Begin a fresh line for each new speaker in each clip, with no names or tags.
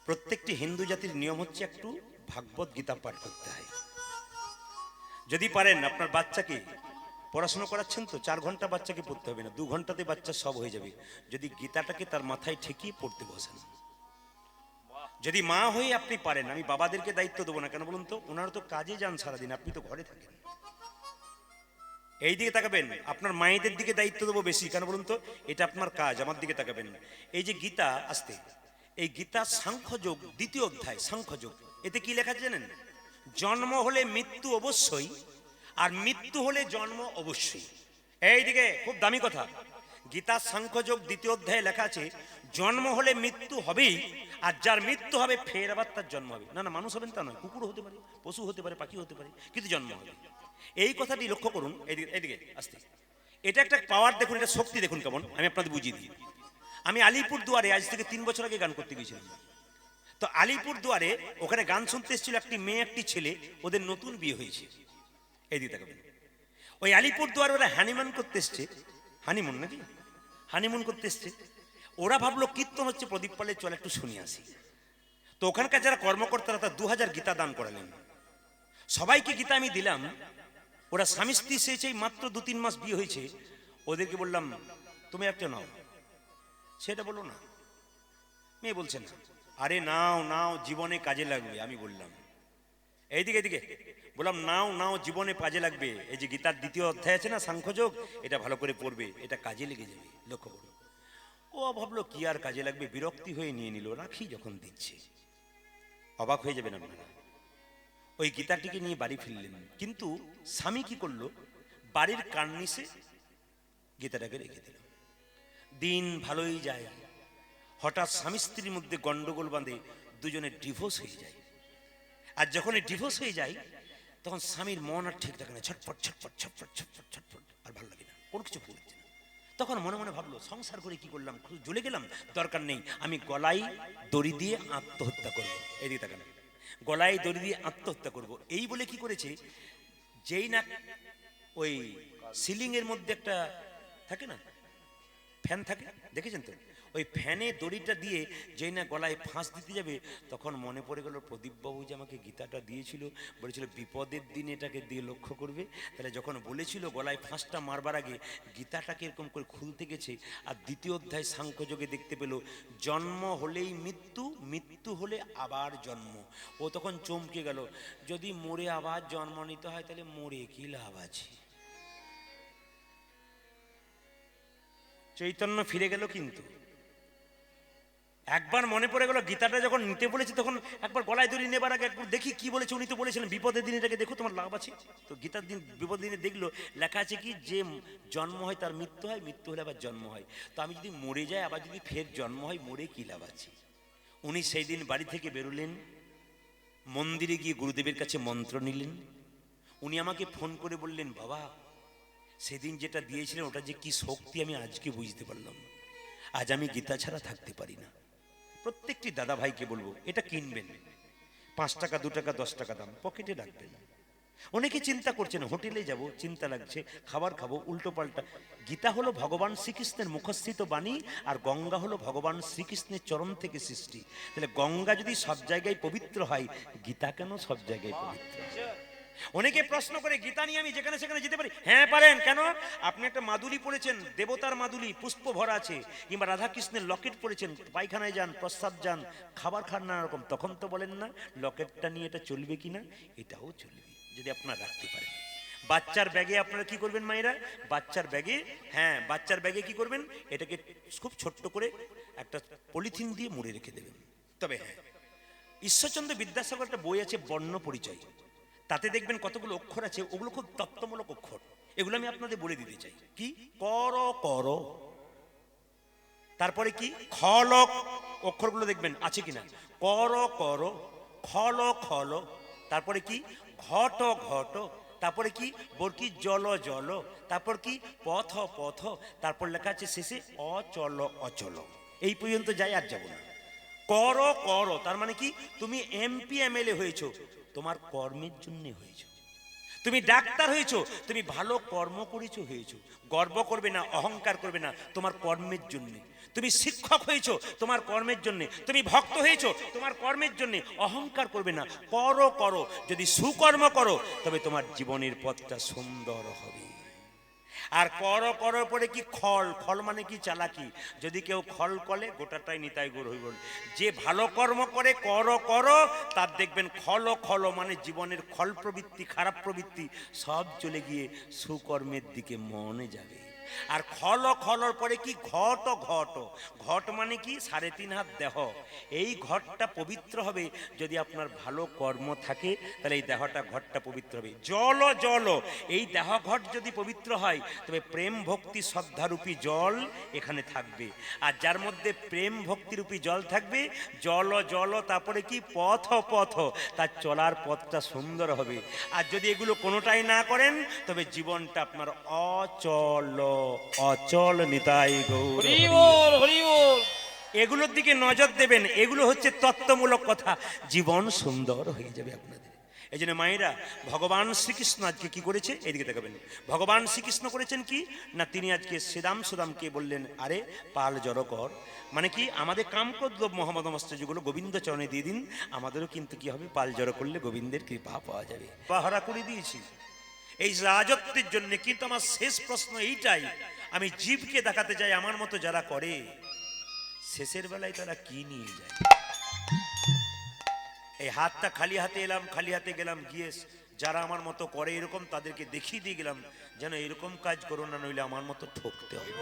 প্রত্যেকটি হিন্দু জাতির নিয়ম হচ্ছে একটু ভাগবত গীতা পাঠ করতে হয়। যদি পারেন আপনার বাচ্চাকে পড়াশোনা করাচ্ছেন তো 4 ঘন্টা বাচ্চাকে পড়তে হবে না, 2 ঘন্টাতে বাচ্চা সব হয়ে যাবে। যদি গীতাটাকে তার মাথায় ঠেকিয়ে পড়তে বসেন, যদি মা হয়ে আপনি পারেন, আমি বাবাদেরকে দায়িত্ব দেবো না, কেন বলুন তো, ওনারা তো কাজে যান সারাদিন, আপনি তো ঘরে থাকেন। এই দিকে তাকাবেন, আপনার মায়েদের দিকে দায়িত্ব দেবো বেশি, কেন বলুন তো, এটা আপনার কাজ, আমার দিকে তাকাবেন। এই যে গীতা আসতে, এই গীতা সাংখ্যযোগ 2য় অধ্যায় সাংখ্যযোগ, এতে কি লেখা জানেন? জন্ম হলে মৃত্যু অবশ্যই, আর মৃত্যু হলে জন্ম অবশ্যই। এইদিকে খুব দামি কথা, গীতা সাংখ্যযোগ 2য় অধ্যায়ে লেখা আছে জন্ম হলে মৃত্যু হবেই, আর যার মৃত্যু হবে ফের আবার তার জন্ম হবে। না না, মানুষ হবেন তা নয়, কুকুর হতে পারে, পশু হতে পারে, পাখি হতে পারে, কিন্তু জন্ম হবে। এই কথাটি লক্ষ্য করুন। এইদিকে আসতে, এটা একটা পাওয়ার দেখুন, এটা শক্তি দেখুন কেমন, আমি আপনাদের বুঝিয়ে দিই। আমি আলিপুর দুয়ারে আজ থেকে 3 বছর আগে গান করতে গিয়েছিলাম। তো আলিপুর দুয়ারে ওখানে গান শুনতে এসেছিল একটি মেয়ে একটি ছেলে, ওদের নতুন বিয়ে হয়েছে। এইদিকে তাকাবেন, ওই আলিপুর দুয়ারে ওরা হানিমুন করতে এসছে, হানিমুন নাকি হানিমুন করতে এসছে। ওরা ভাবলো কীর্তন হচ্ছে প্রদীপ পালে, চল একটু শুনে আসি। তো ওখানকার যারা কর্মকর্তারা তারা 2000 গীতা দান করালেন, সবাইকে গীতা আমি দিলাম। ওরা স্বামী স্ত্রী সেছেই মাত্র 2-3 মাস বিয়ে হয়েছে। ওদেরকে বললাম তুমি একটা নাও, সেটা বলো না। মেয়ে বলছে না, আরে নাও নাও, জীবনে কাজে লাগবে। আমি বললাম এইদিকে এদিকে, বললাম নাও নাও, জীবনে কাজে লাগবে। এই যে গীতার 2য় অধ্যায় আছে না সাংখ্যযোগ, এটা ভালো করে পড়বে, এটা কাজে লেগে যাবে, লক্ষ্য করুন। ও ভাবলো কি আর কাজে লাগবে, বিরক্তি হয়ে নিয়ে নিল, রাখি যখন দিচ্ছে। অবাক হয়ে যাবেন আপনারা, ওই গীতাটিকে নিয়ে বাড়ি ফিরলেন, কিন্তু স্বামী কি করলো, বাড়ির কার্নিসে গীতাটাকে রেখে দিল। দিন ভালোই যায়, হঠাৎ স্বামী স্ত্রীর মধ্যে গন্ডগোল বাঁধে, দুজনের ডিভোর্স হয়ে যায়। আর যখন এই ডিভোর্স হয়ে যায়, তখন স্বামীর মন আর ঠিক থাকে না, ছটফট ছটফট ছটফট ছটফট ছটফট, আর ভালো লাগে না, কোনো কিছু ভালো লাগছে না। তখন মনে মনে ভাবলো সংসার করে কি করলাম, জ্বলে গেলাম, দরকার নেই, আমি গলায় দড়ি দিয়ে আত্মহত্যা করবো। এদিকে তাকান, গলায় দড়ি দিয়ে আত্মহত্যা করব, এই বলে কি করেছে, যেই না ওই সিলিং এর মধ্যে একটা থাকে না ফ্যান থাকে, দেখেছেন তো, ওই ফ্যানে দড়িটা দিয়ে যেই না গলায় ফাঁস দিতে যাবে, তখন মনে পড়ে গেল প্রদীপবাবু যে আমাকে গীতাটা দিয়েছিল, বলেছিল বিপদের দিন এটাকে দিয়ে লক্ষ্য করবে। তাহলে যখন বলেছিল গলায় ফাঁসটা মারবার আগে, গীতাটাকে এরকম করে খুলতে গেছে, আর 2য় অধ্যায় সাংখ্যযোগে দেখতে পেল জন্ম হলেই মৃত্যু, মৃত্যু হলে আবার জন্ম। ও তখন চমকে গেল, যদি মরে আবার জন্ম নিতে হয় তাহলে মরে কি লাভ আছে। চৈতন্য ফিরে গেল, কিন্তু একবার মনে পড়ে গেল গীতাটা যখন নিতে বলেছে, তখন একবার গলায় দড়ি নেবার আগে একবার দেখি কি বলেছে। উনি তো বলেছিলেন বিপদের দিন এটাকে দেখো, তোমার লাভ আছে। তো গীতার দিন বিপদের দিনে দেখলো লেখা আছে কি, যে জন্ম হয় তার মৃত্যু হয়, মৃত্যু হলে আবার জন্ম হয়। তো আমি যদি মরে যাই আবার যদি ফের জন্ম হয়, মরে কি লাভ আছে। উনি সেই দিন বাড়ি থেকে বেরোলেন, মন্দিরে গিয়ে গুরুদেবের কাছে মন্ত্র নিলেন। উনি আমাকে ফোন করে বললেন, বাবা সেদিন যেটা দিয়েছিলেন ওটা যে কি শক্তি আমি আজকে বুঝতে পারলাম, আজ আমি গীতা ছাড়া থাকতে পারি না। প্রত্যেকটি দাদা ভাইকে বলবো, এটা কিনবেন, 5 টাকা 2 টাকা 10 টাকা দাম, পকেটে রাখবেন। অনেকে চিন্তা করছেন হোটেলে যাব, চিন্তা লাগছে, খাবার খাবো, উল্টো পাল্টা। গীতা হলো ভগবান শ্রীকৃষ্ণের মুখস্থিত বাণী, আর গঙ্গা হলো ভগবান শ্রীকৃষ্ণের চরণ থেকে সৃষ্টি। তাহলে গঙ্গা যদি সব জায়গায় পবিত্র হয়, গীতা কেন সব জায়গায় পবিত্র? অনেকে প্রশ্ন করে গীতা নিয়ে আমি যেখানে সেখানে যেতে পারি। হ্যাঁ পারেন, কেন? আপনি একটা মাদুলি পড়েছেন, দেবতার মাদুলি, পুষ্প ভরা আছে, কিংবা রাধাকৃষ্ণের লকেট পড়েছেন, পায়খানায় যান, প্রস্রাব যান, খাবার খান নানা রকম, তখন তো বলেন না লকেটটা নিয়ে এটা চলবে কিনা। এটাও চলবে যদি আপনারা রাখতে পারেন। বাচ্চার ব্যাগে আপনারা কি করবেন মায়েরা, বাচ্চার ব্যাগে, হ্যাঁ বাচ্চার ব্যাগে কি করবেন, এটাকে খুব ছোট্ট করে একটা পলিথিন দিয়ে মুড়ে রেখে দেবেন। তবে হ্যাঁ, ঈশ্বরচন্দ্র বিদ্যাসাগর একটা বই আছে বর্ণ পরিচয়, তাতে দেখবেন কতগুলো অক্ষর আছে, ওগুলো খুব তত্ত্বমূলক অক্ষর, এগুলো আমি আপনাদের বলে দিতে চাই। কি কর কর, তারপরে কি খলক, অক্ষরগুলো দেখবেন আছে কিনা, কর কর, খল খল, তারপরে কি ঘট ঘট, তারপরে কি বরকি জল জল, তারপর কি পথ পথ, তারপর লেখা আছে শেষে অচল অচল। এই পর্যন্ত যাই, আর যাব না। কর কর তার মানে কি, তুমি এমপি এমএলএ হয়েছো, তোমার কর্মের জন্য হয়েছো। তুমি ডাক্তার হয়েছো, তুমি ভালো কর্ম করেছো হয়েছো, গর্ব করবে না, অহংকার করবে না তোমার কর্মের জন্য। তুমি শিক্ষক হয়েছো তোমার কর্মের জন্য, তুমি ভক্ত হয়েছো তোমার কর্মের জন্য, অহংকার করবে না। করো করো, যদি সুকর্ম করো তবে তোমার জীবনের পথটা সুন্দর হবে। আর করো করো পরে কি খল, খল মানে কি চালাকি। যদি কেউ খল করে গোটাটাই নিতাই গৌর হইব। যে ভালো কর্ম করে করো করো, তার দেখবেন খল খল মানে জীবনের খল প্রবৃত্তি, খারাপ প্রবৃত্তি সব চলে গিয়ে সুকর্মের দিকে মনে যাবে। আর খল খলর পরে কি ঘট, ঘট ঘট মানে কি 3.5 হাত দেহ। এই ঘটটা পবিত্র হবে যদি আপনার ভালো কর্ম থাকে, তাহলে এই দেহটা ঘটটা পবিত্র হবে। জল জল, এই দেহ ঘট যদি পবিত্র হয় তবে প্রেম ভক্তি শ্রদ্ধারূপী জল এখানে থাকবে। আর যার মধ্যে প্রেম ভক্তিরূপী জল থাকবে, জল জল তারপরে কি পথ পথ, তার চলার পথটা সুন্দর হবে। আর যদি এগুলো কোনোটাই না করেন তবে জীবনটা আপনার অচল, অচল নিতাই গৌর হরি বল, হরি বল। এগুলোর দিকে নজর দেবেন, এগুলো হচ্ছে তত্ত্বমূলক কথা, জীবন সুন্দর হয়ে যাবে আপনাদের। এই জন্য মায়েরা, ভগবান শ্রীকৃষ্ণ আজকে কি করেছে এদিকে দেখাবেন। ভগবান শ্রীকৃষ্ণ করেছেন কি না, তিনি আজকে সুদামকে বললেন আরে পাল জড়ো কর, মানে কি আমাদের কামক্রোধ মোহাম্মদ যেগুলো গোবিন্দ চরণে দিয়ে দিন, আমাদেরও কিন্তু কি হবে, পাল জড়ো করলে গোবিন্দের কৃপা পাওয়া যাবে। পাহারা করে দিয়েছি এই রাজত্বের জন্য। কিন্তু আমার শেষ প্রশ্ন এইটাই, আমি জীবকে দেখাতে চাই আমার মতো যারা করে, শেষের বেলায় তারা কি নিয়ে যায়। এই হাতটা খালি হাতে এলাম, খালি হাতে গেলাম, গিয়ে যারা আমার মতো করে এরকম তাদেরকে দেখিয়ে দিয়ে গেলাম যেন এরকম কাজ করো না, নইলে আমার মতো ঠকতে হবে।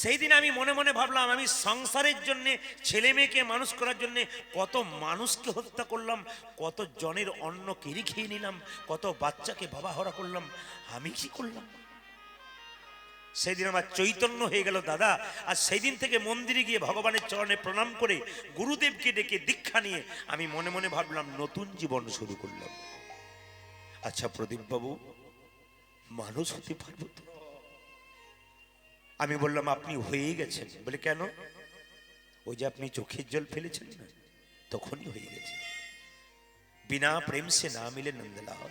সেই দিন আমি মনে মনে ভাবলাম, আমি সংসারের জন্য, ছেলে মেয়েকে মানুষ করার জন্য কত মানুষকে হত্যা করলাম, কত জনের অন্ন কেড়ে খেয়ে নিলাম, কত বাচ্চাকে বাবাহরা করলাম, আমি কি করলাম। সেই দিন আমার চৈতন্য হয়ে গেল দাদা। আর সেই দিন থেকে মন্দিরে গিয়ে ভগবানের চরণে প্রণাম করে গুরুদেবকে ডেকে দীক্ষা নিয়ে আমি মনে মনে ভাবলাম নতুন জীবন শুরু করলাম। আচ্ছা প্রদীপ বাবু, মানুষ হতে পারবো তো? আমি বললাম আপনি হয়ে গেছেন। বলে কেন? ওই যে আপনি চোখের জল ফেলেছেন না, তখনই হয়ে গেছে। বিনা প্রেম সে না মিলে নন্দলাল।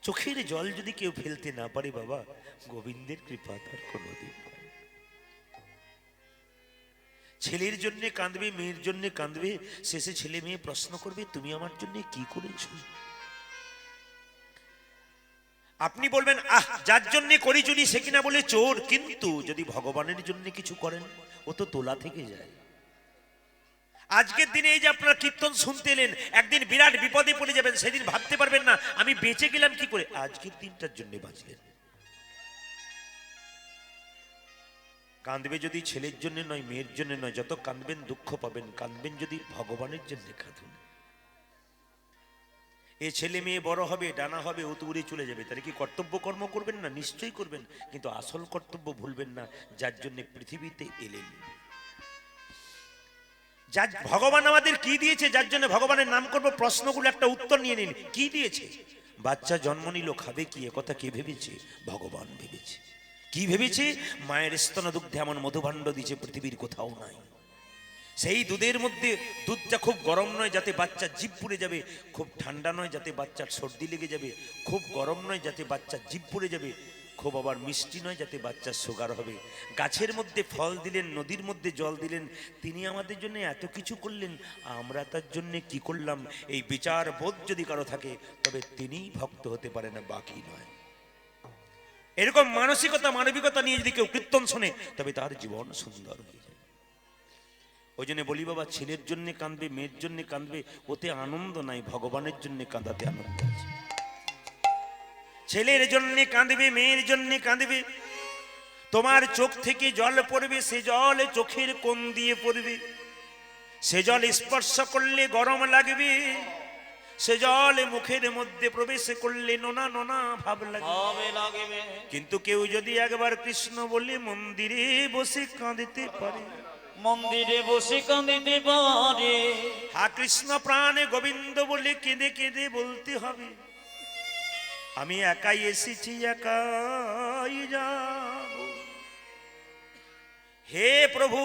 চোখের জল যদি কেউ ফেলতে না পারে বাবা, গোবিন্দের কৃপা তার কোনদিন। ছেলের জন্য কাঁদবে, মেয়ের জন্য কাঁদবে, শেষে ছেলে মেয়ে প্রশ্ন করবে তুমি আমার জন্য কি করেছো। আপনি বলবেন আহ যার জন্য করি চুরি সে কিনা বলে চোর, কিন্তু যদি ভগবানের জন্য কিছু করেন ও তো তোলা থেকে যায়। আজকের দিনে এই যে আপনারা কীর্তন শুনতে এলেন, একদিন বিরাট বিপদে পড়ে যাবেন, সেদিন ভাবতে পারবেন না আমি বেঁচে গেলাম কি করে। আজকের দিনটার জন্য বাঁচলেন। কাঁদবে যদি ছেলের জন্য নয়, মেয়ের জন্য নয়, যত কাঁদবেন দুঃখ পাবেন। কাঁদবেন যদি ভগবানের জন্য কাঁদুন। এ ছেলে মেয়ে বড় হবে, ডানা হবে, ও তো উড়ে চলে যাবে, তাহলে কি কর্তব্য কর্ম করবেন না? নিশ্চয়ই করবেন, কিন্তু আসল কর্তব্য ভুলবেন না, যার জন্য পৃথিবীতে এলেন। যার ভগবান আমাদের কি দিয়েছে, যার জন্য ভগবানের নাম করবো, প্রশ্নগুলো একটা উত্তর নিয়ে নিন। কি দিয়েছে? বাচ্চা জন্ম নিল, খাবে কি, একথা কে ভেবেছে? ভগবান ভেবেছে। কি ভেবেছে? মায়ের স্তন দুগ্ধে এমন মধুভাণ্ড দিয়েছে পৃথিবীর কোথাও নাই। সেই দুধের মধ্যে দুধটা খুব গরম নয় যাতে বাচ্চা জিভ পুড়ে যাবে, খুব ঠান্ডা নয় যাতে বাচ্চার সর্দি লেগে যাবে, খুব গরম নয় যাতে বাচ্চার জিভ পুড়ে যাবে, খুব আবার মিষ্টি নয় যাতে বাচ্চার সুগার হবে। গাছের মধ্যে ফল দিলেন, নদীর মধ্যে জল দিলেন, তিনি আমাদের জন্য এত কিছু করলেন, আমরা তার জন্য কি করলাম? এই বিচার বোধ যদি কারো থাকে তবে তিনিই ভক্ত হতে পারে না, বাকি নয়। এরকম মানসিকতা, মানবিকতা নিয়ে যদি কেউ কীর্তন শোনে তবে তার জীবন সুন্দর হয়ে যায়। ওই জন্য বলি বাবা, ছেলের জন্য কাঁদবে, মেয়ের জন্য কাঁদবে, ওতে আনন্দ নাই, ভগবানের জন্য কাঁদাতে আনন্দ আছে। ছেলের জন্য কাঁদবে, মেয়ের জন্য কাঁদবে, তোমার চোখ থেকে জল পড়বে, সে জল চোখের কোণ দিয়ে পড়বে, সে জল স্পর্শ করলে গরম লাগবে, সে জল মুখের মধ্যে প্রবেশ করলে নোনা নোনা ভাব লাগবে। কিন্তু কেউ যদি একবার কৃষ্ণ বলে মন্দিরে বসে কাঁদতে পারে,
মন্দিরে বসে কাঁদিতে পারে,
হা কৃষ্ণ প্রাণে গোবিন্দ বলে কেঁদে কেঁদে বলতে হবে আমি একাই এসেছি, একাই যাব। হে প্রভু,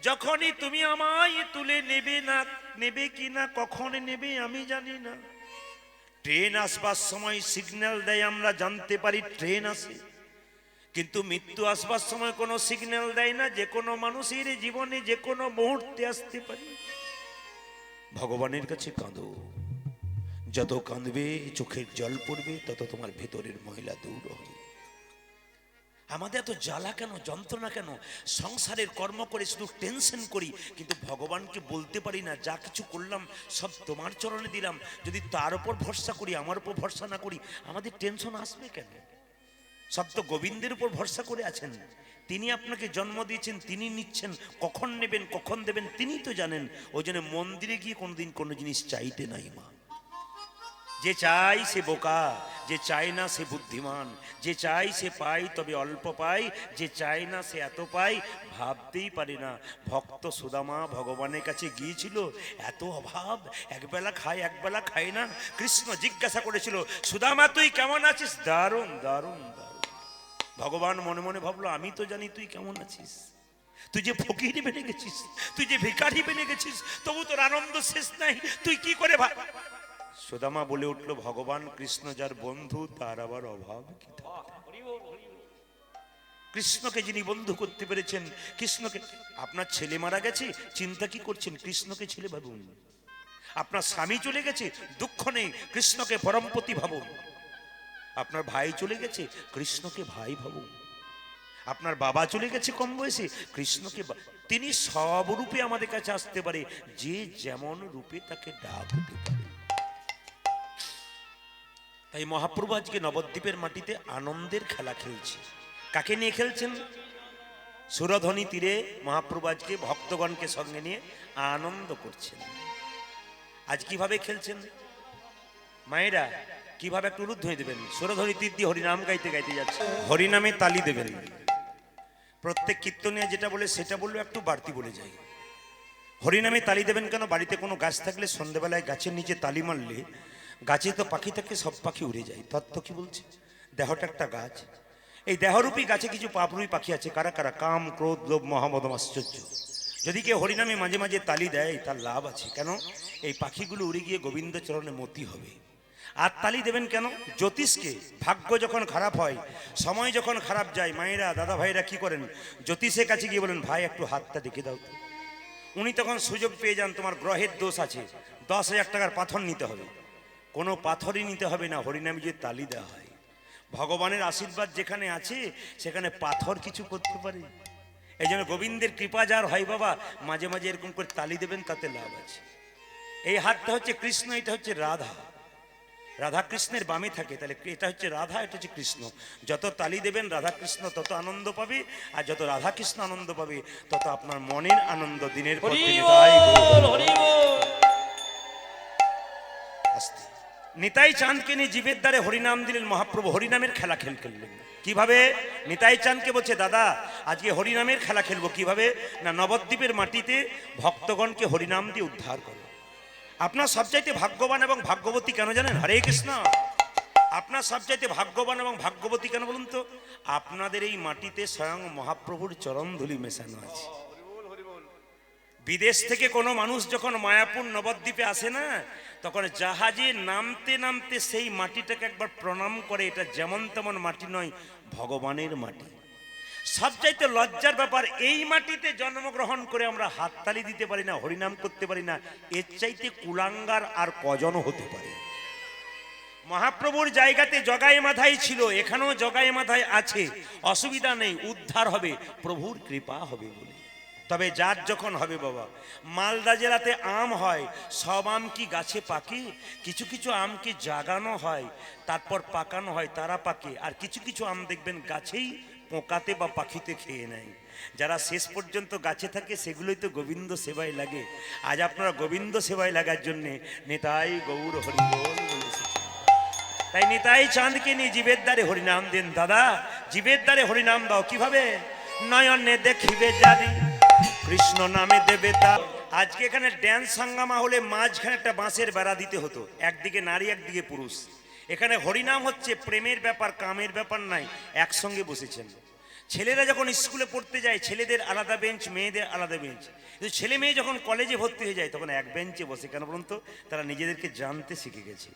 যখনই তুমি আমায় তুলে নেবে, না নেবে কিনা, কখন নেবে আমি জানি না, ট্রেন আসবার সময় সিগন্যাল দেয়, আমরা জানতে পারি ট্রেন আসে, কিন্তু মৃত্যু আসবার সময় কোনো সিগন্যাল দেয় না, যে কোনো মানুষের জীবনে যে কোনো মুহূর্তে আসতে পারে। ভগবানের কাছে কাঁদো, যত কাঁদবে চোখের জল পড়বে তত তোমার ভেতরের মহিলা দূর হবে। আমাদের এত জ্বালা কেন, যন্ত্রণা কেন? সংসারের কর্ম করে শুধু টেনশন করি, কিন্তু ভগবানকে বলতে পারি না যা কিছু করলাম সব তোমার চরণে দিলাম। যদি তার উপর ভরসা করি, আমার উপর ভরসা না করি, আমাদের টেনশন আসবে কেন? সব তো গোবিন্দের উপর ভরসা করে আছেন। তিনি আপনাকে জন্ম দিয়েছেন, তিনি নিচ্ছেন, কখন নেবেন কখন দেবেন তিনি তো জানেন। ওই জন্য মন্দিরে গিয়ে কোনোদিন কোনো জিনিস চাইতে নাই মা। যে চাই সে বোকা, যে চায় না সে বুদ্ধিমান, যে চাই সে পায় তবে অল্প পায়, যে চায় না সে এত পায় ভাবতেই পারে না। ভক্ত সুদামা ভগবানের কাছে গিয়েছিল, এত অভাব, একবেলা খায় একবেলা খায় না। কৃষ্ণ জিজ্ঞাসা করেছিল, সুদামা তুই কেমন আছিস? দারুণ দারুণ দারুণ। ভগবান মনে মনে ভাবলো, আমি তো জানি তুই কেমন আছিস, তুই যে ফকির বেনে গেছিস, তুই যে ভিখারি বেনে গেছিস, তবু তোর আনন্দ শেষ নাই, তুই কি করে ভাব। সুদামা বলে উঠলো, ভগবান কৃষ্ণ যার বন্ধু তার আবার অভাব কি থাকে? কৃষ্ণকে যিনি বন্ধু করতে পেরেছেন, কৃষ্ণকে। আপনার ছেলে মারা গেছে, চিন্তা কি করছেন? কৃষ্ণকে ছেলে ভাবুন। আপনার স্বামী চলে গেছে, দুঃখ নেই, কৃষ্ণকে পরমপতি ভাবুন। আপনার ভাই চলে গেছে, কৃষ্ণকে ভাই ভাবুন। আপনার বাবা চলে গেছে কম বয়সে, কৃষ্ণকে তিনি সব রূপে আমাদের কাছে আসতে পারে, যে যেমন রূপে তাকে ডাক দিতে পারে। তাই মহাপ্রভু আজকে নবদ্বীপের মাটিতে আনন্দের খেলা খেলছে। কাকে নিয়ে খেলছেন? সুরধ্বনি তীরে মহাপ্রভু আজকে ভক্তগণকে সঙ্গে নিয়ে আনন্দ করছেন। আজ কিভাবে খেলছেন মায়েরা? কিভাবে একটু উলুধ্বনি দেবেন? সুরধ্বনি তীর দিয়ে হরিনাম গাইতে গাইতে যাচ্ছে, হরিনামে তালি দেবেন। প্রত্যেক কীর্তনে যেটা বলে সেটা বললেও একটু বাড়তি বলে যায়। হরিনামে তালি দেবেন কেন? বাড়িতে কোনো গাছ থাকলে সন্ধ্যেবেলায় গাছের নিচে তালি মারলে, গাছে তো পাখি থাকে, সব পাখি উড়ে যায়। তত্ত্ব কি বলছে? দেহটা একটা গাছ, এই দেহরূপী গাছে কিছু পাপরূপী পাখি আছে। কারা কারা? কাম, ক্রোধ, লোভ, মহামদ, আশ্চর্য। যদি কেউ হরিনামে মাঝে মাঝে তালি দেয় তার লাভ আছে। কেন? এই পাখিগুলো উড়ে গিয়ে গোবিন্দ চরণে মতি হবে। আর তালি দেবেন কেন? জ্যোতিষকে, ভাগ্য যখন খারাপ হয়, সময় যখন খারাপ যায়, মায়েরা দাদা ভাইরা কি করেন? জ্যোতিষের কাছে গিয়ে বলেন, ভাই একটু হাতটা দেখে দাও তো। উনি তখন সুযোগ পেয়ে যান, তোমার গ্রহের দোষ আছে, 10,000 টাকার পাথর নিতে হবে। কোনো পাথরই নিতে হবে না, হরিনামে যে তালি দেওয়া হয়। ভগবানের আশীর্বাদ যেখানে আছে সেখানে পাথর কিছু করতে পারে। এই জন্য গোবিন্দের কৃপা যার হয় বাবা, মাঝে মাঝে এরকম করে তালি দেবেন, তাতে লাভ আছে। এই হাতটা হচ্ছে কৃষ্ণ, এটা হচ্ছে রাধা। রাধা কৃষ্ণের বামে থাকে, তাহলে এটা হচ্ছে রাধা, এটা হচ্ছে কৃষ্ণ। যত তালি দেবেন রাধা কৃষ্ণ তত আনন্দ পাবে, আর যত রাধা কৃষ্ণ আনন্দ পাবে তত আপনার মনের আনন্দ দিনের পর দিন আসতে। নিতাই চাঁদকে নিয়ে জীবের দ্বারে হরিনাম দিলেন মহাপ্রভু, হরিনামের খেলা খেললেন। কিভাবে? নিতাই চাঁদকে বলছে, দাদা আজকে হরিনামের খেলা খেলবো। কিভাবে না? নবদ্বীপের মাটিতে ভক্তগণকে হরিনাম দিয়ে উদ্ধার করো। আপনার সবচাইতে ভাগ্যবান এবং ভাগ্যবতী কেন জানেন? হরে কৃষ্ণ। আপনার সবচাইতে ভাগ্যবান এবং ভাগ্যবতী কেন বলুন তো? আপনাদের এই মাটিতে স্বয়ং মহাপ্রভুর চরণ ধুলি মেশানো আছে। বিদেশ থেকে কোনো মানুষ যখন মায়াপুর নবদ্বীপে আসে না, তখন জাহাজে নামতে নামতে সেই মাটিটাকে একবার প্রণাম করে। এটা যেমন তেমন মাটি নয়, ভগবানের মাটি। সবচাইতে লজ্জার ব্যাপার, এই মাটিতে জন্মগ্রহণ করে আমরা হাততালি দিতে পারি না, হরিনাম করতে পারি না। এর চাইতে কুলাঙ্গার আর কজন হতে পারে? মহাপ্রভুর জায়গাতে জগাই মাথায় ছিল, এখানেও জগাই মাথায় আছে, অসুবিধা নেই, উদ্ধার হবে, প্রভুর কৃপা হবে বলে। তবে যার যখন হবে বাবা। মালদা জেলাতে আম হয়, সব আম কি গাছে পাকে? কিছু কিছু আমকে জাগানো হয়, তারপর পাকানো হয়, তারা পাকে। আর কিছু কিছু আম দেখবেন গাছেই পোকাতে বা পাখিতে খেয়ে নেয়। যারা শেষ পর্যন্ত গাছে থাকে সেগুলোই তো গোবিন্দ সেবায় লাগে। আজ আপনারা গোবিন্দ সেবায় লাগার জন্যে নিতাই গৌর হরিবোল বলেছে। তাই নিতাই চাঁদকে নিয়ে জীবের দ্বারে হরিনাম দেন। দাদা জীবের দ্বারে হরিনাম দাও। কিভাবে? নয়নে দেখিবে জানি কৃষ্ণ নামে দেবে তা। আজকে এখানে ড্যান্স হাঙ্গামা হলে মাঝখানে একটা বাঁশের বেড়া দিতে হতো, একদিকে নারী একদিকে পুরুষ। এখানে হরিনাম হচ্ছে প্রেমের ব্যাপার, কামের ব্যাপার নাই, একসঙ্গে বসেছেন। ছেলেরা যখন স্কুলে পড়তে যায় ছেলেদের আলাদা বেঞ্চ, মেয়েদের আলাদা বেঞ্চ। কিন্তু ছেলে মেয়ে যখন কলেজে ভর্তি হয়ে যায় তখন এক বেঞ্চে বসে। কেন বলুন তো? তারা নিজেদেরকে জানতে শিখে গেছে।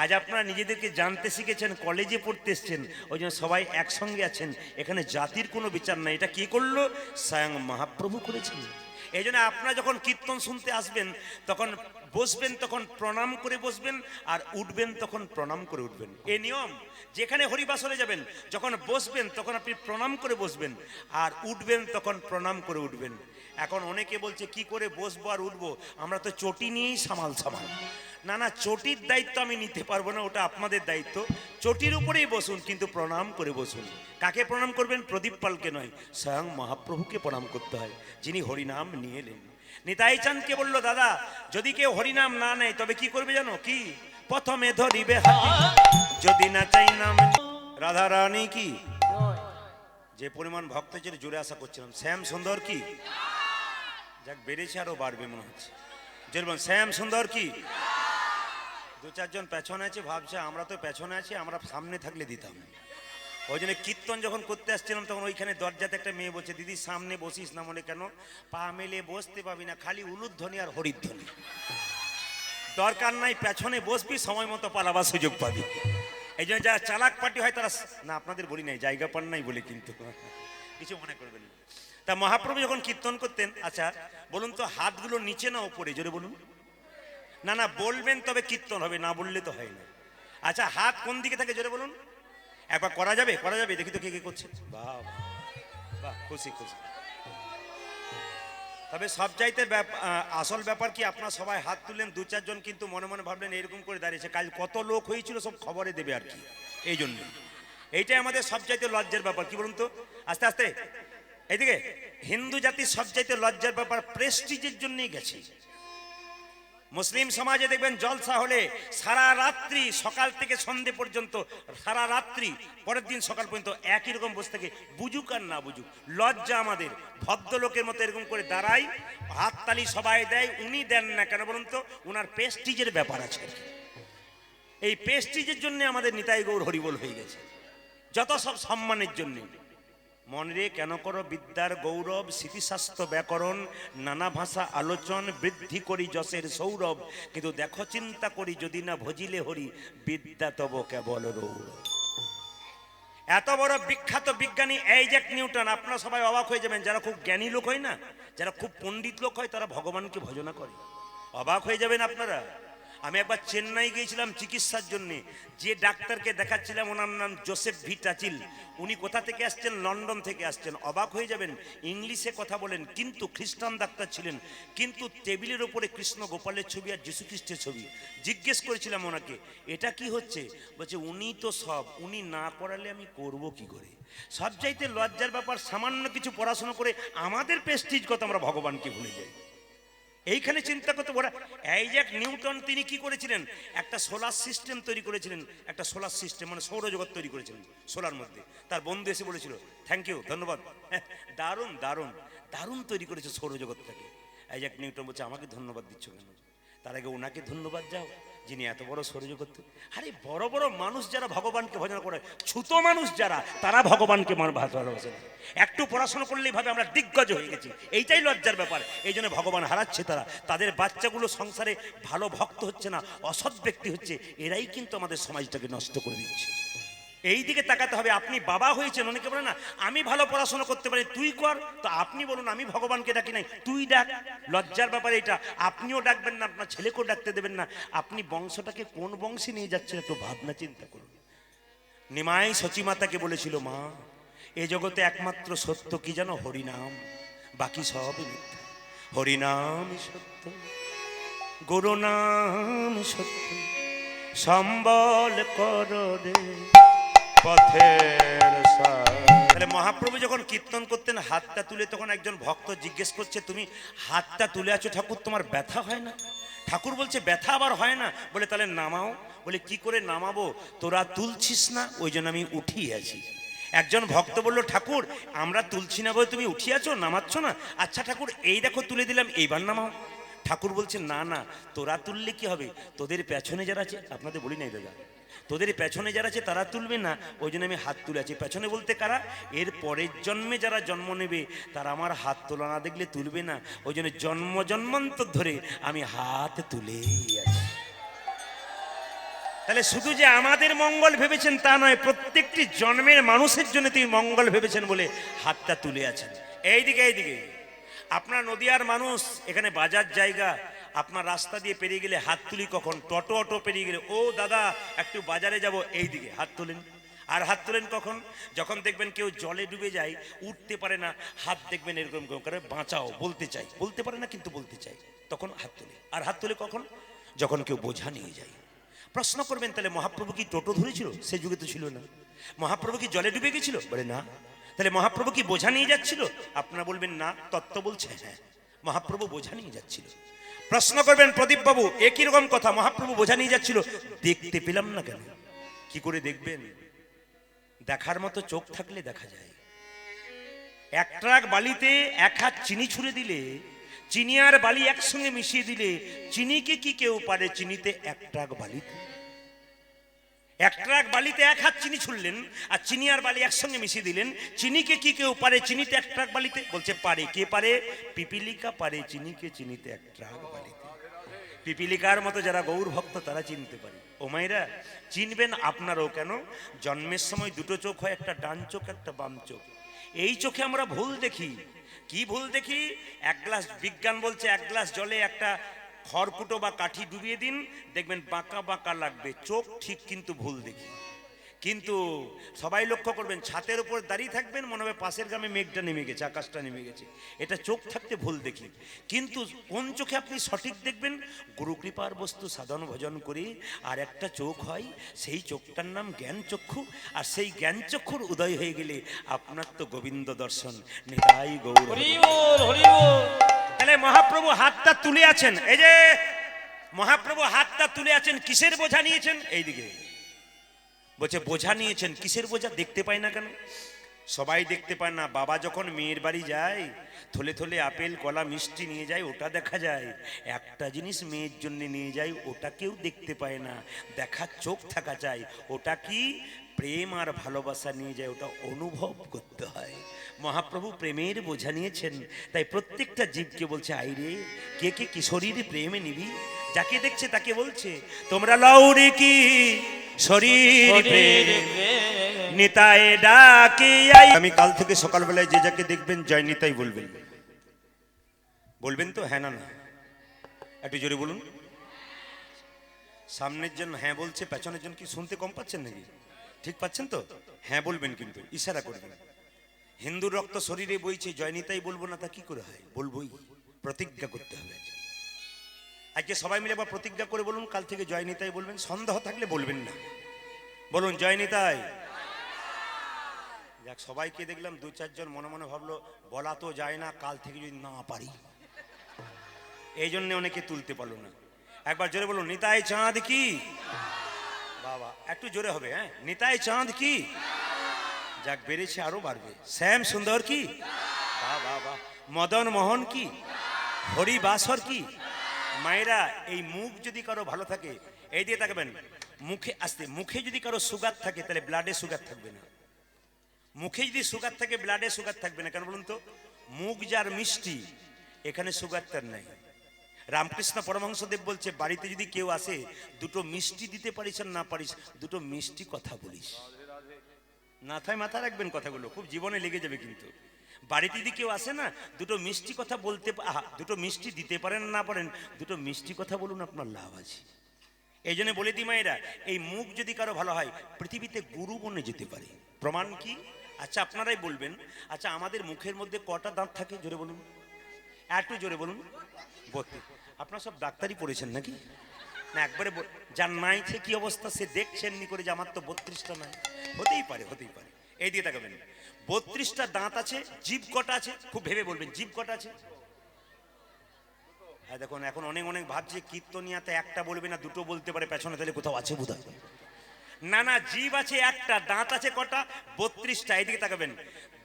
আজ আপনারা নিজেদেরকে জানতে শিখেছেন, কলেজে পড়তে এসছেন, ওই জন্য সবাই একসঙ্গে আছেন। এখানে জাতির কোনো বিচার নাই। এটা কি করলো? স্বয়ং মহাপ্রভু করেছেন। এই জন্য আপনারা যখন কীর্তন শুনতে আসবেন তখন বসবেন তখন প্রণাম করে বসবেন, আর উঠবেন তখন প্রণাম করে উঠবেন। এই নিয়ম। যেখানে হরিবাসরে যাবেন যখন বসবেন তখন আপনি প্রণাম করে বসবেন, আর উঠবেন তখন প্রণাম করে উঠবেন। এখন অনেকে বলছে কি করে বসবো আর উঠবো, আমরা তো চটি নিয়েই সামাল। না না, চটির দায়িত্ব আমি নিতে পারবো না, ওটা আপনাদের দায়িত্ব। চটির উপরেই বসুন, কিন্তু প্রণাম করে বসুন। কাকে প্রণাম করবেন? প্রদীপ পালকে নয়, স্বয়ং মহাপ্রভুকে প্রণাম করতে হয়, যিনি হরিনাম নিয়ে এলেন। নিতাই চাঁদকে বললো, দাদা যদি কেউ হরিনাম না নেয় তবে কি করবে জানো? কি? প্রথমে ধরিবে হাতে, যদি না চাই নাম। রাধা রানী কি? যে পরিমাণ ভক্ত ছিল জুড়ে আশা করছিলাম। শ্যাম সুন্দর কি? যাক, বেড়েছে আরো বাড়বে মনে হচ্ছে। যেরকম শ্যাম সুন্দর কি? দু চারজন পেছনে আছে, ভাবছে আমরা তো পেছনে আছি, আমরা সামনে থাকলে দিতাম। ওই জন্য কীর্তন যখন করতে আসছিলাম তখন ওইখানে দরজাতে একটা মেয়ে বলছে, দিদি সামনে বসিস না। মনে কেন? পা মেলে বসতে পাবি না, খালি উলুধ্বনি আর হরিধ্বনি। দরকার নাই, পেছনে বসবি, সময় মতো পালাবার সুযোগ পাবি। এই জন্য যারা চালাক পার্টি হয় তারা, না আপনাদের বলি নাই, জায়গা পান নাই বলে, কিন্তু কিছু মনে করবেন না। তা মহাপ্রভু যখন কীর্তন করতেন, আচ্ছা বলুন তো, হাতগুলো নিচে না উপরে? জোরে বলুন। না না, বলবেন তবে কীর্তন হবে, না বললে তো হয় না। আচ্ছা, হাত কোন দিকে থাকে? জোরে বলুন। একবার করা যাবে? করা যাবে? দেখি তো কে কে করছে। বাহ বাহ, খুশি। তবে সবচাইতে আসল ব্যাপার কি, আপনারা সবাই হাত তুললেন, দু চারজন কিন্তু মনে মনে ভাবলেন এরকম করে দাঁড়িয়েছে, কাল কত লোক হয়েছিল সব খবরে দেবে আর কি। এই জন্য এইটাই আমাদের সবচাইতে লজ্জার ব্যাপার। কি বলুন তো? আস্তে আস্তে এইদিকে। হিন্দু জাতির সবচাইতে লজ্জার ব্যাপার প্রেস্টিজের জন্যই গেছে। মুসলিম সমাজে দেখবেন জলসা হলে সারা রাত্রি, সকাল থেকে সন্ধে পর্যন্ত সারা রাত্রি, পরের দিন সকাল পর্যন্ত একই রকম বসে থাকে, বুঝুক আর না বুঝুক। লজ্জা আমাদের। ভদ্রলোকের মতো এরকম করে দাঁড়াই, হাততালি সবাই দেয়, উনি দেন না কেন বলুন তো? ওনার প্রেস্টিজের ব্যাপার আছে। এই প্রেস্টিজের জন্য আমাদের নিতাই গৌর হরিবোল হয়ে গেছে, যত সব সম্মানের জন্য। মনরে কেন করো বিদ্যার গৌরব, স্মৃতিশাস্ত্র ব্যাকরণ, নানা ভাষা আলোচন, বৃদ্ধি করি যশের সৌরভ। কিন্তু দেখো চিন্তা করি, যদি না ভজিলে হরি, বিদ্যা তব কেবল রৌরব। এত বড় বিখ্যাত বিজ্ঞানী আইজ্যাক নিউটন, আপনারা সবাই অবাক হয়ে যাবেন। যারা খুব জ্ঞানী লোক হয় না, যারা খুব পণ্ডিত লোক হয়, তারা ভগবানকে ভজনা করে। অবাক হয়ে যাবেন আপনারা। আমি একবার চেন্নাই গিয়েছিলাম চিকিৎসার জন্যে। যে ডাক্তারকে দেখাচ্ছিলাম ওনার নাম জোসেফ ভি টাচিল। উনি কোথা থেকে আসছেন? লন্ডন থেকে আসছেন। অবাক হয়ে যাবেন, ইংলিশে কথা বলেন, কিন্তু খ্রিস্টান ডাক্তার ছিলেন। কিন্তু টেবিলের ওপরে কৃষ্ণ গোপালের ছবি আর যীশু খ্রিস্টের ছবি। জিজ্ঞেস করেছিলাম ওনাকে, এটা কি হচ্ছে? বলছে উনি তো সব, উনি না করালে আমি করব কি করে? সবচাইতে লজ্জার ব্যাপার, সামান্য কিছু পড়াশোনা করে আমাদের প্রেস্টিজ কত, আমরা ভগবানকে ভুলে যাই। এইখানে চিন্তা করতে বড়। আইজ্যাক নিউটন তিনি কি করেছিলেন? একটা সোলার সিস্টেম তৈরি করেছিলেন। একটা সোলার সিস্টেম মানে সৌরজগৎ তৈরি করেছিলেন সোলার মধ্যে। তার বন্ধু এসে বলেছিল, থ্যাংক ইউ, ধন্যবাদ, দারুণ দারুণ দারুণ তৈরি করেছে সৌরজগৎটাকে। আইজ্যাক নিউটন বলছে, আমাকে ধন্যবাদ দিচ্ছ কেন? তার আগে ওনাকে ধন্যবাদ যাও, যিনি এত বড় সৌরজগৎ। আরে বড় বড় মানুষ যারা ভগবানকে ভজন করে, ছোট মানুষ যারা, তারা ভগবানকে ভালোবাসে না। একটু পড়াশোনা করলেই ভাবে আমরা দিগ্গজ হয়ে গেছি। এইটাই লজ্জার ব্যাপার। এই জন্য ভগবান হারাচ্ছে তারা। তাদের বাচ্চাগুলো সংসারে ভালো ভক্ত হচ্ছে না, অসৎ ব্যক্তি হচ্ছে। এরাই কিন্তু আমাদের সমাজটাকে নষ্ট করে দিচ্ছে। এই দিকে তাকাতে হবে। আপনি বাবা হয়েছেন, অনেকে বলে না আমি ভালো পড়াশোনা করতে পারি, তুই কর। তো আপনি বলুন, আমি ভগবানকে ডাকি নাই, তুই ডাক। লজ্জার ব্যাপার এটা। আপনিও ডাকবেন না, আপনার ছেলেকেও ডাকতে দেবেন না। আপনি বংশটাকে কোন বংশে নিয়ে যাচ্ছেন একটু ভাবনা চিন্তা করুন। নিমাই সচিমাতাকে বলেছিল, মা এ জগতে একমাত্র সত্য কি জানো? হরিনাম, বাকি সব মিথ্যা। হরিনাম সত্য, গুরু নাম সত্য, সম্বল কর রে পথের সাথ। তাহলে মহাপ্রভু যখন কীর্তন করতেন হাতটা তুলে, তখন একজন ভক্ত জিজ্ঞেস করছে, তুমি হাতটা তুলে আছো ঠাকুর, তোমার ব্যথা হয় না? ঠাকুর বলছে, ব্যথা আবার হয় না? বলে তাহলে নামাও। বলে কি করে নামাবো? তোরা তুলছিস না, ওই জন্য আমি উঠিয়ে আছি। একজন ভক্ত বলল, ঠাকুর আমরা তুলছি না বলে তুমি উঠিয়ে আছো, নামাচ্ছ না? আচ্ছা ঠাকুর, এই দেখো তুলে দিলাম, এইবার নামাও। ঠাকুর বলছে, না না, তোরা তুললে কি হবে? তোদের পেছনে যারা আছে, আপনাদের বলি নাই দাদা, তোদের পেছনে যারা আছে তারা তুলবে না, ওই জন্য আমি হাত তুলে আছি। পেছনে বলতে কারা? এর পরের জন্মে যারা জন্ম নেবে তারা আমার হাত তোলা না দেখলে তুলবে না, ওই জন্য জন্ম জন্মান্তর ধরে আমি হাত তুলেই আছি। তাহলে শুধু যে আমাদের মঙ্গল ভেবেছেন তা নয়, প্রত্যেকটি জন্মের মানুষের জন্য তিনি মঙ্গল ভেবেছেন বলে হাতটা তুলে আছেন। এইদিকে এইদিকে আপনার নদিয়ার মানুষ, এখানে বাজার জায়গা, আপনার রাস্তা দিয়ে পেরিয়ে গেলে হাত তুলি কখন? টোটো অটো পেরিয়ে গেলে, ও দাদা একটু বাজারে যাব, এইদিকে হাত তোলেন। আর হাত তোলেন কখন? যখন দেখবেন কেউ জলে ডুবে যায়, উঠতে পারে না, হাত দেখবেন এরকম করে বাঁচাও, বলতে চাই, বলতে পারে না কিন্তু বলতে চাই, তখন হাত তোলে। আর হাত তোলে কখন? যখন কেউ বোঝা নিয়ে যায়। প্রশ্ন করবেন তাহলে মহাপ্রভু কি টোটো ধরেছিল? সে যুগে তো ছিল না। মহাপ্রভু কি জলে ডুবে গেছিল? বলে না। তাহলে মহাপ্রভু কি বোঝা নিয়ে যাচ্ছিল? আপনারা বলবেন না, তত্ত্ব বলছে হ্যাঁ, মহাপ্রভু বোঝা নিয়ে যাচ্ছিল। প্রশ্ন করবেন প্রদীপ বাবু একই রকম কথা, মহাপ্রভু বোঝা নিয়ে যাচ্ছিল, দেখতে পেলাম না কেন? কি করে দেখবেন? দেখার মতো চোখ থাকলে দেখা যায়। এক ট্রাক বালিতে এক হাত চিনি ছুঁড়ে দিলে, চিনি আর বালি একসঙ্গে মিশিয়ে দিলে, চিনিকে কি কেউ পারে চিনিতে এক ট্রাক বালিতে? এক ট্রাক বালিতে এক হাত চিনি ছুড়লেন, আর চিনি আর বালি একসঙ্গে মিশিয়ে দিলেন, চিনিকে কি কেউ পারে চিনিতে এক ট্রাক বালিতে? বলছে পারে। কে পারে? পিপিলিকা পারে চিনিকে চিনিতে এক ট্রাক বালিতে। পিপিলিকার মতো যারা গৌর ভক্ত তারা চিনতে পারে। ও মাইরা চিনবেন আপনারও। কেন? জন্মের সময় দুটো চোখ হয়, একটা ডান চোখ একটা বাম চোখ। এই চোখে আমরা ভুল দেখি। কি ভুল দেখি? এক গ্লাস, বিজ্ঞান বলছে এক গ্লাস জলে একটা খড়কুটো বা কাঠি ডুবিয়ে দিন, দেখবেন বাঁকা বাঁকা লাগবে চোখ, ঠিক কিন্তু ভুল দেখি। কিন্তু সবাই লক্ষ্য করবেন, ছাতের উপর দাঁড়িয়ে থাকবেন, মনে হবে পাশের গ্রামে মেঘটা নেমে গেছে, আকাশটা নেমে গেছে। এটা চোখ থাকতে ভুল দেখি। কিন্তু কোন চোখে আপনি সঠিক দেখবেন? গুরু কৃপার বস্তু সাধন ভজন করি আর একটা চোখ হয়, সেই চোখটার নাম জ্ঞান চক্ষু। আর সেই জ্ঞান চক্ষুর উদয় হয়ে গেলে আপনার তো গোবিন্দ দর্শন। নিতাই গৌর।
হরি বল, হরি বল।
তাহলে মহাপ্রভু হাতটা তুলে আছেন, এই যে মহাপ্রভু হাতটা তুলে আছেন, কিসের বোঝা নিয়েছেন? এইদিকে বলছে বোঝা নিয়েছেন। কিসের বোঝা? দেখতে পায় না কেন? সবাই দেখতে পায় না। বাবা যখন মেয়ের বাড়ি যায়, থলে থলে আপেল কলা মিষ্টি নিয়ে যায়, ওটা দেখা যায়। একটা জিনিস মেয়ের জন্য নিয়ে যায়, ওটা কেউ দেখতে পায় না, দেখার চোখ থাকা চাই। ওটা কি? প্রেম আর ভালোবাসা নিয়ে যায়, ওটা অনুভব করতে হয়। মহাপ্রভু প্রেমের বোঝা নিয়েছেন, তাই প্রত্যেকটা জীবকে বলছে, আইরে কে কে কিশোরীর প্রেমে নিবি? যাকে দেখছে তাকে বলছে, তোমরা লৌরি কি শরীর প্রেম নিতাই ডাকে আই। আমি কাল থেকে সকালবেলায় যে যাকে দেখবেন জয় নিতাই বলবেন। বলবেন তো? হ্যাঁ না না? একটু জোরে বলুন। সামনের জন হ্যাঁ বলছে, পেছনের জন কি শুনতে কম পাচ্ছেন নাকি? ঠিক পাচ্ছেন তো? হ্যাঁ বলবেন, কিন্তু ইশারা করবেন। হিন্দুর রক্ত শরীরে বইছে, জয় নিতাই বলবো না তা কি করে হয়? বলবোই, প্রতিজ্ঞা করতে হবে। আজকে সবাই মিলে আবার প্রতিজ্ঞা করে বলুন, কাল থেকে জয় নিতাই বলবেন। সন্দেহ থাকলে বলবেন না, বলুন জয় নিতাই। যাক, সবাইকে দেখলাম দু চারজন মনে মনে ভাবলো বলা তো যায় না, কাল থেকে যদি না পারি, এই জন্য অনেকে তুলতে পারলো না। একবার জোরে বলুন, নিতাই চাঁদ কি? বাবা একটু জোরে হবে। হ্যাঁ, নিতাই চাঁদ কি? যাক, বেড়েছে, আরো বাড়বে। শ্যাম সুন্দর কি? বাহ বাহ বাহ। মদন মোহন কি? হরি বাসর কি? মায়েরা, এই মুখ যদি কারো ভালো থাকে, এই দিয়ে তাকাবেন, মুখে আসতে, মুখে যদি কারো সুগার থাকে তাহলে ব্লাডে সুগার থাকবে না। মুখে যদি সুগার থাকে ব্লাডে সুগার থাকবে না। কেন বলুন তো? মুখ যার মিষ্টি, এখানে সুগার তার নাই। রামকৃষ্ণ পরমহংসদেব বলছে, বাড়িতে যদি কেউ আসে, দুটো মিষ্টি দিতে পারিস আর না পারিস, দুটো মিষ্টি কথা বলিস। মাথায় মাথা রাখবেন কথাগুলো, খুব জীবনে লেগে যাবে। কিন্তু বাড়িতে যদি কেউ আসে না, দুটো মিষ্টি কথা বলতে, দুটো মিষ্টি দিতে পারেন না পারেন, দুটো মিষ্টি কথা বলুন, আপনার লাভ আছে। এই জন্য বলে দি মায়েরা, এই মুখ যদি কারো ভালো হয়, পৃথিবীতে গুরু বনে যেতে পারে। প্রমাণ কি? আচ্ছা আপনারাই বলবেন, আচ্ছা আমাদের মুখের মধ্যে কটা দাঁত থাকে? জোরে বলুন, একটু জোরে বলুন। 32। আপনারা সব ডাক্তারি পড়েছেন নাকি? না একবারে যার নাই সে কি অবস্থা, সে দেখছেন নি করে যে আমার তো 32টা নাই। হতেই পারে, হতেই পারে। এই দিয়ে তাকাবেন, 32টা দাঁত আছে। জিভ কটা আছে? খুব ভেবে বলবেন, জিভ কটা আছে? হ্যাঁ দেখুন, এখন অনেক অনেক ভাবছে কীর্তনিয়াতে একটা বলবে না, দুটো বলতে পারে, পেছনে তাহলে কোথাও আছে বোধহয়। না না, জিভ আছে একটা, দাঁত আছে কটা? 32টা। এইদিকে তাকাবেন,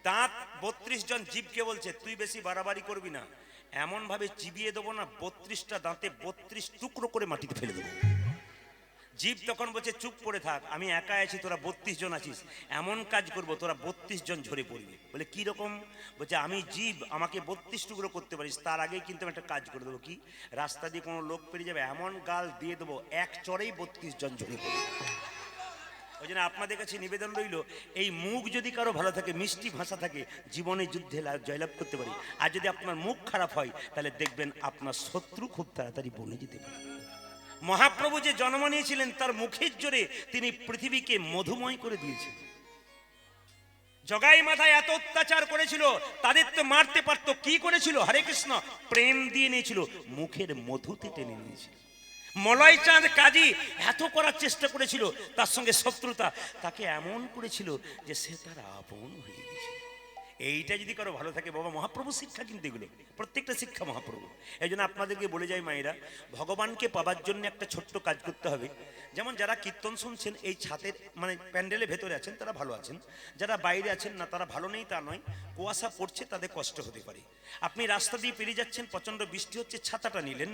দাঁত 32 জন। জীবকে বলছে, তুই বেশি বাড়াবাড়ি করবি না, এমন ভাবে চিবিয়ে দেবো না, 32টা দাঁতে 32 টুকরো করে মাটিতে ফেলে দেবো। জীব তখন বলছে চুপ করে থাক, আমি একা আছি, তোরা 32 জন আছিস, এমন কাজ করব তোরা 32 জন ঝরে পড়বে। বলে কি রকম? বলছে আমি জীব, আমাকে 32 টুকরো করতে পারিস, তার আগেই কিন্তু আমি একটা কাজ করে দেবো। কি? রাস্তা দিয়ে কোনো লোক পেরিয়ে যাবে, এমন গাল দিয়ে দেবো এক চড়েই 32 জন ঝরে পড়বে। ওই জন্য আপনাদের কাছে নিবেদন রইল, এই মুখ যদি কারো ভালো থাকে, মিষ্টি ভাষা থাকে, জীবনে যুদ্ধে জয়লাভ করতে পারি। আর যদি আপনার মুখ খারাপ হয়, তাহলে দেখবেন আপনার শত্রু খুব তাড়াতাড়ি বনে যেতে পারে। মহাপ্রভু যে জন্ম নিয়েছিলেন, তার মুখের জোরে তিনি পৃথিবীকে মধুময় করে দিয়েছেন। জগাই মাথায় এত অত্যাচার করেছিল, তাদের তো মারতে পারতো, কি করেছিল? হরে কৃষ্ণ প্রেম দিয়ে নিয়েছিল, মুখের মধুতে টেনে নিয়েছিল। মলয় চাঁদ কাজী এত করার চেষ্টা করেছিল, তার সঙ্গে শত্রুতা, তাকে এমন করেছিল যে সে তার আপন হয়ে গেছে। এইটা যদি কারো ভালো থাকে, বাবা মহাপ্রভু শিক্ষা, কিন্তু এগুলো প্রত্যেকটা শিক্ষা মহাপ্রভু। এই জন্য আপনাদেরকে বলে যাই মায়েরা, ভগবানকে পাবার জন্য একটা ছোট্ট কাজ করতে হবে। যেমন যারা কীর্তন শুনছেন এই ছাদের মানে প্যান্ডেলের ভেতরে আছেন, তারা ভালো আছেন। যারা বাইরে আছেন না, তারা ভালো নেই তা নয়, কুয়াশা পড়ছে, তাদের কষ্ট হতে পারে। আপনি রাস্তা দিয়ে পেরিয়ে যাচ্ছেন, প্রচন্ড বৃষ্টি হচ্ছে, ছাতাটা নিলেন,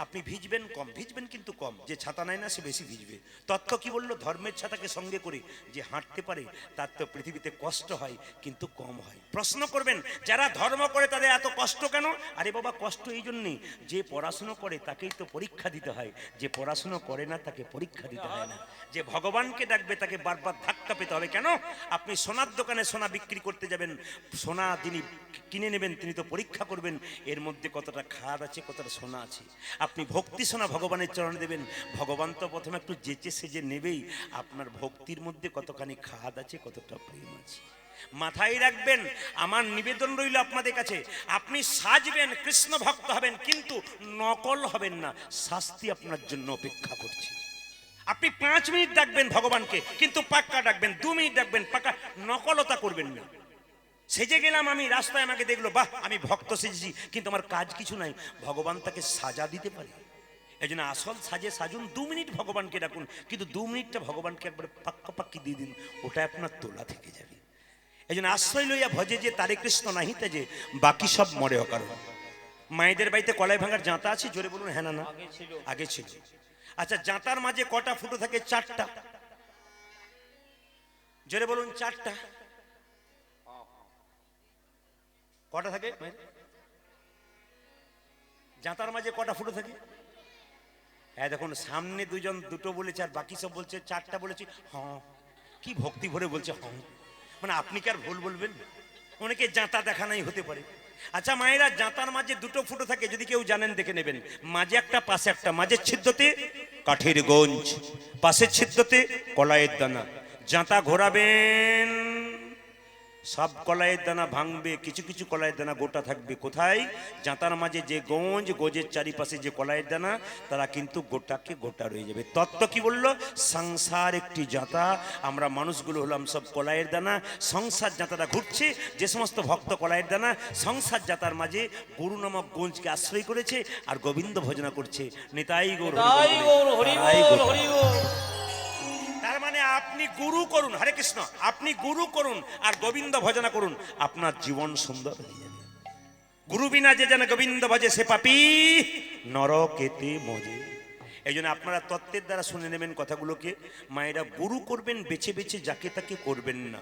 আপনি ভিজবেন কম, ভিজবেন কিন্তু কম। যে ছাতা নেয় না সে বেশি ভিজবে। তত্ত্ব কি বললো? ধর্মের ছাতাকে সঙ্গে করে যে হাঁটতে পারে, তার তো পৃথিবীতে কষ্ট হয় কিন্তু কম হয়। প্রশ্ন করবেন, যারা ধর্ম করে তাদের এত কষ্ট কেন? আরে বাবা, কষ্ট এই জন্যই, যে পড়াশুনো করে তাকেই তো পরীক্ষা দিতে হয়, যে পড়াশুনো করে না তাকে পরীক্ষা দিতে হয় না। যে ভগবানকে ডাকবে তাকে বারবার ধাক্কা পেতে হবে কেন? আপনি সোনার দোকানে সোনা বিক্রি করতে যাবেন, সোনা যিনি কিনে নেবেন তিনি তো পরীক্ষা করবেন এর মধ্যে কতটা খাদ আছে, কতটা সোনা আছে। আপনি ভক্তি সোনা ভগবানের চরণে দেবেন, ভগবান তো প্রথমে একটু যেচে সেজে নেবেই আপনার ভক্তির মধ্যে কতখানি খাদ আছে, কতটা প্রেম আছে। মাথায় রাখবেন, আমার নিবেদন রইল আপনাদের কাছে, আপনি সাজবেন, কৃষ্ণ ভক্ত হবেন, কিন্তু নকল হবেন না, শাস্তি আপনার জন্য অপেক্ষা করছে। আপনি 5 মিনিট ডাকবেন ভগবানকে, কিন্তু পাক্কা ডাকবেন, 2 মিনিট ডাকবেন পাক্কা, নকলতা করবেন না। সেজে গেলাম আমি, রাস্তায় আমাকে দেখলো, বাহ আমি ভক্ত সেজেছি, কিন্তু আমার কাজ কিছু নাই, ভগবান তাকে সাজা দিতে পারে। এই জন্য আসল সাজে সাজুন, 2 মিনিট ভগবানকে ডাকুন, কিন্তু 2 মিনিটটা ভগবানকে একবার পাক্কা পাক্কি দিয়ে দিন, ওটা আপনার তোলা থেকে যাবে। এই জন্য আশ্রয় লইয়া ভজে যে তারে কৃষ্ণ নাহিতে, যে বাকি সব মরে অকারণ। মায়েদের বাড়িতে কলাই ভাঙার জাঁতা আছে? জোরে বলুন হ্যাঁ না না? আগে ছিল। আচ্ছা, জাঁতার মাঝে কটা ফুটো থাকে? 4টা। জোরে বলুন 4টা। কটা থাকে জাঁতার মাঝে? কটা ফুটো থাকে? হ্যাঁ দেখুন, সামনে দুজন দুটো বলেছে আর বাকি সব বলছে 4টা বলেছি। হ্যাঁ, কি ভক্তি ভরে বলছে হ্যাঁ, মানে আপনি কি আর ভুল বলবেন? অনেকে জাঁতা দেখা নাই হতে পারে। আচ্ছা মায়েরা, জাঁতার মাঝে 2টো ফুটো থাকে, যদি কেউ জানেন দেখে নেবেন। মাঝে একটা, পাশে একটা। মাঝের ছিদ্রতে কাঠের গঞ্জ, পাশের ছিদ্রতে কলাইয়ের দানা। জাঁতা ঘোরাবেন, সব কলাইয়ের দানা ভাঙবে, কিছু কিছু কলাইয়ের দানা গোটা থাকবে। কোথায়? জাঁতার মাঝে যে গঞ্জ, গজের চারিপাশে যে কলাইয়ের দানা, তারা কিন্তু গোটাকে গোটা রয়ে যাবে। তত্ত্ব কি বললো? সংসার একটি জাঁতা, আমরা মানুষগুলো হলাম সব কলাইয়ের দানা। সংসার জাঁতাটা ঘুরছে, যে সমস্ত ভক্ত কলাইয়ের দানা, সংসার জাঁতার মাঝে গুরু নামক গঞ্জকে আশ্রয় করেছে আর গোবিন্দ ভজনা করছে। নিতাই গৌর হরি বল। তার মানে আপনি গুরু করুন, হরে কৃষ্ণ, আপনি গুরু করুন আর গোবিন্দ ভজনা করুন, আপনার জীবন সুন্দর হয়ে যাবে। গুরু বিনা যে যেন গোবিন্দ ভজে, সে পাপী নরকেতে মজে। এই জন্য আপনারা তত্ত্বের দ্বারা শুনে নেবেন কথাগুলোকে। মায়েরা, গুরু করবেন বেছে বেছে, যাকে তাকে করবেন না।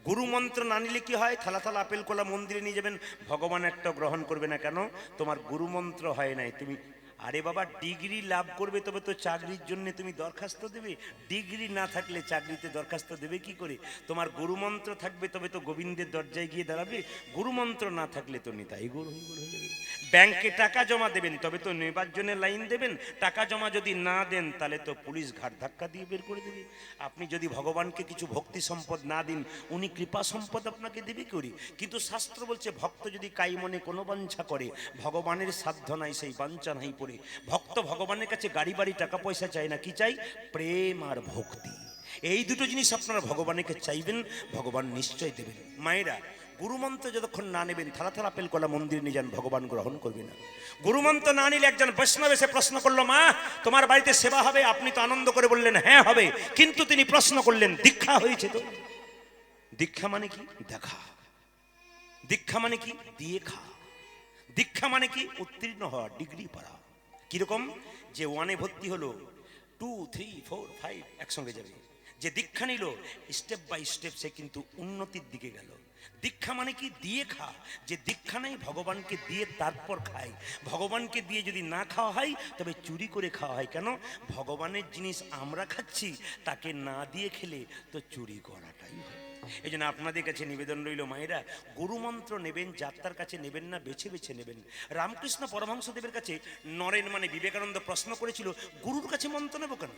গুরু মন্ত্র না নিলে কি হয়? থালা থালা আপেল কলা মন্দিরে নিয়ে যাবেন, ভগবান একটা গ্রহণ করবে না। কেন? তোমার গুরু মন্ত্র হয় নাই। তুমি, আরে বাবা, ডিগ্রি লাভ করবে তবে তো চাকরির জন্য তুমি দরখাস্ত দেবে। ডিগ্রি না থাকলে চাকরিতে দরখাস্ত দেবে কি করে? তোমার গুরুমন্ত্র থাকবে তবে তো গোবিন্দের দরজায় গিয়ে দাঁড়াবে। গুরুমন্ত্র না থাকলে তো নিতাই গৌর হয়ে যাবে। ব্যাংকে টাকা জমা দেবেন তবে তো নেবার জন্য লাইন দেবেন। টাকা জমা যদি না দেন তাহলে তো পুলিশ ঘাট ধাক্কা দিয়ে বের করে দেবে। আপনি যদি ভগবানকে কিছু ভক্তি সম্পদ না দিন, উনি কৃপা সম্পদ আপনাকে দেবে করি। কিন্তু শাস্ত্র বলছে, ভক্ত যদি কাই মনে কোনো বাঞ্ছা করে, ভগবানের সাধ্য নাই সেই বাঞ্ছা নাই পড়ে। ভক্ত ভগবানের কাছে গাড়ি বাড়ি টাকা পয়সা চায় না, কি চাই? প্রেম আর ভক্তি। এই দুটো জিনিস আপনারা ভগবানকে চাইবেন, ভগবান নিশ্চয় দেবেন। মায়েরা, গুরুমন্ত্র যতক্ষণ না নেবেন, থালা থালা আপেল কলা মন্দিরে নিয়ে যান, ভগবান গ্রহণ করবে না। গুরুমন্ত্র না নিলে একজন বৈষ্ণব এসে প্রশ্ন করলো, মা তোমার বাড়িতে সেবা হবে? আপনি তো আনন্দ করে বললেন হ্যাঁ হবে, কিন্তু তিনি প্রশ্ন করলেন, দীক্ষা হয়েছে তো? দীক্ষা মানে কি? দেখা। দীক্ষা মানে কি? দিয়ে খা। দীক্ষা মানে কি? উত্তীর্ণ হওয়া, ডিগ্রি পাওয়া। কিরকম? যে 1-এ ভর্তি হলো, 2, 3, 4, 5 একসঙ্গে যাবে। যে দীক্ষা নিল স্টেপ বাই স্টেপ সে কিন্তু উন্নতির দিকে গেল। দীক্ষা মানে কি? দিয়ে খা। যে দীক্ষা নেই ভগবানকে দিয়ে তারপর খাই। ভগবানকে দিয়ে যদি না খাওয়া হয় তবে চুরি করে খাওয়া হয়। কেন? ভগবানের জিনিস আমরা খাচ্ছি, তাকে না দিয়ে খেলে তো চুরি করাটাই হয়। এই জন্য আপনাদের কাছে নিবেদন রইল মায়েরা, গুরুমন্ত্র নেবেন, যাত্রার কাছে নেবেন না, বেছে বেছে নেবেন। রামকৃষ্ণ পরমহংসদেবের কাছে নরেন মানে বিবেকানন্দ প্রশ্ন করেছিল, গুরুর কাছে মন্ত্র নেবো কেন?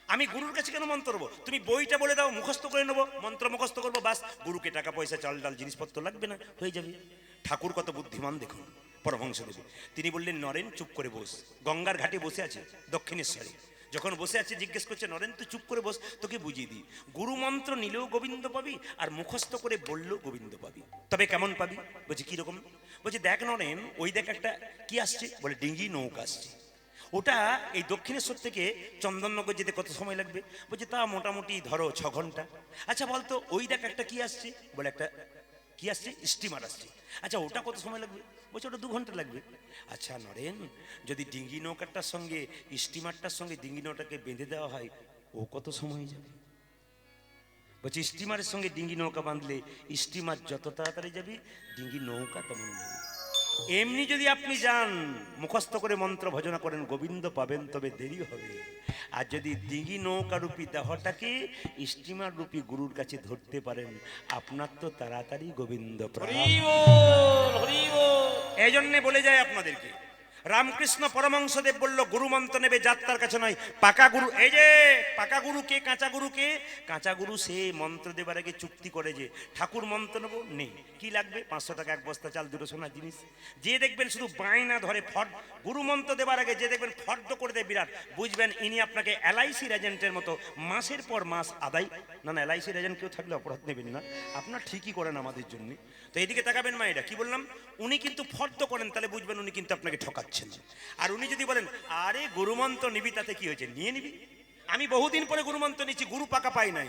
আমি গুরুর কাছে কেন মন্ত্র নেবো? তুমি বইটা বলে দাও, মুখস্থ করে নেবো, মন্ত্র মুখস্থ করবো, বাস। গুরুকে টাকা পয়সা চাল ডাল জিনিসপত্র লাগবে না, হয়ে যাবে। ঠাকুর কত বুদ্ধিমান দেখুন পরমহংসদেব। তিনি বললেন, নরেন চুপ করে বস। গঙ্গার ঘাটে বসে আছে দক্ষিণেশ্বরে, যখন বসে আছে জিজ্ঞেস করছে, নরেন তুই চুপ করে বস, তোকে বুঝিয়ে দিই। গুরু মন্ত্র নিলেও গোবিন্দ পাবি, আর মুখস্থ করে বললেও গোবিন্দ পাবি। তবে কেমন পাবি? বলছে কিরকম? বলছে দেখ নরেন, ওই দেখ একটা কি আসছে, বলে ডিঙ্গি নৌকা আসছে। ওটা এই দক্ষিণেশ্বর থেকে চন্দননগর যেতে কত সময় লাগবে? বলছে তা মোটামুটি ধরো 6 ঘন্টা। আচ্ছা বলতো, ওই দেখ একটা কি আসছে, বলে একটা কি আসছে, স্টিমার আসছে। আচ্ছা ওটা কত সময় লাগবে? বলছে ওটা 2 ঘন্টা লাগবে। আচ্ছা নরেন, যদি ডিঙ্গি নৌকাটার সঙ্গে স্টিমারটার সঙ্গে ডিঙ্গি নৌকাটাকে বেঁধে দেওয়া হয়, ও কত সময় যাবে? বলছে স্টিমারের সঙ্গে ডিঙ্গি নৌকা বাঁধলে স্টিমার যত তাড়াতাড়ি যাবে, ডিঙ্গি নৌকা তেমন যাবে। এমনি যদি আপনি যান, মুখস্থ করে মন্ত্র ভজনা করেন, গোবিন্দ পাবেন, তবে দেরি হবে। আর যদি ডিঙ্গি নৌকা রূপী দেহটাকে স্টিমার রূপী গুরুর কাছে ধরতে পারেন, আপনার তো তাড়াতাড়ি গোবিন্দ প্রাপ্ত।
হরি বল, হরি বল।
এই জন্যে বলে যায় আপনাদেরকে, রামকৃষ্ণ পরমহংসদেব বলল, গুরু মন্ত্র নেবে যাত্রার কাছে নয়, পাকা গুরু। এই যে পাকা গুরু কে, কাঁচা গুরু কে? কাঁচা গুরু সে মন্ত্র দেবার আগে চুক্তি করে যে ঠাকুর মন্ত্র নেবো, নেই কি লাগবে, 500 টাকা, 1 বস্তা চাল, 2 সোনার জিনিস। যে দেখবেন শুধু বায়না ধরে ফট, গুরু মন্ত্র দেবার আগে যে দেখবেন ফর্দ করে দেয় বিরাট, বুঝবেন ইনি আপনাকে এলআইসির এজেন্টের মতো মাসের পর মাস আদায়। না না, এলআইসির এজেন্ট কেউ থাকলে অপরাধ নেবেন না, আপনার ঠিকই করেন আমাদের জন্য। তো এইদিকে তাকাবেন মায়েরা, কি বললাম, উনি কিন্তু ফর্দ করেন, তাহলে বুঝবেন উনি কিন্তু আপনাকে ঠকাচ্ছেন। আর উনি যদি বলেন, আরে গুরুমন্ত্র নিবি, তাতে কি হয়েছে, নিয়ে নিবি। আমি বহুদিন পরে গুরুমন্ত্র নিচ্ছি, গুরু পাকা পাই নাই।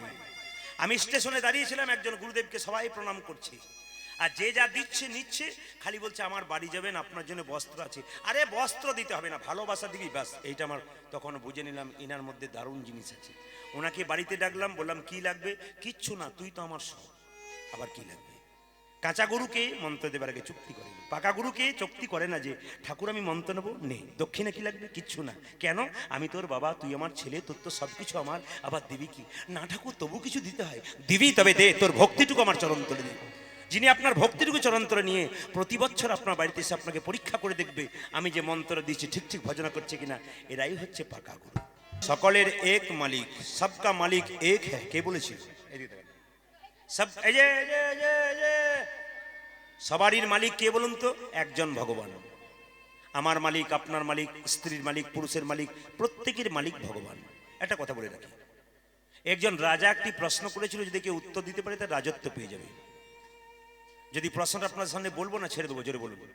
আমি স্টেশনে দাঁড়িয়েছিলাম, একজন গুরুদেবকে সবাই প্রণাম করছে, আর যে যা দিচ্ছে নিচ্ছে, খালি বলছে আমার বাড়ি যাবেন, আপনার জন্য বস্ত্র আছে। আরে বস্ত্র দিতে হবে না, ভালোবাসা দিবি ব্যাস। এইটা আমার তখন বুঝে নিলাম ইনার মধ্যে দারুণ জিনিস আছে। ওনাকে বাড়িতে ডাকলাম, বললাম কি লাগবে? কিচ্ছু না, তুই তো আমার সব। আবার কি লাগবে? কাঁচা গরুকে মন্ত্র দেবার আগে চুক্তি করে, পাকা গরুকে চুক্তি করে না যে ঠাকুর আমি মন্ত্র নেবো, নেই। দক্ষিণে কি লাগবে? কিচ্ছু না। কেন? আমি তোর বাবা, তুই আমার ছেলে, তোর তো সব কিছু আমার, আবার দিবি কি? না ঠাকুর, তবু কিছু দিতে হয়। দিবি, তবে দে, তোর ভক্তিটুকু আমার চরণ তলে দে। যিনি আপনার ভক্তিটুকু চরণ তলে নিয়ে প্রতি বছর আপনার বাড়িতে এসে আপনাকে পরীক্ষা করে দেখবে আমি যে মন্ত্র দিচ্ছি ঠিক ঠিক ভজনা করছে কিনা, এরাই হচ্ছে পাকা গুরু। সকলের এক মালিক, সবকা মালিক এক হ্যাঁ, কে বলেছিল? সব এই যে সবারই মালিক কে বলুন তো? একজন ভগবান। আমার মালিক, আপনার মালিক, স্ত্রীর মালিক, পুরুষের মালিক, প্রত্যেকের মালিক ভগবান। একটা কথা বলে রাখি, একজন রাজা একটি প্রশ্ন করেছিল, যদি কেউ উত্তর দিতে পারে তার রাজত্ব পেয়ে যাবে। যদি প্রশ্নটা আপনার সামনে বলবো না, ছেড়ে দেবো, জোরে বলবো।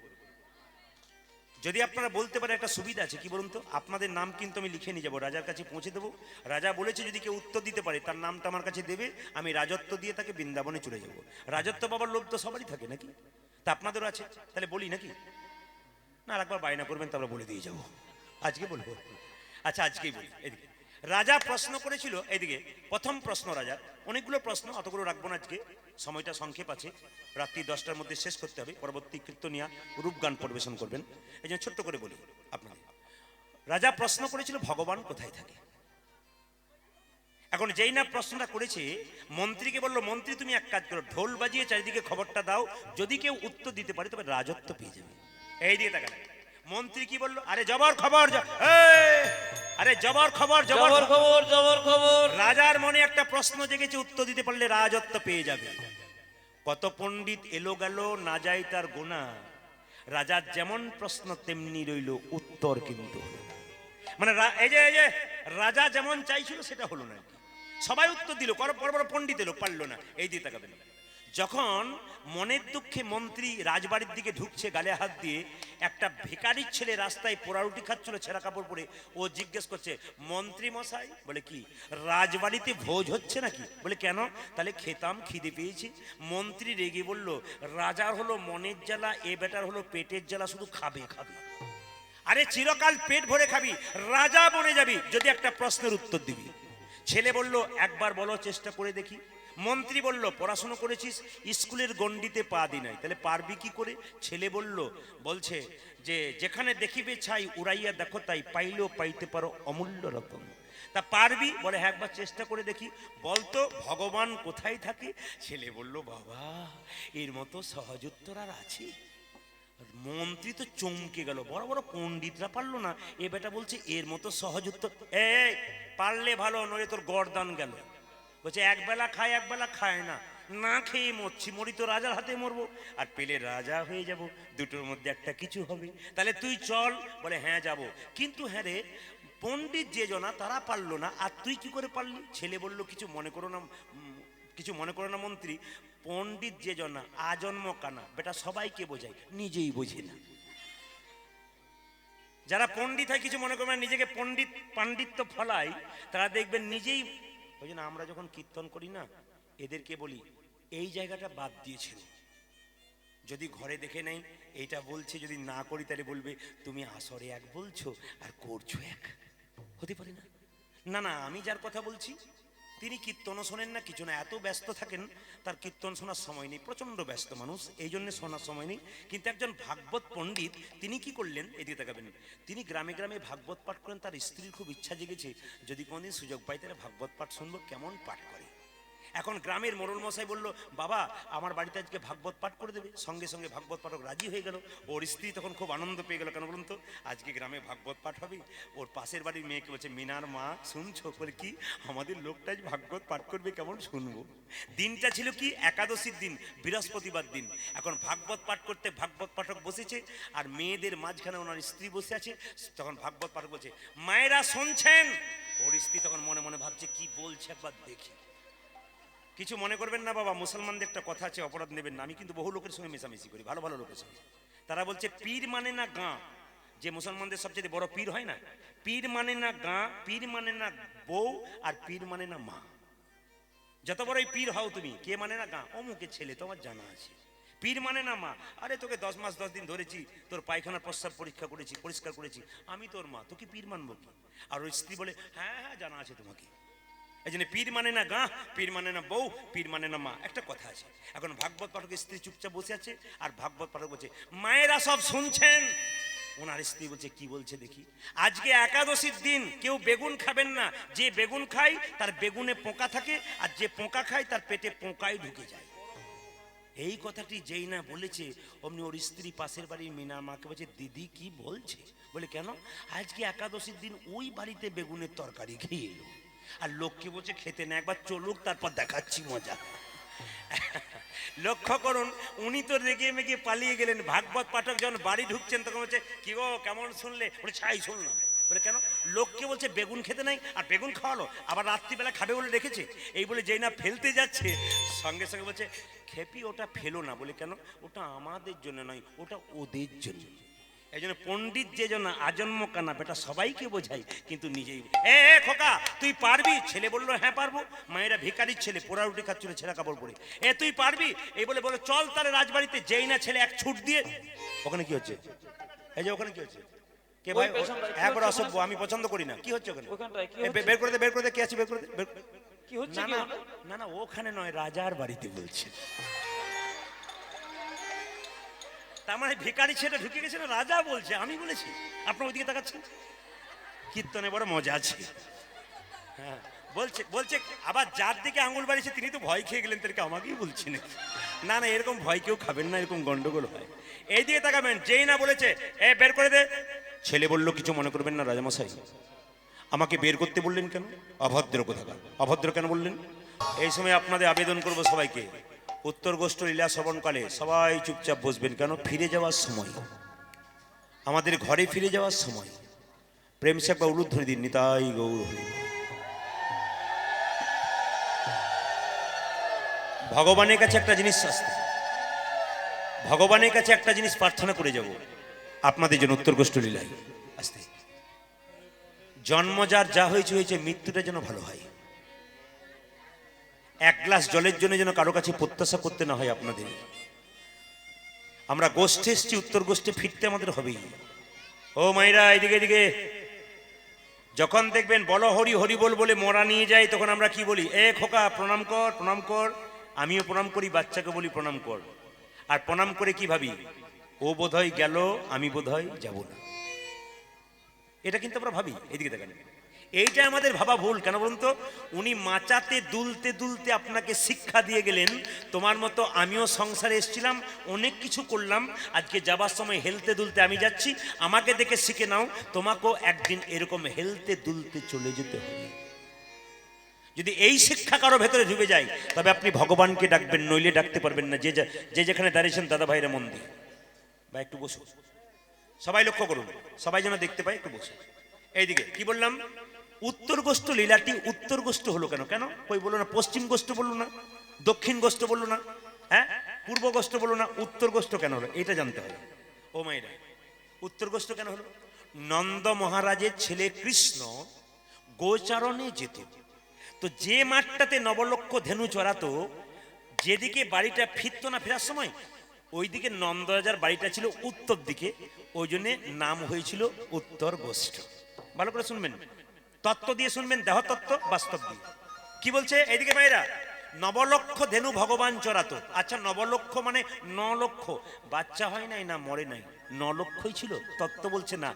যদি আপনারা বলতে পারে একটা সুবিধা আছে, কি বলুন তো? আপনাদের নাম কিন্তু আমি লিখে নিয়ে যাবো, রাজার কাছে পৌঁছে দেবো। রাজা বলেছে যদি কেউ উত্তর দিতে পারে তার নামটা আমার কাছে দেবে, আমি রাজত্ব দিয়ে তাকে বৃন্দাবনে চলে যাব। রাজত্ব পাবার লোভ তো সবারই থাকে নাকি? তা আপনাদেরও আছে, তাহলে বলি নাকি? না, একবার বায়না করবেন, তারপরে বলে দিয়ে যাবো। আজকে বলবো? আচ্ছা আজকেই বলি। এদিকে রাজা প্রশ্ন করেছিল, এইদিকে প্রথম প্রশ্ন রাজার, অনেকগুলো প্রশ্ন, অতগুলো রাখবো না আজকে, সময়টা সংক্ষেপ আছে, রাত্রি 10টার মধ্যে শেষ করতে হবে। পরবর্তী কীর্তনিয়া রূপগান পরিবেশন করবেন, এই জন্য ছোট্ট করে বলি আপনাদের। রাজা প্রশ্ন করেছিল ভগবান কোথায় থাকে। এখন যেই না প্রশ্নটা করেছে, মন্ত্রীকে বললো, মন্ত্রী তুমি এক কাজ করো, ঢোল বাজিয়ে চারিদিকে খবরটা দাও, যদি কেউ উত্তর দিতে পারে তবে রাজত্ব পেয়ে যাবে। এই দিয়ে তাকালে মন্ত্রী কি বললো, আরে জবর খবর, আরে জবর খবর,
জবর খবর, জবর খবর।
রাজার মনে একটা প্রশ্ন জেগেছে, উত্তর দিতে পারলে রাজত্ব পেয়ে যাবে। কত পণ্ডিত এলো গেল, না যায় তার গোনা। রাজার যেমন প্রশ্ন তেমনি রইল, উত্তর কিন্তু হলো না। মানে এই যে রাজা যেমন চাইছিল সেটা হলো না। সবাই উত্তর দিল, বড় বড় পণ্ডিত এলো, পারলো না। এই দিয়ে তাকাবেন, যখন মনের দুঃখে মন্ত্রী রাজবাড়ির দিকে ঢুকছে গালে হাত দিয়ে, একটা ভিখারির ছেলে রাস্তায় পোড়ারুটি খাচ্ছিল ছেঁড়া কাপড় পরে, ও জিজ্ঞেস করছে, মন্ত্রী মশাই, বলে কি রাজবাড়িতে ভোজ হচ্ছে নাকি? বলে কেন? তাহলে খেতাম, খিদে পেয়েছি। মন্ত্রী রেগে বলল, রাজার হলো মনের জ্বালা, এ বেটার হলো পেটের জ্বালা, শুধু খাবে খাবে। আরে চিরকাল পেট ভরে খাবি, রাজা বনে যাবি যদি একটা প্রশ্নের উত্তর দিবি। ছেলে বলল একবার বলো, চেষ্টা করে দেখি। মন্ত্রী বলল পড়াশোনা করেছিস, স্কুলের গণ্ডিতে পা দি নাই, তাহলে পারবি কি করে? ছেলে বলছে যে যেখানে দেখিবে ছাই উড়াইয়া দেখো তাই, পাইলেও পাইতে পারো অমূল্য রতন। তা পারবি? বলে হ্যাঁ একবার চেষ্টা করে দেখি। বলতো ভগবান কোথায় থাকে? ছেলে বলল বাবা, এর মতো সহজ উত্তর আর আছে? মন্ত্রী তো চমকে গেল, বড় বড় পণ্ডিতরা পারলো না, এ বেটা বলছে এর মতো সহজ উত্তর। এই পারলে ভালো, নইলে তোর গর্দান গেল। বলছে একবেলা খায় একবেলা খায় না, না খেয়ে মরছি, মরি তো রাজার হাতে মরবো, আর পেলে রাজা হয়ে যাব, দুটোর মধ্যে একটা কিছু হবে। তাহলে তুই চল। বলে হ্যাঁ যাব, কিন্তু হ্যাঁ রে, পণ্ডিত যে জনা তারা পারলো না, আর তুই কি করে পারলি? ছেলে বলল কিছু মনে করো না, কিছু মনে করো না মন্ত্রী, পণ্ডিত যে জনা আজন্ম কানা, বেটা সবাইকে বোঝায়, নিজেই বোঝে না। যারা পণ্ডিত হয় কিছু মনে করবে না, নিজেকে পাণ্ডিত্য ফলায়, তারা দেখবেন নিজেই। ওই জন্য আমরা যখন কীর্তন করি না, এদেরকে বলি এই জায়গাটা বাদ দিয়েছিল, যদি ঘরে দেখে নেই এইটা বলছে, যদি না করি তাহলে বলবে তুমি আসরে এক বলছো আর করছো এক। হতে পারে না। না না, আমি যার কথা বলছি তিনি কীর্তনও শোনেন না, কিছু না, এত ব্যস্ত থাকেন তার কীর্তন শোনার সময় নেই, প্রচণ্ড ব্যস্ত মানুষ, এই জন্য শোনার সময় নেই। কিন্তু একজন ভাগবত পণ্ডিত, তিনি কি করলেন এদিকে তাকাবেন, তিনি গ্রামে গ্রামে ভাগবত পাঠ করেন। তার স্ত্রীর খুব ইচ্ছা জেগেছে যদি কোনোদিন সুযোগ পাই তাহলে ভাগবত পাঠ শুনবো, কেমন পাঠ করে। এখন গ্রামের মোড়ল মশাই বলল বাবা আমার বাড়িতে আজকে ভাগবত পাঠ করে দেবে। সঙ্গে সঙ্গে ভাগবত পাঠক রাজি হয়ে গেল। ওর স্ত্রী তখন খুব আনন্দ পেয়ে গেল, কেন বলুন তো, আজকে গ্রামে ভাগবত পাঠ হবে। ওর পাশের বাড়ির মেয়েকে বলছে মিনার মা শুনছো? বলে কি, আমাদের লোকটা আজ ভাগবত পাঠ করবে, কেমন শুনবো। দিনটা ছিল কি একাদশীর দিন, বৃহস্পতিবার দিন। এখন ভাগবত পাঠ করতে ভাগবত পাঠক বসেছে, আর মেয়েদের মাঝখানে ওনার স্ত্রী বসে আছে। তখন ভাগবত পাঠক বলছে মায়েরা শুনছেন? ওর স্ত্রী তখন মনে মনে ভাবছে কি বলছে, একবার দেখি। কিছু মনে করবেন না বাবা, মুসলমানদের একটা কথা আছে, অপরাধ নেবেন না, আমি কিন্তু বহু লোকের সঙ্গে মেশামেশি করি, ভালো ভালো লোকের সঙ্গে। তারা বলছে পীর মানে না গাঁ, যে মুসলমানদের সবচেয়ে বড় পীর হয় না, পীর মানে না গাঁ, পীর মানে না বউ, আর পীর মানে না মা। যত বড়ই পীর হও তুমি, কে মানে না গাঁ? অমুকের ছেলে, তোমার জানা আছে। পীর মানে না মা, আরে তোকে 10 মাস 10 দিন ধরেছি, তোর পায়খানার প্রস্রাব পরীক্ষা করেছি, পরিষ্কার করেছি, আমি তোর মা, তোকে পীর মানবো কি? আর ওই স্ত্রী বলে হ্যাঁ হ্যাঁ জানা আছে তোমাকে। এই জন্য পীর মানে না গাঁ, পীর মানে না বউ, পীর মানে না মা, একটা কথা আছে। এখন ভাগবত পাঠকের স্ত্রী চুপচাপ বসে আছে, আর ভাগবত পাঠক বলছে মায়েরা সব শুনছেন। ওনার স্ত্রী বলছে কি বলছে দেখি। আজকে একাদশীর দিন কেউ বেগুন খাবেন না, যে বেগুন খায় তার বেগুনে পোকা থাকে, আর যে পোকা খায় তার পেটে পোকাই ঢুকে যায়। এই কথাটি যেই না বলেছে, অমনি ওর স্ত্রী পাশের বাড়ির মিনার মাকে বলছে দিদি কি বলছে? বলে কেন? আজকে একাদশীর দিন ওই বাড়িতে বেগুনের তরকারি খেয়ে এলো, আর লোককে বলছে খেতে না, একবার চলুক তারপর দেখাচ্ছি মজা। লক্ষ্য করুন, উনি তো রেগে মেগে পালিয়ে গেলেন। ভাগবত পাঠক যখন বাড়ি ঢুকছেন তখন বলছে কি গো কেমন শুনলে? বলে ছাই শুনলাম। বলে কেন? লোককে বলছে বেগুন খেতে নাই, আর বেগুন খাওয়ালো, আবার রাত্রিবেলা খাবে বলে রেখেছে। এই বলে যেই না ফেলতে যাচ্ছে, সঙ্গে সঙ্গে বলছে খেপি ওটা ফেলো না। বলে কেন? ওটা আমাদের জন্য নয়, ওটা ওদের জন্য। এই জন্য পণ্ডিত যে জন আজন্ম কানা, বেটা সবাইকে বোঝাই কিন্তু নিজেই। এ খোকা তুই পারবি? ছেলে বললো হ্যাঁ পারবো। মায়েরা ভিখারির ছেলে, পোড়া রুটি খাচ্ছিল ছেঁড়া কাপড় পরে। তুই পারবি? এই বলে বলো চল তাহলে রাজবাড়িতে। যেই না ছেলে এক ছুট দিয়ে, ওখানে কি হচ্ছে? এই যে ওখানে কি হচ্ছে? কে ভাই? একবার অসভ্য, আমি পছন্দ করি না। কি হচ্ছে ওখানে? বের করে দে, বের করে দে, কে আছে বের করে দে।
কি হচ্ছে?
না না ওখানে নয়, রাজার বাড়িতে বলছে। তার মানে ভিখারি ছেলে ঢুকে গেছে না, রাজা বলছে। আমি বলেছি? আপনার ওইদিকে তাকাচ্ছেন। কীর্তনে বড় মজা আছে। হ্যাঁ বলছে বলছে আবার যার দিকে আঙুল বাড়িয়েছে তিনি তো ভয় খেয়ে গেলেন, তাদেরকে আমাকেই বলছেন। না না এরকম ভয় কেউ খাবেন না, এরকম গন্ডগোল হয়। এই দিকে তাকাবেন, যেই না বলেছে বের করে দে। ছেলে বললো কিছু মনে করবেন না রাজামশাই, আমাকে বের করতে বললেন কেন? অভদ্র কোথাকার। অভদ্র কেন বললেন? এই সময় আপনাদের আবেদন করব সবাইকে, উত্তর গোষ্ঠ লীলা শ্রবণকালে সবাই চুপচাপ বসবেন। কেন? ফিরে যাওয়ার সময়, আমাদের ঘরে ফিরে যাওয়ার সময়। প্রেম সে একবার উলুধ্বনি দিন, নিতাই গৌর হরি। ভগবানের কাছে একটা জিনিস আসতে, ভগবানের কাছে একটা জিনিস প্রার্থনা করে যাব আপনাদের জন্য। উত্তর গোষ্ঠ লীলায় আসতে, জন্ম যার যা হয়েছে হয়েছে, মৃত্যুটা যেন ভালো হয়। এক গ্লাস জলের জন্য যেন কারো কাছে প্রত্যাশা করতে না হয় আপনাদের। আমরা গোষ্ঠে এসছি, উত্তর গোষ্ঠে ফিরতে আমাদের হবেই। ও মাইরা এদিকে এদিকে, যখন দেখবেন বলো হরি হরি বল বলে মরা নিয়ে যায়, তখন আমরা কি বলি? এ খোকা প্রণাম কর, প্রণাম কর। আমিও প্রণাম করি, বাচ্চাকে বলি প্রণাম কর। আর প্রণাম করে কি ভাবি? ও বোধহয় গেল, আমি বোধহয় যাব না। এটা কিন্তু আমরা ভাবি। এদিকে দেখেন, এইটা আমাদের ভাবা ভুল। কেন বলুন তো? উনি মাচাতে দুলতে দুলতে আপনাকে শিক্ষা দিয়ে গেলেন, তোমার মতো আমিও সংসারে এসেছিলাম, অনেক কিছু করলাম, আজকে যাবার সময় হেলতে দুলতে আমি যাচ্ছি, আমাকে দেখে শিখে নাও, তোমাকেও একদিন এরকম হেলতে দুলতে চলে যেতে হবে। যদি এই শিক্ষা কারো ভেতরে ঢুকে যায়, তবে আপনি ভগবানকে ডাকবেন, নইলে ডাকতে পারবেন না। যে যেখানে দাঁড়িয়েছেন দাদা ভাইরা মন দিয়ে, বা একটু বসুন, সবাই লক্ষ্য করুন, সবাই যেন দেখতে পায়, একটু বসুন। এইদিকে কি বললাম? উত্তর গোষ্ঠ লীলাটি উত্তর গোষ্ঠ হলো কেন? কেন কই বললো না? পশ্চিম গোষ্ঠ বললো না? দক্ষিণ গোষ্ঠ বললো না? হ্যাঁ, পূর্ব গোষ্ঠ বললো না? উত্তর গোষ্ঠ কেন হলো? এটা জানতে হবে। ও মাইরা, উত্তর গোষ্ঠ কেন হলো? নন্দ মহারাজের ছেলে কৃষ্ণ গোচারণে যেত, তো যে মাঠটাতে নবলক্ষ ধেনু চড়াতো, যেদিকে বাড়িটা ফিরত না ফেরার সময়, ওইদিকে নন্দরাজার বাড়িটা ছিল উত্তর দিকে, ওই জন্য নাম হয়েছিল উত্তর গোষ্ঠ। ভালো করে শুনবেন, তত্ত্ব দিয়ে শুনবেন, দেহ তত্ত্ব বাস্তব দিয়ে। কি বলছে এইদিকে মায়েরা? নবলক্ষ ধেনু ভগবান চড়াতো। আচ্ছা, নবলক্ষ মানে 9 লক্ষ বাচ্চা হয় নাই না মরে নাই, 9 লক্ষই ছিল। তত্ত্ব বলছে না,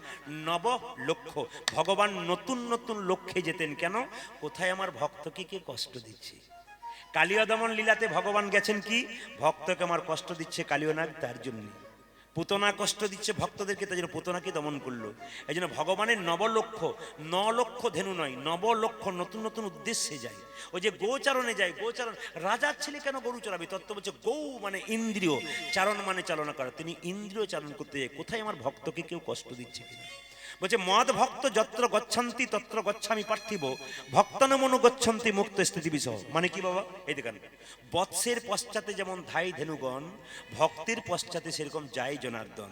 নব লক্ষ। ভগবান নতুন নতুন লক্ষ্যে যেতেন। কেন? কোথায় আমার ভক্তকে কে কষ্ট দিচ্ছে। কালিয়া দমন লীলাতে ভগবান গেছেন কি? ভক্তকে আমার কষ্ট দিচ্ছে কালিয়নাগ, তার জন্য। পুতনা কষ্ট দিচ্ছে ভক্তদেরকে, তাই জন্য পুতনাকে দমন করলো। এই জন্য ভগবানের নবলক্ষ, 9 লক্ষ ধেনু নয়, নবলক্ষ নতুন নতুন উদ্দেশ্যে যায়। ওই যে গোচারণে যায়, গোচারণ। রাজার ছেলে কেন গরু চড়াবে? তত্ত্ব বলছে গৌ মানে ইন্দ্রিয়, চারণ মানে চালনা করা। তিনি ইন্দ্রিয় চারণ করতে যায়, কোথায় আমার ভক্তকে কেউ কষ্ট দিচ্ছে কিনা। বলছে মদ ভক্ত যত্র গচ্ছন্তি তত্র গচ্ছামি পার্থিব, ভক্তনমনু গচ্ছন্তি মুক্ত স্থিতি বিষয়। মানে কি বাবা? এই দেখেন, বৎসের পশ্চাতে যেমন ধাই ধেনুগণ, ভক্তের পশ্চাতে সেরকম যায় জনার্দন।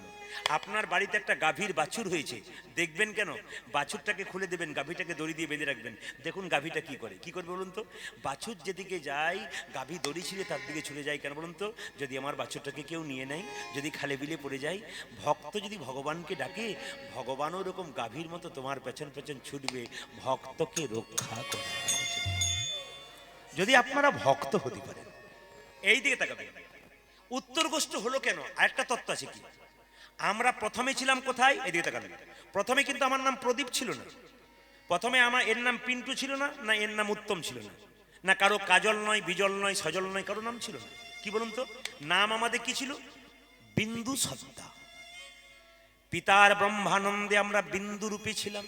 আপনার বাড়িতে একটা গাভীর বাছুর হয়েছে, দেখবেন কেন? বাছুরটাকে খুলে দেবেন, গাভীটাকে দড়ি দিয়ে বেঁধে রাখবেন, দেখুন গাভীটা কি করে। কি করবে বলুন তো? বাছুর যেদিকে যায়, গাভী দড়ি ছিঁড়ে তার দিকে ছুটে যায়। কেন বলুন তো? যদি আমার বাছুরটাকে কেউ নিয়ে নেয়, যদি খালে বিলে পড়ে যায়। ভক্ত যদি ভগবানকে ডাকে, ভগবানও এরকম গাভীর মতো তোমার পেছন পেছন ছুটবে ভক্তকে রক্ষা করার জন্য। যদি আপনারা ভক্ত হতে পারেন, এই দিকে তাকাবেন। উত্তর গোষ্ঠ হলো কেন? আরেকটা তত্ত্ব আছে কি? আমরা প্রথমে ছিলাম কোথায়? এদিকে তাকাবেন। প্রথমে কিন্তু আমার নাম প্রদীপ ছিল না, প্রথমে আমার এর নাম পিন্টু ছিল না, না এর নাম উত্তম ছিল না, না কারো কাজল নয়, বিজল নয়, সজল নয়, কারো নাম ছিল না। কি বলুন তো? নাম আমাদের কি ছিল? বিন্দু সত্তা। পিতার ব্রহ্মানন্দে আমরা বিন্দু রূপে ছিলাম।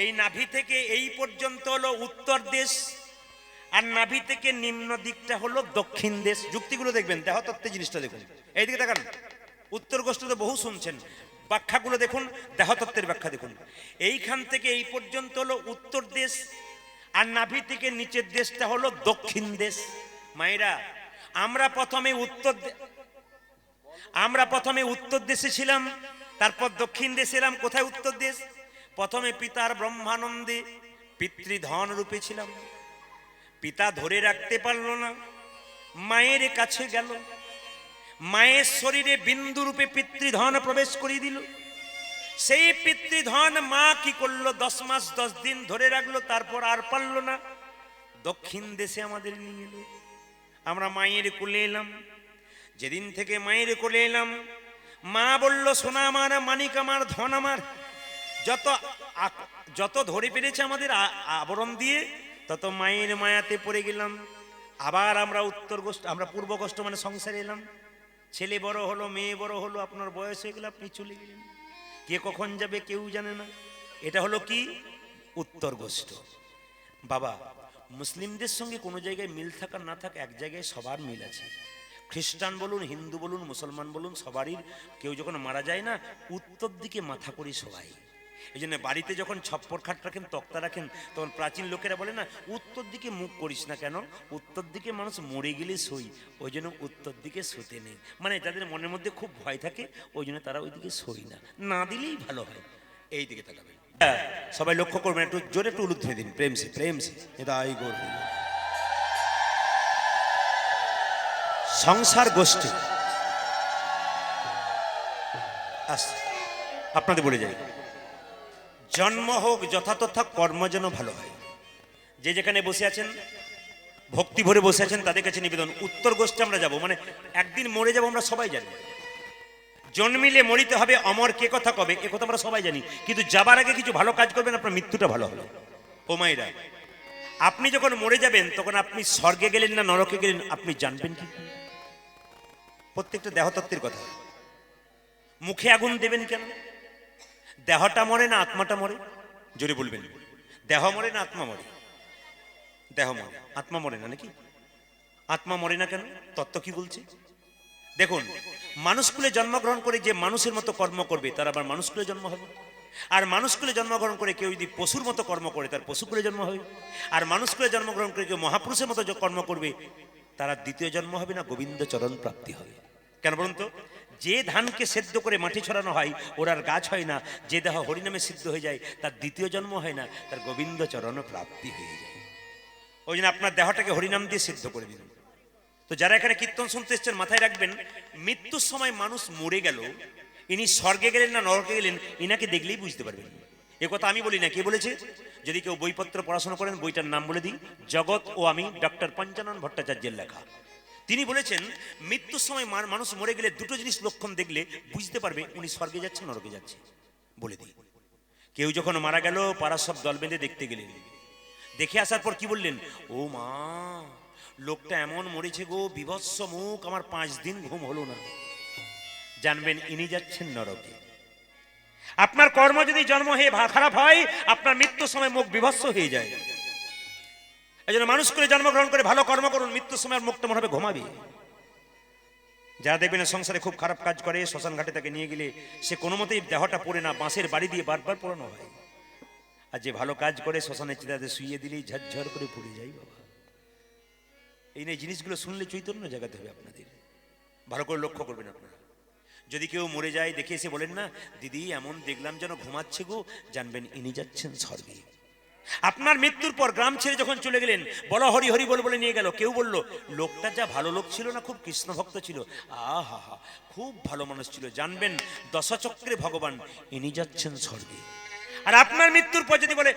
এই নাভি থেকে এই পর্যন্ত হলো উত্তর দেশ, আর নাভি থেকে নিম্ন দিকটা হলো দক্ষিণ দেশ। যুক্তিগুলো দেখবেন, দেহতত্ত্বের জিনিসটা দেখুন। এইদিকে দেখান, উত্তর গোষ্ঠ তো বহু শুনছেন, ব্যাখ্যাগুলো দেখুন, দেহতত্ত্বের ব্যাখ্যা দেখুন। এইখান থেকে এই পর্যন্ত হলো উত্তর দেশ, আর নাভি থেকে নিচের দেশটা হলো দক্ষিণ দেশ। মায়েরা, আমরা প্রথমে উত্তর দেশে ছিলাম, তারপর দক্ষিণ দেশে এলাম। কোথায় উত্তর দেশ? প্রথমে পিতার ব্রহ্মানন্দে পিতৃধন রূপে ছিলাম। পিতা ধরে রাখতে পারল না, মায়ের কাছে গেল, মায়ের শরীরে বিন্দু রূপে পিতৃধন প্রবেশ করিয়ে দিল। সেই পিতৃধন মা কি করলো? 10 মাস 10 দিন ধরে রাখলো, তারপর আর পারল না, দক্ষিণ দেশে আমাদের নিয়ে এলো। আমরা মায়ের কোলে এলাম। যেদিন থেকে মায়ের কোলে এলাম, মা বলল সোনা আমার, মানিক আমার, ধন আমার, যত ধরে পেরেছে আমাদের আবরণ দিয়ে, তত মায়ের মায়াতে পড়ে গেলাম। আবার আমরা আমরা পূর্ব গোষ্ঠ মানে সংসারে এলাম। ছেলে বড় হলো, মেয়ে বড় হলো, আপনার বয়স হয়ে গেল, আপনি চলে গেলেন। কে কখন যাবে কেউ জানে না। এটা হলো কি? উত্তর গোষ্ঠ। বাবা, মুসলিমদের সঙ্গে কোনো জায়গায় মিল থাকা না থাকা, এক জায়গায় সবার মিল আছে। খ্রিস্টান বলুন, হিন্দু বলুন, মুসলমান বলুন, সবারই কেউ যখন মারা যায় না, উত্তর দিকে মাথা করি সবাই। এই জন্য বাড়িতে যখন ছপ্পর খাট রাখেন, তক্তা রাখেন, তখন প্রাচীন লোকেরা বলে না, উত্তর দিকে মুখ করিস না। কেন? উত্তর দিকে মানুষ মরে গেলে সই, ওই জন্য উত্তর দিকে শুতে নেই। মানে যাদের মনের মধ্যে খুব ভয় থাকে, ওই জন্য তারা ওইদিকে সই না, না দিলেই ভালো হয়। এই দিকে তাকাবেন, সবাই লক্ষ্য করবেন, একটু জোরে একটু উলুদ ধরে দিন, প্রেম সে প্রেম সে। এটা আই গোর সংসার গোষ্ঠী। আপনাদের বলে যাই, জন্ম হোক যথাতথা, কর্ম যেন ভালো হয়। যে যেখানে বসে আছেন, ভক্তি ভরে বসে আছেন, তাদের কাছে নিবেদন, উত্তর গোষ্ঠী আমরা যাব, মানে একদিন মরে যাব আমরা সবাই জানি। জন্মিলে মরিতে হবে, অমর কে কথা কবে, এ কথা আমরা সবাই জানি। কিন্তু যাবার আগে কিছু ভালো কাজ করবেন, আপনার মৃত্যুটা ভালো হবে। ও মায়েরা, আপনি যখন মরে যাবেন তখন আপনি স্বর্গে গেলেন না নরকে গেলেন আপনি জানবেন কি? প্রত্যেকটা দেহতত্ত্বের কথা। মুখে আগুন দেবেন কেন? দেহটা মরে না আত্মাটা মরে? জোরে বলবেন। দেহ মরে না আত্মা মরে? দেহ মরে, আত্মা মরে না নাকি? আত্মা মরে না কেন? তত্ত্ব কি বলছে দেখুন। মানুষকুলে জন্মগ্রহণ করে যে মানুষের মতো কর্ম করবে তার আবার মানুষকুলে জন্ম হবে। আর মানুষকুলে জন্মগ্রহণ করে কেউ যদি পশুর মতো কর্ম করে তার পশুকুলে জন্ম হবে। আর মানুষকুলে জন্মগ্রহণ করে কেউ মহাপুরুষের মতো যে কর্ম করবে তারা দ্বিতীয় জন্ম হবে না, গোবিন্দ চরণ প্রাপ্তি হবে। কেন বলুন তো? যে ধানকে সেদ্ধ করে মাটি ছড়ানো হয় ওর আর গাছ হয় না, যে দেহ হরিনামে সিদ্ধ হয়ে যায় তার দ্বিতীয় জন্ম হয় না, তার গোবিন্দ চরণ প্রাপ্তি হয়ে যায়। ওই জন্য আপনার দেহটাকে হরিনাম দিয়ে সিদ্ধ করে দিন। তো যারা এখানে কীর্তন শুনতে এসছেন মাথায় রাখবেন, মৃত্যুর সময় মানুষ মরে গেল, ইনি স্বর্গে গেলেন না নরকে গেলেন ইনাকে দেখলেই বুঝতে পারবেন। এ কথা আমি বলি না, কে বলেছে? যদি কেউ বইপত্র পড়াশোনা করেন বইটার নাম বলে দিই, জগৎ ও আমি, ডক্টর পঞ্চানন ভট্টাচার্যের লেখা। তিনি বলেছেন মৃত্যুর সময় মানুষ মরে গেলে দুটো জিনিস লক্ষণ দেখলে বুঝতে পারবে উনি স্বর্গে যাচ্ছে নরকে যাচ্ছে। বলে দিই, কেউ যখন মারা গেল পাড়ার সব দল বেঁধে দেখতে গেলেন, দেখে আসার পর কি বললেন? ও মা, লোকটা এমন মরেছে গো, বিভৎস মুখ, আমার 5 দিন ঘুম হলো না। জানবেন ইনি যাচ্ছেন নরকে। আপনার কর্ম যদি জন্ম হয়ে খারাপ হয় আপনার মৃত্যুর সময় মুখ বিভৎস হয়ে যায়। এই জন্য মানুষ করে জন্মগ্রহণ করে ভালো কর্ম করুন, মৃত্যুর সময় মুখটা মনে হবে ঘুমাবে। যারা দেখবেন সংসারে খুব খারাপ কাজ করে, শ্মশান ঘাটে তাকে নিয়ে গেলে সে কোনো মতেই দেহটা পড়ে না, বাঁশের বাড়ি দিয়ে বারবার পোড়ানো হয়। আর যে ভালো কাজ করে শ্মশানের চিতাতে শুইয়ে দিলেই ঝরঝর করে পড়ে যায় বাবা। এই নিয়ে জিনিসগুলো শুনলে চৈতন্য জাগাতে হবে আপনাদের, ভালো করে লক্ষ্য করবেন আপনারা। যদি কেউ মরে যায় দেখে এসে বলেন না, দিদি এমন দেখলাম যেন ঘুমাচ্ছে গো, জানবেন ইনি যাচ্ছেন স্বর্গে। আপনার মৃত্যুর পর গ্রাম ছেড়ে যখন চলে গেলেন, বলো হরি হরি বলে বলে নিয়ে গেল, কেউ বলল লোকটা যা ভালো লোক ছিল না, খুব কৃষ্ণ ভক্ত ছিল, আহা হা, খুব ভালো মানুষ ছিল, জানবেন দশচক্রে ভগবান, ইনি যাচ্ছেন স্বর্গে। আর আপনার মৃত্যুর পর যদি বলে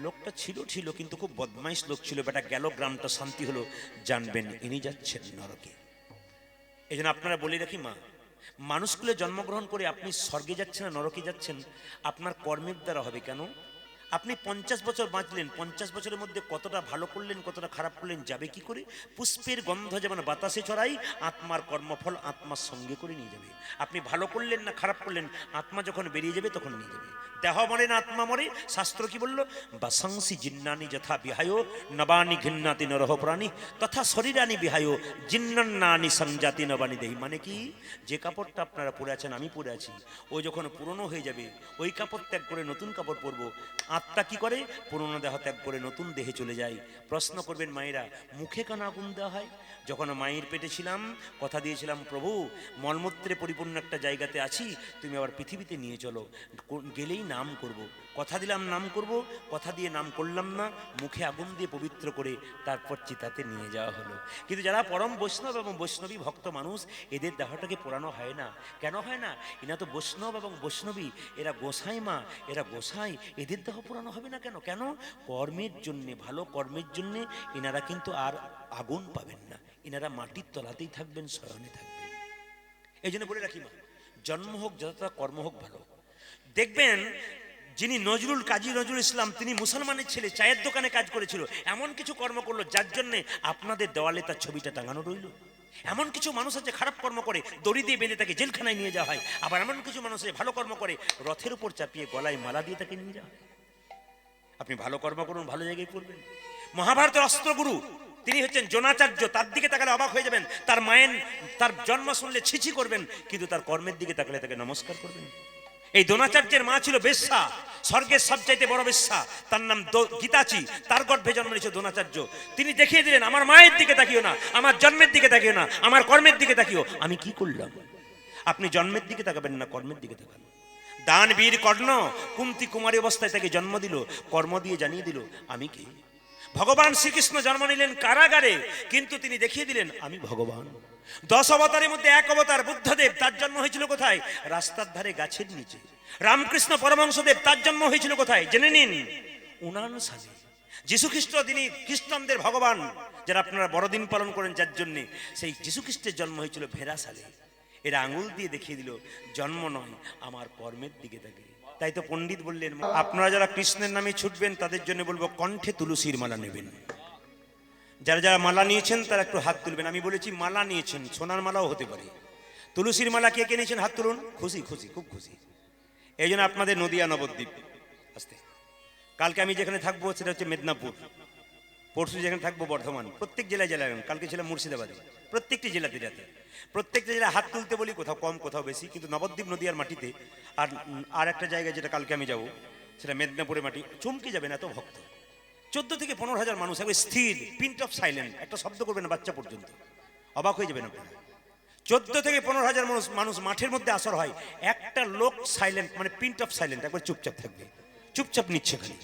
লোকটা ছিল কিন্তু খুব বদমাইশ লোক ছিল, বেটা গেল গ্রামটা শান্তি হলো, জানবেন ইনি যাচ্ছেন নরকে। এই জন্য আপনারা বলে রাখি মা, মানুষগুলো জন্মগ্রহণ করে আপনি স্বর্গে যাচ্ছেন না নরকে যাচ্ছেন আপনার কর্মের দ্বারা হবে। কেন? আপনি 50 বছর বাঁচলেন, 50 বছরের মধ্যে কতটা ভালো করলেন কতটা খারাপ করলেন যাবে কি করে? পুষ্পের গন্ধ যেমন বাতাসে ছড়াই, আত্মার কর্মফল আত্মার সঙ্গে করে নিয়ে যাবে। আপনি ভালো করলেন না খারাপ করলেন, আত্মা যখন বেরিয়ে যাবে তখন নিয়ে যাবে। দেহ মরে না আত্মা মরে। শাস্ত্র কি বলল? বাসাংসি জিন্নানি যথা বিহায় নবানি ঘিন্নাতি নরহ প্রাণী তথা শরীরানি বিহায় জিন্নান্নানি সংজাতি নবানি দেহি। মানে কি? যে কাপড়টা আপনারা পরে আছেন, আমি পরে আছি, ও যখন পুরনো হয়ে যাবে ওই কাপড় ত্যাগ করে নতুন কাপড় পরবো। আত্মা কি করে? পুরনো দেহ ত্যাগ করে নতুন দেহে চলে যায়। প্রশ্ন করবেন মায়েরা, মুখে কেন আগুন দেওয়া হয়? যখন মায়ের পেটে ছিলাম কথা দিয়েছিলাম, প্রভু মলমূত্রে পরিপূর্ণ একটা জায়গাতে আছি, তুমি আবার পৃথিবীতে নিয়ে চলো, গেলেই নাম করব। কথা দিলাম নাম করব, কথা দিয়ে নাম করলাম না, মুখে আগুন দিয়ে পবিত্র করে তারপর চিতাতে নিয়ে যাওয়া হলো। কিন্তু যারা পরম বৈষ্ণব এবং বৈষ্ণবী ভক্ত মানুষ, এদের দেহটাকে পোড়ানো হয় না। কেন হয় না? এরা তো বৈষ্ণব এবং বৈষ্ণবী, এরা গোসাই মা, এরা গোসাই, এদের দেহ পোড়ানো হবে না কেন? কেন? কর্মের জন্যে, ভালো কর্মের জন্যে এনারা কিন্তু আর আগুন পাবেন না, এনারা মাটির তলাতেই থাকবেন, শয়নে থাকবেন। এই জন্য বলে রাখি মা, জন্ম হোক যতটা, কর্ম হোক ভালো। দেখবেন যিনি নজরুল, কাজী নজরুল ইসলাম, তিনি মুসলমানের ছেলে, চায়ের দোকানে কাজ করেছিল, এমন কিছু কর্ম করলো যার জন্য আপনাদের দেওয়ালে তার ছবিটা টাঙানো রইল। এমন কিছু মানুষ আছে খারাপ কর্ম করে দড়ি দিয়ে বেঁধে তাকে জেলখানায় নিয়ে যাওয়া হয়, আবার এমন কিছু মানুষ আছে ভালো কর্ম করে রথের উপর চাপিয়ে গলায় মালা দিয়ে তাকে নিয়ে যাওয়া হয়। আপনি ভালো কর্ম করুন, ভালো জায়গায় করবেন। মহাভারতের অস্ত্রগুরু তিনি হচ্ছেন জোনাচার্য, তার দিকে তাকালে অবাক হয়ে যাবেন। তার মায়ের তার জন্ম শুনলে ছিছি করবেন, কিন্তু তার কর্মের দিকে তাকালে তাকে নমস্কার করবেন। এই দ্রোণাচার্যের মা ছিল বেশ্যা, স্বর্গের সবচাইতে বড় বেশ্যা, তার নাম গীতাচি, তার গর্ভে জন্ম নিয়েছে দ্রোণাচার্য। তিনি দেখিয়ে দিলেন, আমার মায়ের দিকে তাকিও না, আমার জন্মের দিকে তাকিও না, আমার কর্মের দিকে তাকিও। আমি কি করলাম? আপনি জন্মের দিকে তাকাবেন না, কর্মের দিকে তাকান। দান বীর কর্ণ কুন্তি কুমারী অবস্থায় তাকে জন্ম দিল, কর্ম দিয়ে জানিয়ে দিল আমি কে। ভগবান শ্রীকৃষ্ণ জন্ম নিলেন কারাগারে, কিন্তু তিনি দেখিয়ে দিলেন আমি ভগবান। 10 অবতারের মধ্যে এক অবতার বুদ্ধদেব, তার জন্ম হয়েছিল কোথায়? রাস্তার ধারে গাছের নিচে। রামকৃষ্ণ পরমহংসদেব তার জন্ম হয়েছিল কোথায় জেনে নিন 59 সালে। যীশু খ্রিস্ট তিনি খ্রিস্টানদের ভগবান, যারা আপনারা বড়দিন পালন করেন যার জন্য, সেই যীশু খ্রিস্টের জন্ম হয়েছিল ভেড়া সালে। এরা আঙুল দিয়ে দেখিয়ে দিল জন্ম নয়, আমার কর্মের দিকে থাকে। তাই তো পণ্ডিত বললেন, আপনারা যারা কৃষ্ণের নামে ছুটবেন তাদের জন্য বলবো কণ্ঠে তুলসীর মালা নেবেন। যারা যারা মালা নিয়েছেন তারা একটু হাত তুলবেন। আমি বলেছি মালা নিয়েছেন, সোনার মালাও হতে পারে। তুলসীর মালা কে কে নিয়েছেন হাত তুলুন। খুশি খুশি, খুব খুশি। এই জন্য আপনাদের নদিয়া নবদ্বীপ আসতে, কালকে আমি যেখানে থাকবো সেটা হচ্ছে মেদিনীপুর, পরশু যেখানে থাকবো বর্ধমান, প্রত্যেক জেলায় জেলায়, কালকে ছিলাম মুর্শিদাবাদে, প্রত্যেকটি জেলাতে যাতে প্রত্যেকটা জেলায় হাত তুলতে বলি, কোথাও কম কোথাও বেশি, কিন্তু নবদ্বীপ নদিয়ার মাটিতে। আর একটা জায়গায় যেটা কালকে আমি যাব সেটা মেদিনীপুরের মাটি, চমকে যাবেন এত ভক্ত। 14 থেকে 15,000 মানুষ একবার স্থির, পিন্ট অফ সাইলেন্ট, একটা শব্দ করবে না বাচ্চা পর্যন্ত, অবাক হয়ে যাবেন আপনারা। 14 থেকে 15,000 মানুষ মাঠের মধ্যে আসর হয়, একটা লোক সাইলেন্ট, মানে পিন্ট অফ সাইলেন্ট, একবার চুপচাপ থাকবে, চুপচাপ নিচ্ছে খালি।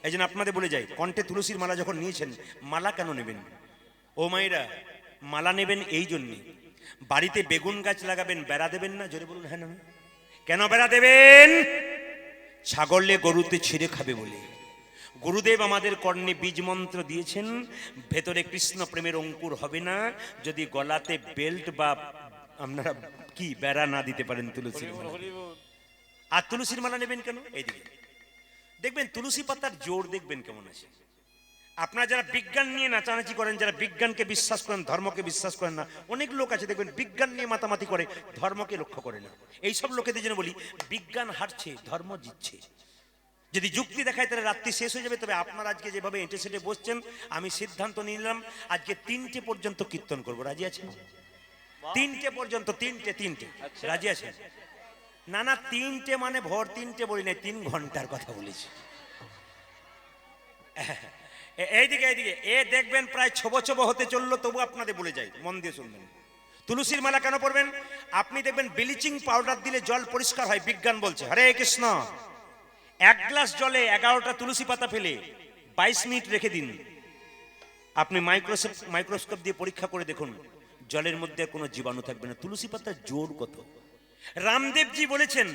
এই জন্য আপনাদের বলে যাই, কণ্ঠে তুলসীর মালা যখন নিয়েছেন, মালা কেন নেবেন ও মায়েরা? মালা নেবেন এই জন্যে, বাড়িতে বেগুন গাছ লাগাবেন, বেড়া দেবেন না? জোরে বলুন হ্যাঁ না। কেন বেড়া দেবেন? ছাগলে গরুতে ছিঁড়ে খাবে বলে। গুরুদেব আমাদের কর্ণে বীজ মন্ত্র দিয়েছেন, ভেতরে কৃষ্ণ প্রেমের অঙ্কুর হবে না যদি গলাতে বেল্ট বা আপনারা কি বেড়া না দিতে পারেন তুলসীর মালা। আর তুলসীর মালা নেবেন কেন? এইদিকে দেখবেন তুলসী পাতার জোর দেখবেন কেমন আছে। আপনারা যারা বিজ্ঞান নিয়ে নাচানাচি করেন, যারা বিজ্ঞানকে বিশ্বাস করেন, ধর্মকে বিশ্বাস করেন না, অনেক লোক আছে দেখবেন বিজ্ঞান নিয়ে মাতামাতি করে, ধর্মকে লক্ষ্য করে না। এইসব লোকেদের জন্য বলি, বিজ্ঞান হারছে, ধর্ম জিতছে। যদি যুক্তি দেখায় তাহলে রাত্রি শেষ হয়ে যাবে। তবে আপনারা আজকে যেভাবে এঁটে সেটে বসছেন, আমি সিদ্ধান্ত নিলাম আজকে 3টে পর্যন্ত কীর্তন করবো। রাজি আছেন? 3টে পর্যন্ত, 3টে রাজি আছেন? না না, 3টে মানে ভোর 3টে বলি না, 3 ঘন্টার কথা বলেছি। এইদিকে এইদিকে এ দেখবেন প্রায় ছোবো হতে চললো, তবু আপনাদের বলে যাই, মন দিয়ে শুনবেন। তুলসীর মালা কেন পড়বেন? আপনি দেখবেন ব্লিচিং পাউডার দিলে জল পরিষ্কার হয়, বিজ্ঞান বলছে। হরে কৃষ্ণ। 1 গ্লাস জলে 11টা তুলসী পাতা ফেলে 22 মিনিট রেখে দিন। আপনি মাইক্রোস্কোপ দিয়ে পরীক্ষা করে দেখুন, জলের মধ্যে কোনো জীবাণু থাকবে না। তুলসী পাতার জোর কত! রামদেবজি বলেছেন,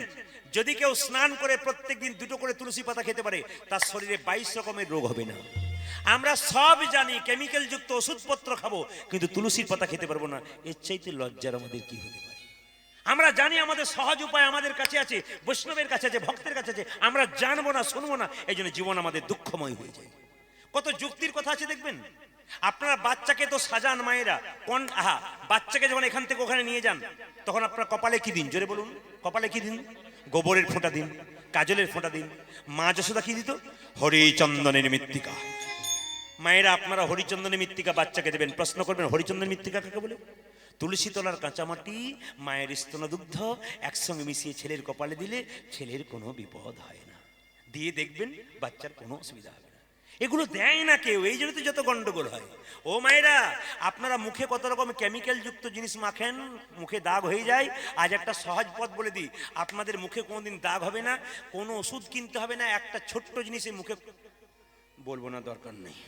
যদি কেউ স্নান করে প্রত্যেকদিন 2টো করে তুলসী পাতা খেতে পারে, তার শরীরে 22 রকমের রোগ হবে না। আমরা সব জানি কেমিক্যাল যুক্ত ওষুধপত্র খাবো, কিন্তু তুলসীর পাতা খেতে পারবো না। এর চাইতে লজ্জার আমাদের কি হতে পারে? আমরা জানি আমাদের সহজ উপায় আমাদের কাছে আছে, বৈষ্ণবের কাছে আছে, ভক্তের কাছে আছে, আমরা জানবো না, শুনবো না। এই জন্য জীবন আমাদের দুঃখময় হয়ে যায়। কত যুক্তির কথা আছে দেখবেন। আপনারা বাচ্চাকে তো সাজান মায়েরা, বাচ্চাকে যখন এখান থেকে ওখানে নিয়ে যান, তখন আপনারা কপালে কি দিন? জোরে বলুন, কপালে কি দিন? গোবরের ফোঁটা দিন, কাজলের ফোঁটা দিন। মা যশোদা কি দিত? হরিচন্দনের মৃত্তিকা। মায়েরা আপনারা হরিচন্দনের মৃত্তিকা বাচ্চাকে দেবেন। প্রশ্ন করবেন, হরিচন্দনের মৃত্তিকা কাকে বলে? তুলসী তলার কাঁচামাটি, মায়ের স্তনদুগ্ধ একসঙ্গে মিশিয়ে ছেলের কপালে দিলে ছেলের কোনো বিপদ হয় না। দিয়ে দেখবেন বাচ্চার কোনো অসুবিধা হবে না। এগুলো দেয় না কেউ, এই জন্য তো যত গন্ডগোল হয়। ও মায়েরা, আপনারা মুখে কত রকম কেমিক্যাল যুক্ত জিনিস মাখেন, মুখে দাগ হয়ে যায়। আজ একটা সহজ পথ বলে দিই, আপনাদের মুখে কোনোদিন দাগ হবে না, কোনো ওষুধ কিনতে হবে না। একটা ছোট্ট জিনিসে মুখে, বলবো না, দরকার নেই,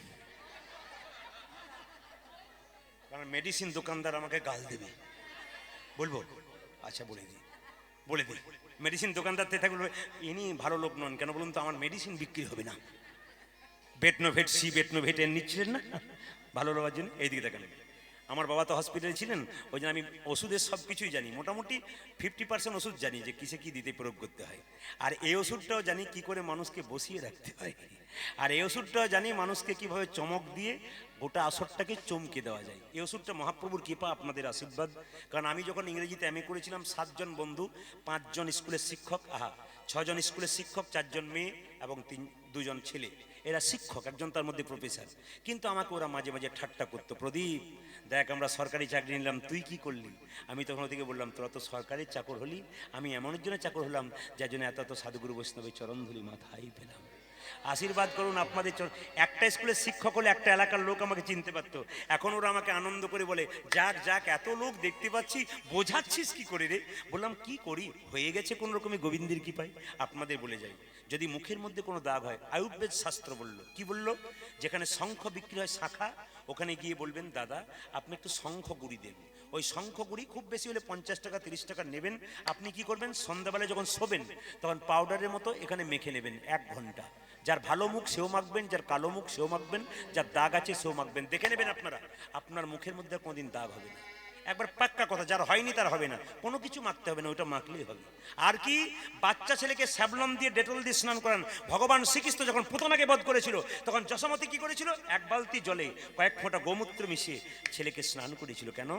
কারণ মেডিসিন দোকানদার আমাকে গাল দেবে। বলবো? আচ্ছা বলে দিই। মেডিসিন দোকানদার থেকে বলবে, ইনি ভালো লোক নন। কেন বলুন তো? আমার মেডিসিন বিক্রি হবে না। বেটনোভেট সি, বেটনোভেট এর নিচ্ছিলেন না ভালো লোকের জন্য। এইদিকে দেখেন, আমার বাবা তো হসপিটালে ছিলেন, ওই জন্য আমি ওষুধের সব কিছুই জানি। মোটামুটি 50% ওষুধ জানি যে কিসে কি দিতে প্রয়োগ করতে হয়। আর এই ওষুধটাও জানি কি করে মানুষকে বসিয়ে রাখতে হয়। আর এই ওষুধটাও জানি মানুষকে কিভাবে চমক দিয়ে গোটা আসরটাকে চমকে দেওয়া যায়। এই ওষুধটা মহাপ্রভুর কৃপা, আপনাদের আশীর্বাদ। কারণ আমি যখন ইংরেজিতে এমএ করেছিলাম, 7 জন বন্ধু, 5 জন স্কুলের শিক্ষক, 6 জন স্কুলের শিক্ষক, 4 জন মেয়ে এবং 2 জন ছেলে। এরা শিক্ষক, একজন তার মধ্যে প্রফেসর। কিন্তু আমাকে ওরা মাঝে মাঝে ঠাট্টা করতো, প্রদীপ দেখ আমরা সরকারি চাকরি নিলাম, তুই কি করলি? আমি তখন ওদিকে বললাম, তোরা তো সরকারি চাকর হলি, আমি এমনের জন্য চাকর হলাম যার জন্য এত সাধুগুরু বৈষ্ণবের চরণধুলি মাথায় পেলাম। আশীর্বাদ করুন আপনাদের। একটা স্কুলের শিক্ষক হলে একটা এলাকার লোক আমাকে চিনতে পারতো। এখন ওরা আমাকে আনন্দ করে বলে, যাক এত লোক দেখতে পাচ্ছি, বোঝাচ্ছিস কি করে রে? বললাম, কি করি, হয়ে গেছে কোন রকমের গোবিন্দের কৃপায়। আপনাদের বলে যাই, যদি মুখের মধ্যে কোনো দাগ হয়, আয়ুর্বেদ শাস্ত্র বলল, কি বলল, যেখানে শঙ্খ বিক্রি হয় শাখা, ওখানে গিয়ে বলবেন দাদা আপনি একটু শঙ্খ গুঁড়ি দেন। ওই শঙ্খ গুঁড়ি খুব বেশি হলে 50 টাকা 30 টাকা নেবেন। আপনি কি করবেন, সন্ধ্যাবেলায় যখন শোবেন তখন পাউডারের মতো এখানে মেখে নেবেন 1 ঘন্টা। যার ভালো মুখ সেও মাখবেন, যার কালো মুখ সেও মাখবেন, যার দাগ আছে সেও মাখবেন। দেখে নেবেন আপনারা, আপনার মুখের মধ্যে আর কোনোদিন দাগ হবে না। একবার পাক্কা কথা, যার হয়নি তার হবে না, কোনো কিছু মাখতে হবে না, ওটা মাখলেই হবে। আর কি, বাচ্চা ছেলেকে স্যাভলন দিয়ে ডেটল দিয়ে স্নান করান। ভগবান শ্রীকৃষ্ণ যখন পুতনাকে বধ করেছিল তখন যশোমতী কি করেছিল, 1 বালতি জলে কয়েক ফোঁটা গোমূত্র মিশিয়ে ছেলেকে স্নান করেছিল। কেন,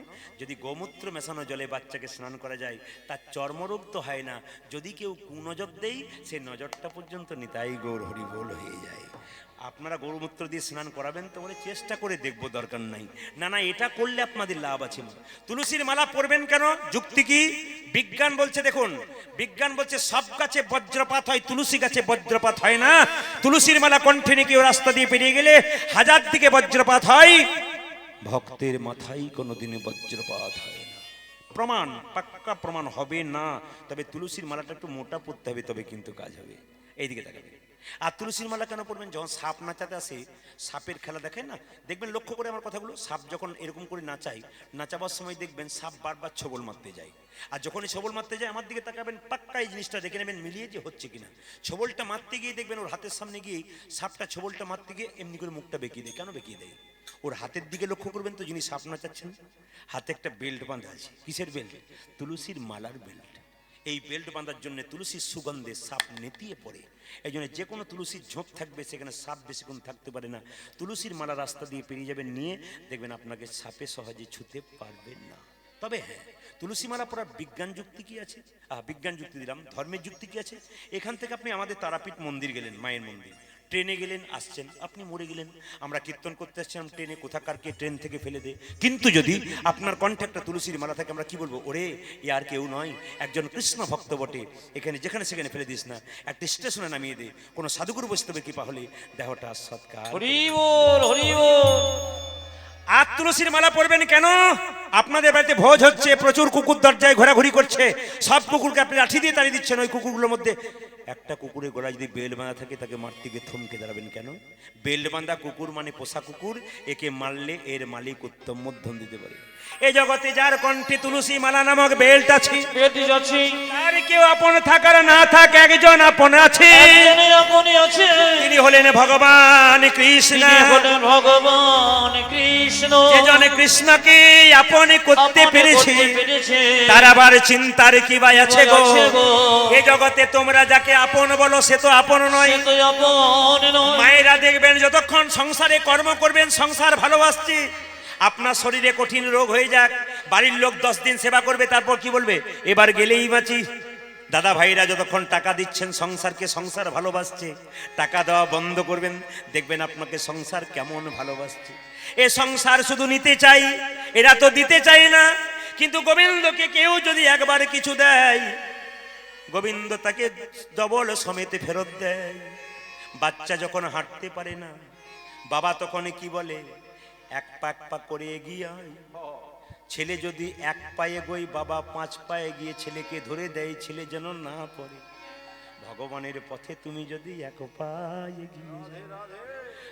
যদি গোমূত্র মেশানো জলে বাচ্চাকে স্নান করা যায় তার চর্মরোগ তো হয় না, যদি কেউ কুনজর দেই সে নজরটা পর্যন্ত নিতাই গৌর হরি বল হয়ে যায়। আপনারা গরুমূত্র দিয়ে স্নান করাবেন তো বলে চেষ্টা করে দেখবো, দরকার নাই। না না, এটা করলে আপনাদের লাভ আছে। তুলসীর মালা পরবেন কেন, যুক্তি কি? বিজ্ঞান বলছে, দেখুন বিজ্ঞান বলছে সব গাছে বজ্রপাত হয়, তুলসী গাছে বজ্রপাত হয় না। তুলসীর মালা কণ্ঠে নিয়ে কেউ রাস্তা দিয়ে পেরিয়ে গেলে 1000 দিকে বজ্রপাত হয়, ভক্তের মাথায় কোনোদিনই বজ্রপাত হয় না। প্রমাণ, পাক্কা প্রমাণ হবে না। তবে তুলসীর মালাটা একটু মোটা পড়তে হবে, তবে কিন্তু কাজ হবে। এইদিকে তাকাবে। আর তুলসীর মালা কেন পড়বেন, যখন সাপ নাচাতে আসে, সাপের খেলা দেখেন না, দেখবেন লক্ষ্য করে আমার কথাগুলো, সাপ যখন এরকম করে নাচাই, নাচাবার সময় দেখবেন সাপ বারবার ছবল মারতে যায়। আর যখনই ছবল মারতে যায় আমার দিকে তাকাবেন, পাক্কা এই জিনিসটা দেখে নেবেন মিলিয়ে যে হচ্ছে কিনা। ছবলটা মারতে গিয়ে দেখবেন ওর হাতের সামনে গিয়ে সাপটা ছবলটা মারতে গিয়ে এমনি করে মুখটা বেঁকিয়ে দেয়। কেন বেঁকিয়ে দেয়? ওর হাতের দিকে লক্ষ্য করবেন তো, যিনি সাপ নাচাচ্ছেন হাতে একটা বেল্ট বাঁধা আছে। কিসের বেল্ট? তুলসীর মালার বেল্ট। এই বেল্ট বাঁধার জন্য তুলসীর সুগন্ধে সাপ নেতিয়ে পড়ে। এই জন্য যে কোনো তুলসীর ঝোঁক থাকবে সেখানে সাপ বেশিক্ষণ থাকতে পারে না। তুলসীর মালা রাস্তা দিয়ে পেরিয়ে যাবেন নিয়ে, দেখবেন আপনাকে সাপে সহজে ছুঁতে পারবেন না। তবে হ্যাঁ, তুলসী মালা পড়ার বিজ্ঞান যুক্তি কি আছে? বিজ্ঞান যুক্তি দিলাম, ধর্মের যুক্তি কি আছে? এখান থেকে আপনি আমাদের তারাপীঠ মন্দির গেলেন, মায়ের মন্দির, ট্রেনে গেলেন, আসছেন, আপনি মরে গেলেন। আমরা কীর্তন করতে আসছিলাম ট্রেনে, কোথাকার কে ট্রেন থেকে ফেলে দে। কিন্তু যদি আপনার কণ্ঠে একটা তুলসীর মালা থাকে, আমরা কি বলবো, ওরে এ আর কেউ নয়, একজন কৃষ্ণ ভক্ত বটে, এখানে যেখানে সেখানে ফেলে দিস না, একটা স্টেশনে নামিয়ে দে। কোনো সাধুগুরু বৈষ্ণবের কৃপা হলে দেহটা সৎকার।
হরি বল, হরি বল।
আর তুলসীর মালা পরবেন কেন? আপনাদের বাড়িতে ভোজ হচ্ছে, প্রচুর কুকুর দরজায় ঘোরাঘুরি করছে, সব কুকুরকে আপনি লাঠি দিয়ে তাড়িয়ে দিচ্ছেন। ওই কুকুরগুলোর মধ্যে একটা কুকুরের গলায় যদি বেল্ট বাঁধা থাকে, তাকে মারতে গিয়ে থমকে দাঁড়াবেন কেন? বেল্ট বাঁধা কুকুর মানে পোষা কুকুর, একে মারলে এর মালিক উত্তম মধ্যম দিতে পারে। এই জগতে যার কণ্ঠে তুলসী মালা নামক বেল্ট আছে,
বেটিস আছি,
তার কেউ আপন থাকার না থাক, একজন আপন আছে,
একজনই আপনি আছে,
তিনি হলেন ভগবান কৃষ্ণ।
তিনি হলেন ভগবান কৃষ্ণ।
যে জনে কৃষ্ণকে আপন করতে
আপন
পেরেছে,
করতে পেরেছে,
তার আবার চিন্তার কি বা আছে গো।
আছে গো।
এ জগতে তোমরা যাকে আপন বলো সে তো আপন নয়।
সে তো আপন নয়।
মায়েরা দেখবেন যতক্ষণ সংসারে কর্ম করবেন, সংসার ভালোবাসছে, আপনার শরীরে কঠিন রোগ হয়ে যাক, বাড়ির লোক 10 দিন সেবা করবে, তারপর কি বলবে, এবার গেলেই বাঁচি। দাদা ভাইরা যতক্ষণ টাকা দিচ্ছেন সংসারকে, সংসার ভালোবাসছে, টাকা দেওয়া বন্ধ করবেন, দেখবেন আপনাকে সংসার কেমন ভালোবাসছে। এ সংসার শুধু নিতে চাই, এরা তো দিতে চাই না। কিন্তু গোবিন্দকে কেউ যদি একবার কিছু দেয়, গোবিন্দ তাকে ডবল সমেতে ফেরত দেয়। বাচ্চা যখন হাঁটতে পারে না, বাবা তখন কি বলে, এক পা করে এগিয়ে আয়। ছেলে যদি 1 পায়ে গই, বাবা 5 পায়ে গিয়ে ছেলেকে ধরে দেয়, ছেলে যেন না পড়ে। ভগবানের পথে তুমি যদি 1 পা এগিয়ে যাও,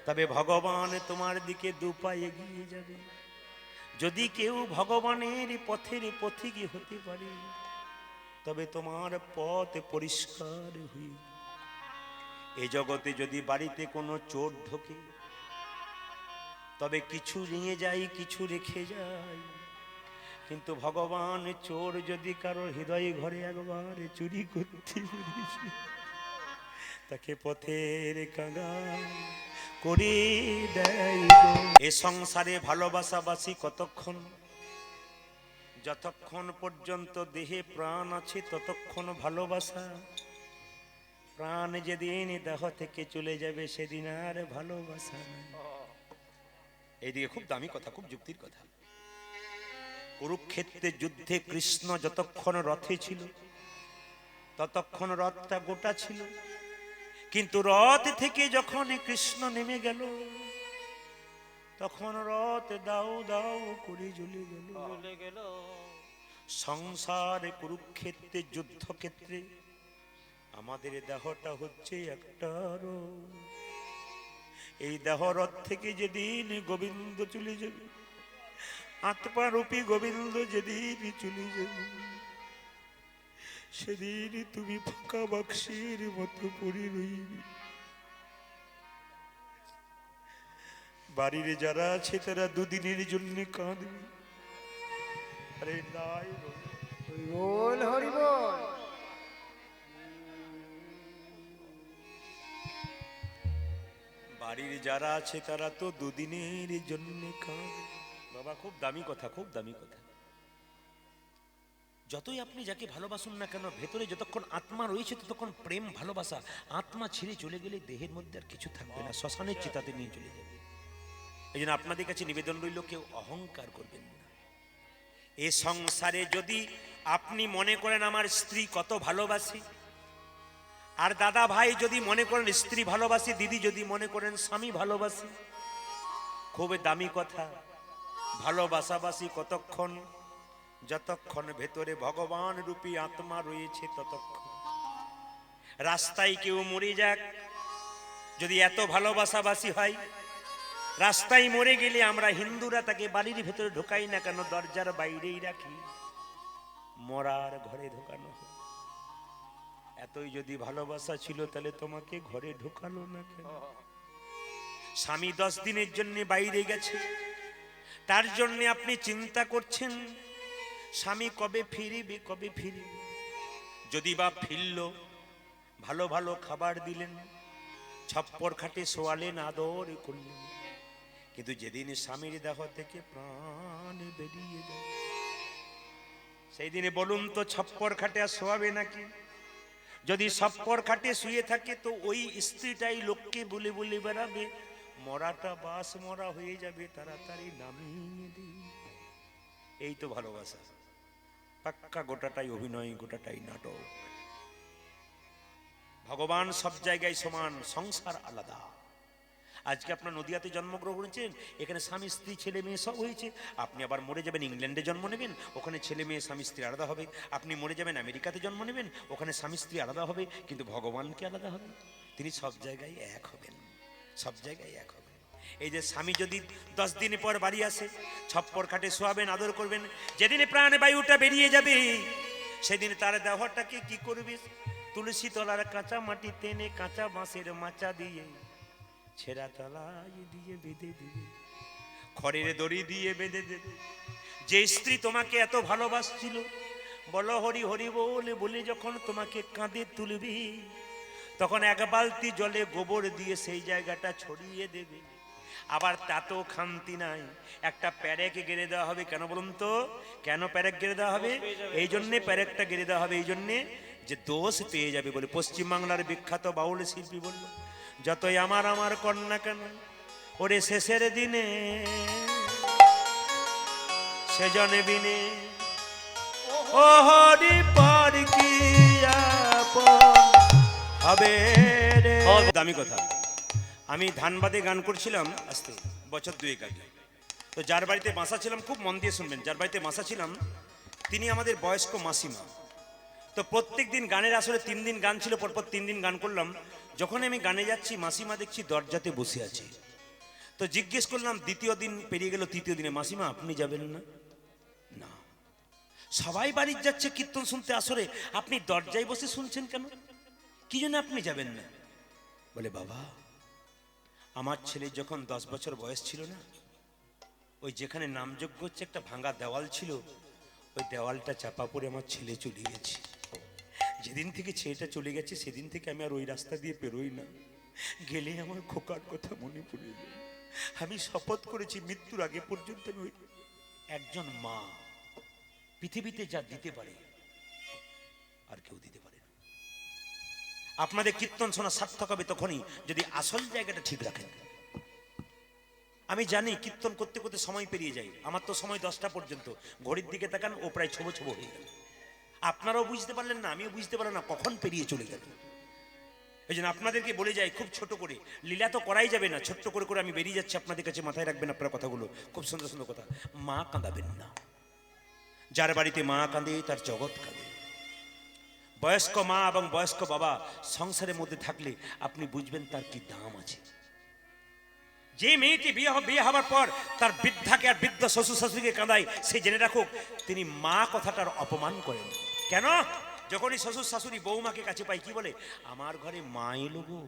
তবে ভগবান তোমার দিকে 2 পা এগিয়ে যাবে। যদি কেউ ভগবানের পথের পথিক হতে পারে, তবে তোমার পথ পরিষ্কার হই। এ জগতে যদি বাড়িতে কোনো চোর ঢোকে, তবে কিছু নিয়ে যাই, কিছু রেখে যাই। কিন্তু ভগবান চোর যদি কারোর হৃদয় ঘরে একবার চুরি করতে পেরেছে, তাকে পথের কাঙাল করে দেয় গো। এ সংসারে ভালোবাসাবাসি কতক্ষণ? যতক্ষণ পর্যন্ত দেহে প্রাণ আছে ততক্ষণ ভালোবাসা। প্রাণ যেদিন দেহ থেকে চলে যাবে সেদিন আর ভালোবাসা নাই। এইদিকে খুব দামি কথা, খুব যুক্তির কথা। কুরুক্ষেত্রের যুদ্ধে কৃষ্ণ যতক্ষণ রথে ছিল ততক্ষণ রথটা গোটা ছিল, কিন্তু রথ থেকে যখন কৃষ্ণ নেমে গেল, তখন রথ দাও দাও করে জ্বলে গেল।
চলে গেল।
সংসারে কুরুক্ষেত্রের যুদ্ধক্ষেত্রে আমাদের দেহটা হচ্ছে একটা রথ। এই দেহ রথ থেকে যেদিন গোবিন্দ চলে যাবে, আত্মারূপী গোবিন্দ যেদিন চলে যাবে, সেদিন তুমি ফাঁকা বাক্সের মতো পড়ে রইবে। বাড়ির যারা আছে তারা দুদিনের জন্য কাঁদবে। আরে নাই
বল হরি বল।
বাড়ির যারা আছে তারা তো দুদিনের জন্য কাঁদবে। বাবা খুব দামি কথা, খুব দামি কথা। যতই আপনি যাকে ভালোবাসুন না কেন, ভেতরে যতক্ষণ আত্মা রয়েছে ততক্ষণ প্রেম ভালোবাসা। আত্মা ছেড়ে চলে গেলে দেহের মধ্যে আর কিছু থাকবে না, শ্মশানের চিতাতে নিয়ে চলে যাবে। এই জন্য আপনাদের কাছে নিবেদন রইল, কেউ অহংকার করবেন না। এ সংসারে যদি আপনি মনে করেন আমার স্ত্রী কত ভালোবাসি, আর দাদা ভাই যদি মনে করেন স্ত্রী ভালোবাসি, দিদি যদি মনে করেন স্বামী ভালোবাসি, খুব দামি কথা। ভালোবাসাবাসি কতক্ষণ? যতক্ষণ ভেতরে ভগবান রূপী আত্মা রয়েছে ততক্ষণ। রাস্তায় কেউ মরে যাক, যদি এত ভালোবাসাবাসি হয়, রাস্তায় মরে গেলে আমরা হিন্দুরা তাকে বাড়ির ভেতরে ঢোকাই না কেন, দরজার বাইরেই রাখি, মরার ঘরে ঢোকানো হয়। এতই যদি ভালোবাসা ছিল তাহলে তোমাকে ঘরে ঢোকালো না কেন? স্বামী 10 দিনের জন্য বাইরে গেছে, তার জন্য আপনি চিন্তা করছেন স্বামী কবে ফিরিবে, কবে ফিরিবে। যদি বা ফিরল, ভালো ভালো খাবার দিলেন, ছপ্পর খাটে শোয়ালেন, আদর করলেন, কিন্তু যেদিন স্বামীর দেহ থেকে প্রাণ বেরিয়ে যায়, সেই দিনে বলুন তো ছপ্পর খাটে আর শোয়াবে নাকি? যদি ছপ্পর খাটে শুয়ে থাকে তো ওই স্ত্রীটাই লোককে বলে বলে বেড়াবে, মরাটা বাস মরা হয়ে যাবে, তাড়াতাড়ি নামিয়ে দিই। এই তো ভালোবাসা। পাক্কা গোটাটাই অভিনয়, গোটাটাই নাটক। ভগবান সব জায়গায় সমান, সংসার আলাদা। আজকে আপনার নদিয়াতে জন্মগ্রহণ করেছেন, এখানে স্বামী স্ত্রী ছেলে মেয়ে সব হয়েছে। আপনি আবার মরে যাবেন ইংল্যান্ডে জন্ম নেবেন, ওখানে ছেলে মেয়ে স্বামী স্ত্রী আলাদা হবে। আপনি মরে যাবেন আমেরিকাতে জন্ম নেবেন, ওখানে স্বামী স্ত্রী আলাদা হবে, কিন্তু ভগবান কি আলাদা হবে? তিনি সব জায়গায় এক হবেন, সব জায়গায় এক হবেন। এই যে স্বামী যদি 10 দিন পর বাড়ি আসে, ছপ্পর খাটে শোয়াবেন, আদর করবেন, যেদিন প্রাণ বায়ুটা বেরিয়ে যাবে সেদিন তার দেহটাকে কি করবে? তুলসী তলার কাঁচা মাটি টেনে কাঁচা বাঁশের মাচা দিয়ে ছেঁড়া তলায় দিয়ে বেঁধে দিবে, খড়ের দড়ি দিয়ে বেঁধে দেবে। যে স্ত্রী তোমাকে এত ভালোবাসছিল, বলো হরি হরি বলে বলে যখন তোমাকে কাঁধে তুলবি, তখন 1 বালতি জলে গোবর দিয়ে সেই জায়গাটা ছড়িয়ে দেবে। আবার তাতেও খামতি নাই, একটা প্যারেক গেড়ে দেওয়া হবে। কেন বলুন তো? কেন প্যারেক গেড়ে দেওয়া হবে? এই জন্যে প্যারেকটা গেড়ে দেওয়া হবে, এই জন্যে যে দোষ পেয়ে যাবে বলে। পশ্চিমবাংলার বিখ্যাত বাউল শিল্পী বলল, যতই আমার আমার কন্যা কেন, ওরে শেষের দিনে সেজনে বিনে ও হরি পর কি আপন হবে রে। দামি কথা। আমি ধানবাদে গান করছিলাম আজকে বছর 2 আগে। তো যার বাড়িতে বাসা ছিলাম, খুব মন দিয়ে শুনবেন, যার বাড়িতে বাসা ছিলাম তিনি আমাদের বয়স্ক মাসিমা। তো প্রত্যেক দিন গানের আসলে 3 দিন গান ছিল, পরপর 3 দিন গান করলাম। যখন আমি গানে যাচ্ছি, মাসিমা দেখছি দরজাতে বসে আছে। তো জিজ্ঞেস করলাম, 2য় দিন পেরিয়ে গেল, 3য় দিনে, মাসিমা আপনি যাবেন না? না। সবাই বাড়ির যাচ্ছে কীর্তন শুনতে, আসরে আপনি দরজায় বসে শুনছেন কেন? কি জন্য আপনি যাবেন না? বলে, বাবা আমার ছেলে যখন 10 বছর বয়স ছিল না, ওই যেখানে নামযজ্ঞ হচ্ছে একটা ভাঙা দেওয়াল ছিল, ওই দেওয়ালটা চাপা পড়ে আমার ছেলে চলে গেছে। যেদিন থেকে ছেলেটা চলে গেছে সেদিন থেকে আমি আর ওই রাস্তা দিয়ে পেরোই না। গেলে আমার খোকার কথা মনে পড়ে যায়। আমি শপথ করেছি মৃত্যুর আগে পর্যন্ত আমি একজন মা পৃথিবীতে যা দিতে পারে আর কেউ দিতে পারে না। আপনাদের কীর্তন শোনা সার্থক হবে তখনই যদি আসল জায়গাটা ঠিক রাখেন। আমি জানি কীর্তন করতে করতে সময় পেরিয়ে যায়, আমার তো সময় 10টা পর্যন্ত। ঘড়ির দিকে তাকান, ও প্রায় ছোবো ছোবো হয়ে গেল। আপনারাও বুঝতে পারলেন না, আমিও বুঝতে পারলাম না কখন পেরিয়ে চলে গেল। এই জন্য আপনাদেরকে বলে যাই খুব ছোট করে, লীলা তো করাই যাবে না, ছোট্ট করে করে আমি বেরিয়ে যাচ্ছি আপনাদের কাছে, মাথায় রাখবেন আপনার কথাগুলো, খুব সুন্দর সুন্দর কথা। মা কাঁদাবেন না, যার বাড়িতে মা কাঁদে তার জগৎ কাঁদে। বয়স্ক মা এবং বয়স্ক বাবা সংসারের মধ্যে থাকলে আপনি বুঝবেন তার কি দাম আছে। যে মেয়েটি বিয়ে হওয়ার পর তার বৃদ্ধাকে আর বৃদ্ধ শ্বশুর শাশুড়িকে কাঁদায়, সে জেনে রাখুক তিনি মা কথাটার অপমান করেন। কেন? যখনই শ্বশুর শাশুড়ি বৌমাকে কাছে পাই কি বলে, আমার ঘরে মা এলো গো।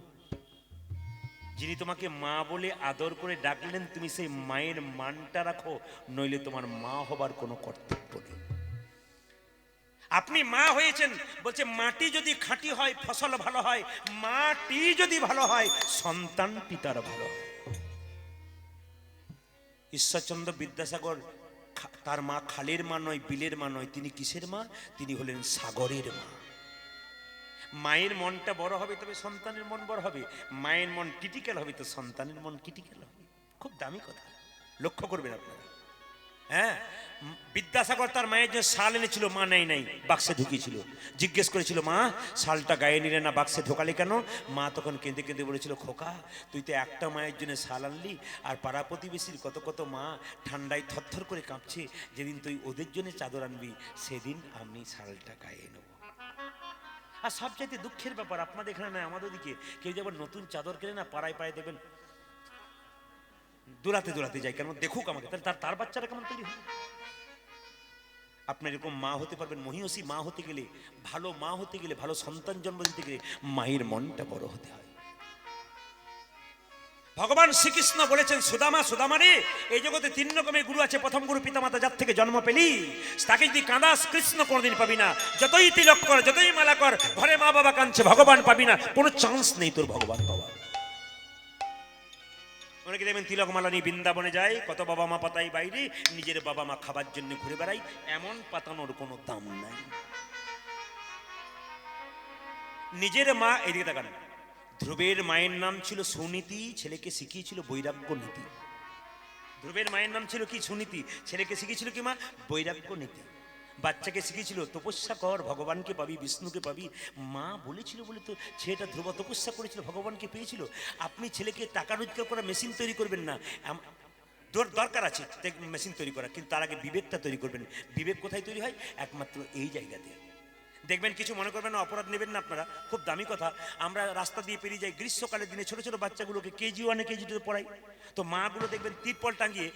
যিনি তোমাকে মা বলে আদর করে ডাকলেন, তুমি সেই মায়ের মানটা রাখো, নইলে তোমার মা হবার কোনো কর্তব্য নেই। আপনি মা হয়েছেন বলছে, মাটি যদি খাঁটি হয় ফসল ভালো হয়, মাটি যদি ভালো হয় সন্তান পিতার ভালো হয়। ঈশ্বরচন্দ্র বিদ্যাসাগর তার মা খালের মা নয়, বিলের মা নয়, তিনি কিসের মা? তিনি হলেন সাগরের মা। মায়ের মনটা বড় হবে তবে সন্তানের মন বড় হবে, মায়ের মন ক্রিটিক্যাল হবে তো সন্তানের মন ক্রিটিক্যাল হবে। খুব দামি কথা, লক্ষ্য করবেন আপনারা। হ্যাঁ, বিদ্যাসাগর তার মায়ের যে শাল এনেছিল, মা নাই বাক্সে ঢুকিয়েছিল। জিজ্ঞেস করেছিল, মা শালটা গায়ে নিলে না, বাক্সে ঢোকালে কেন? মা তখন কেঁদে কেঁদে বলেছিল, খোকা তুই তো একটা মায়ের জন্য শাল আনলি, আর পাড়া প্রতিবেশীর কত কত মা ঠান্ডায় থরথর করে কাঁপছে, যেদিন তুই ওদের জন্য চাদর আনবি সেদিন আমি শালটা গায়ে নেব। আর সবচাইতে দুঃখের ব্যাপার, আপনাদের এখানে নয় আমাদের দিকে, কেউ যখন নতুন চাদর কেনে না, পাড়ায় পাড়ায় দেখবেন দৌড়াতে যায়, কেন দেখুক আমাকে, তার বাচ্চারা কেমন তৈরি হবে। আপনার এরকম মা হতে পারবেন, মহিষী মা হতে গেলে, ভালো মা হতে গেলে, ভালো সন্তান জন্ম দিতে গেলে মায়ের মনটা বড় হতে হয়। ভগবান শ্রীকৃষ্ণ বলেছেন, সুদামা রে, এই জগতে 3 রকমের গুরু আছে। প্রথম গুরু পিতামাতা, যার থেকে জন্ম পেলি তাকে যদি কাঁদাস, কৃষ্ণ কোনোদিন পাবি না। যতই তিলক কর, যতই মালা কর, ঘরে মা বাবা কাঁদছে, ভগবান পাবি না, কোনো চান্স নেই তোর ভগবান পাওয়া। অনেকে দেখবেন তিলক মালা নিয়ে বৃন্দাবনে যায়, কত বাবা মা পাতাই বাইরে, নিজের বাবা মা খাবার জন্য ঘুরে বেড়াই, এমন পাতানোর কোনো দাম নাই। নিজের মা, এদিকে তাকান, ধ্রুবের মায়ের নাম ছিল সুনীতি, ছেলেকে শিখিয়েছিল বৈরাগ্য নীতি। ধ্রুবের মায়ের নাম ছিল কি? সুনীতি। ছেলেকে শিখিয়েছিল কি মা? বৈরাগ্য নীতি। বাচ্চাকে শিখিয়েছিল তপস্যা কর, ভগবানকে পাবি, বিষ্ণুকে পাবি। মা বলেছিল বলে তো ছেলেটা ধ্রুব তপস্যা করেছিল, ভগবানকে পেয়েছিল। আপনি ছেলেকে টাকা রোজগার করা মেশিন তৈরি করবেন না, দরকার আছে মেশিন তৈরি করা, কিন্তু তার আগে বিবেকটা তৈরি করবেন। বিবেক কোথায় তৈরি হয়? একমাত্র এই জায়গাতে। দেখবেন, কিছু মনে করবেন না, অপরাধ নেবেন না আপনারা, খুব দামি কথা। আমরা রাস্তা দিয়ে পেরিয়ে যাই, গ্রীষ্মকালের দিনে ছোট ছোট বাচ্চাগুলোকে কেজি 1 কেজি 2 পড়াই, তো মাগুলো দেখবেন তিরপল টাঙিয়ে,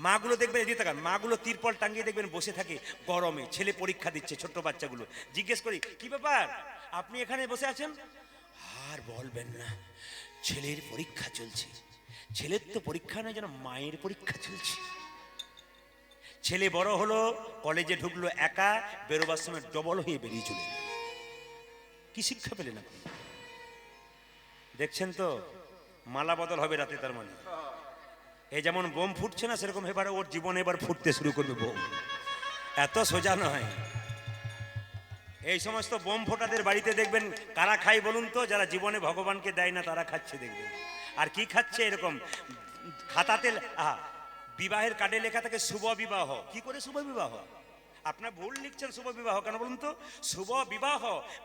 মাগুলো দেখবেন, এদিকে তাকান, মাগুলো তিরপল টাঙিয়ে দেখবেন বসে থাকে গরমে। ছেলে পরীক্ষা দিচ্ছে, ছোট্ট বাচ্চাগুলো। জিজ্ঞেস করি, কি ব্যাপার আপনি এখানে বসে আছেন? আর বলবেন না, ছেলের পরীক্ষা চলছে। ছেলের তো পরীক্ষা নয়, যেন মায়ের পরীক্ষা চলছে। ছেলে বড় হলো, কলেজে ঢুকলো একা, বেরোবার সময় ডবল হয়ে বেরিয়ে চলে। কি শিক্ষা পেলেন আপনি? দেখছেন তো, মালা বদল হবে রাতে। তার মানে এই যেমন বোম ফুটছে না, সেরকম এবারে ওর জীবনে এবার ফুটতে শুরু করবে বোম। এত সোজা নয়। এই সমস্ত বোম ফোটাদের বাড়িতে দেখবেন কারা খায় বলুন তো? যারা জীবনে ভগবানকে দেয় না তারা খাচ্ছে দেখবেন। আর কি খাচ্ছে? এরকম খাতাতে বিবাহের কার্ডে লেখা থাকে শুভ বিবাহ। কি করে শুভ বিবাহ? আপনার ভুল লিখছেন শুভ বিবাহ কেন বলুন তো? শুভ বিবাহ,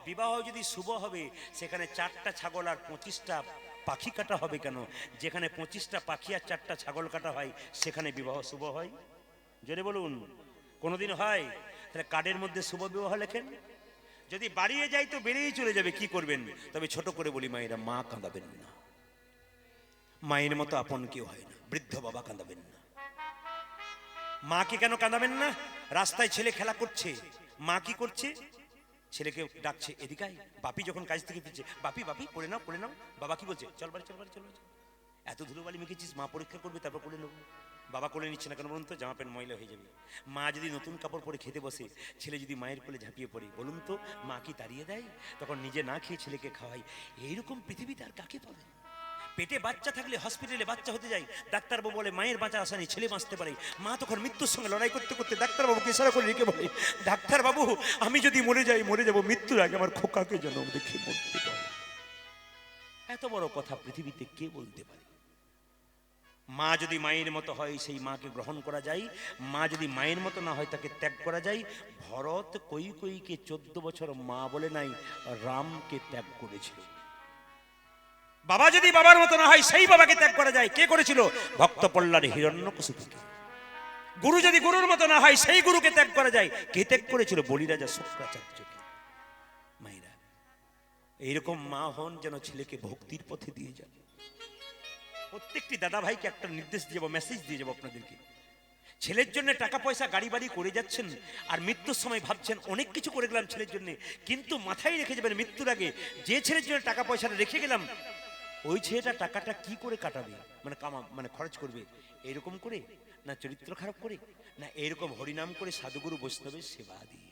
বিবাহ যদি শুভ হবে সেখানে 4টা ছাগল আর 25টা পাখি কাটা হবে কেন? যেখানে 25টা পাখি আর 4টা ছাগল কাটা হয় সেখানে বিবাহ শুভ হয়? জোরে বলুন, কোনোদিন হয়? তাহলে কার্ডের মধ্যে শুভ বিবাহ লেখেন। যদি বাড়িয়ে যায় তো বেরিয়েই চলে যাবে, কি করবেন? তবে ছোট করে বলি মায়েরা, মা কাঁদাবেন না। মায়ের মতো আপন কেউ হয় না। বৃদ্ধ বাবা কাঁদাবেন না। মাকে কেন কাঁদাবেন না? রাস্তায় ছেলে খেলা করছে, মা কি করছে? ছেলেকে ডাকছে, এদিকে আয়। বাপি যখন কাজ থেকে ফিরছে, বাপি বাপি করে নাও করে নাও। বাবা কি বলছে? চল বাড়ি চল বাড়ি চল বাড়ি। এত ধুলোবালি মেখেছিস, মা পরীক্ষা করবে তারপর করে নেবো। বাবা কোলে নিচ্ছে না কেন বলুন তো? জামা প্যান্ট ময়লা হয়ে যাবে। মা যদি নতুন কাপড় পরে খেতে বসে, ছেলে যদি মায়ের কোলে ঝাঁপিয়ে পড়ে, বলুন তো মা কি তাড়িয়ে দেয়? তখন নিজে না খেয়ে ছেলেকে খাওয়াই। এইরকম পৃথিবীতে আর কাকে পাবে? পেটে বাচ্চা থাকলে হসপিটালে বাচ্চা হতে যায়, ডাক্তারবাবু বলে মায়ের বাঁচার আশা নেই, ছেলে বাঁচতে পারে। মা তখন মৃত্যুর সঙ্গে লড়াই করতে করতে ডাক্তারবাবুকে ইশারা করে রেখে বলে, ডাক্তারবাবু আমি যদি মরে যাই, মরে যাব, মৃত্যুর আগে আমার খোকাকে যেন দেখে মরতে পারে। এত বড় কথা পৃথিবীতে কে বলতে পারে? মা যদি মায়ের মতো হয় সেই মাকে গ্রহণ করা যায়, মা যদি মায়ের মতো না হয় তাকে ত্যাগ করা যায়। ভরত কৈকেয়ীকে 14 বছর মা বলে নাই, রামকে ত্যাগ করেছিল। বাবা যদি বাবার মতো না হয় সেই বাবাকে ত্যাগ করা যায়। কে করেছিল? ভক্ত প্রহ্লাদ হিরণ্যকশিপুকে। গুরু যদি গুরুর মতো না হয় সেই গুরুকে ত্যাগ করা যায়। কে ত্যাগ করেছিল? বলিরাজা শুক্রাচার্যকে। এইরকম মা হন যেন ছেলেকে ভক্তির পথে দিয়ে যান। প্রত্যেকটি দাদা ভাইকে একটা নির্দেশ দিয়ে যাবো, মেসেজ দিয়ে যাবো আপনাদেরকে। ছেলের জন্য টাকা পয়সা গাড়ি বাড়ি করে যাচ্ছেন, আর মৃত্যুর সময় ভাবছেন অনেক কিছু করে গেলাম ছেলের জন্য, কিন্তু মাথায় রেখে যাবেন মৃত্যুর আগে যে ছেলের জন্য টাকা পয়সাটা রেখে গেলাম, ওই ছেলেটা টাকাটা কি করে কাটাবে, মানে খরচ করবে, এরকম করে না চরিত্র খারাপ করে, না এরকম হরিনাম করে সাধুগুরু বৈষ্ণবের সেবা দিয়ে।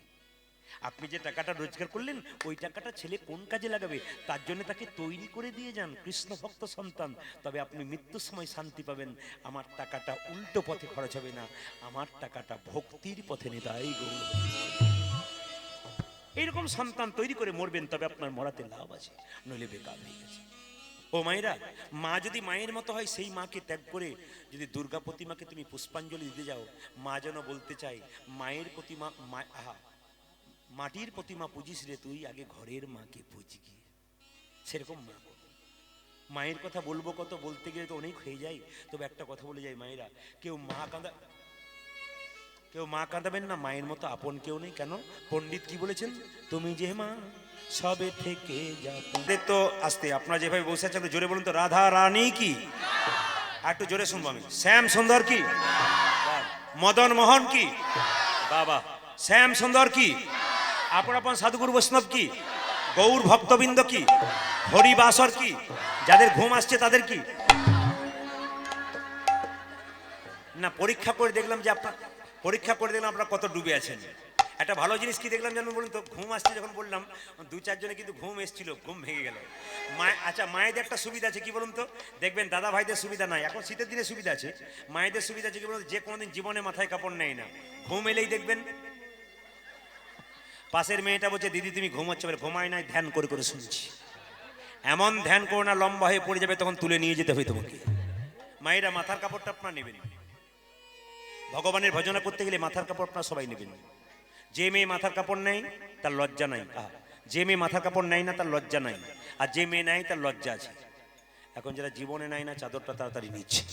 আপনি যে টাকাটা রোজগার করলেন, ওই টাকাটা ছেলে কোন কাজে লাগাবে তার জন্য তাকে তৈরি করে দিয়ে যান কৃষ্ণ ভক্ত সন্তান, তবে আপনি মৃত্যুর সময় শান্তি পাবেন। আমার টাকাটা উল্টো পথে খরচ হবে না, আমার টাকাটা ভক্তির পথে নিতাই গৌর। এইরকম সন্তান তৈরি করে মরবেন, তবে আপনার মরাতে লাভ আছে, নইলে বেকার হয়ে গেছে। ও মায়েরা, মা যদি মায়ের মতো হয়, সেই মাকে ত্যাগ করে যদি দুর্গা প্রতিমাকে তুমি পুষ্পাঞ্জলি দিতে যাও, মা যেন বলতে চাই মায়ের প্রতিমা, মাটির প্রতিমা পুজিস রে তুই, আগে ঘরের মাকে পুজি গিয়ে। সেরকম মা। মায়ের কথা বলবো কত, বলতে গেলে তো অনেক হয়ে যায়, তবে একটা কথা বলে যাই মায়েরা, কেউ মা কাঁদাবেন না, মায়ের মতো আপন কেউ নেই। কেন? পণ্ডিত কি বলেছেন? তুমি যে মা সবে থেকে যাও। তো আস্তে, আপনারা যেভাবে বসে আছেন জোরে বলুন তো, রাধা রানী কি? আর একটু জোরে শুনবো আমি। শ্যাম সুন্দর কি? মদন মোহন কি? বাবা। শ্যাম সুন্দর কি? আপন আপন সাধুগুরু বৈষ্ণব কি? গৌর ভক্তবৃন্দ কি? হরিবাসর কি? যাদের ঘুম আসছে তাদের কি? না, পরীক্ষা করে দেখলাম আপনারা কত ডুবে আছেন। একটা ভালো জিনিস কি দেখলাম জানেন বলুন তো, ঘুম আসছে যখন বললাম, দু চারজনে কিন্তু ঘুম এসেছিল, ঘুম ভেঙে গেল। আচ্ছা, মায়েদের একটা সুবিধা আছে কি বলুন তো, দেখবেন দাদা ভাইদের সুবিধা নাই, এখন শীতের দিনে সুবিধা আছে। মায়েদের সুবিধা আছে কি বলুন, যে কোনোদিন জীবনে মাথায় কাপড় নেয় না, ঘুম এলেই দেখবেন পাশের মেয়েটা বলছে দিদি তুমি ঘুমাচ্ছ, বলে ঘুমায় নাই, ধ্যান করে করে শুনছি। এমন ধ্যান করো না লম্বা হয়ে পড়ে যাবে, তখন তুলে নিয়ে যেতে হবে তোমাকে। মায়েরা, মাথার কাপড়টা আপনার নেবেন, ভগবানের ভজনা করতে গেলে মাথার কাপড় আপনার সবাই নেবেন। যে মেয়ে মাথার কাপড় নেই তার লজ্জা নাই, যে মেয়ে মাথার কাপড় নেয় না তার লজ্জা নাই, আর যে মেয়ে নেয় তার লজ্জা আছে। এখন যারা জীবনে নেয় না, চাদরটা তাড়াতাড়ি নিচ্ছে।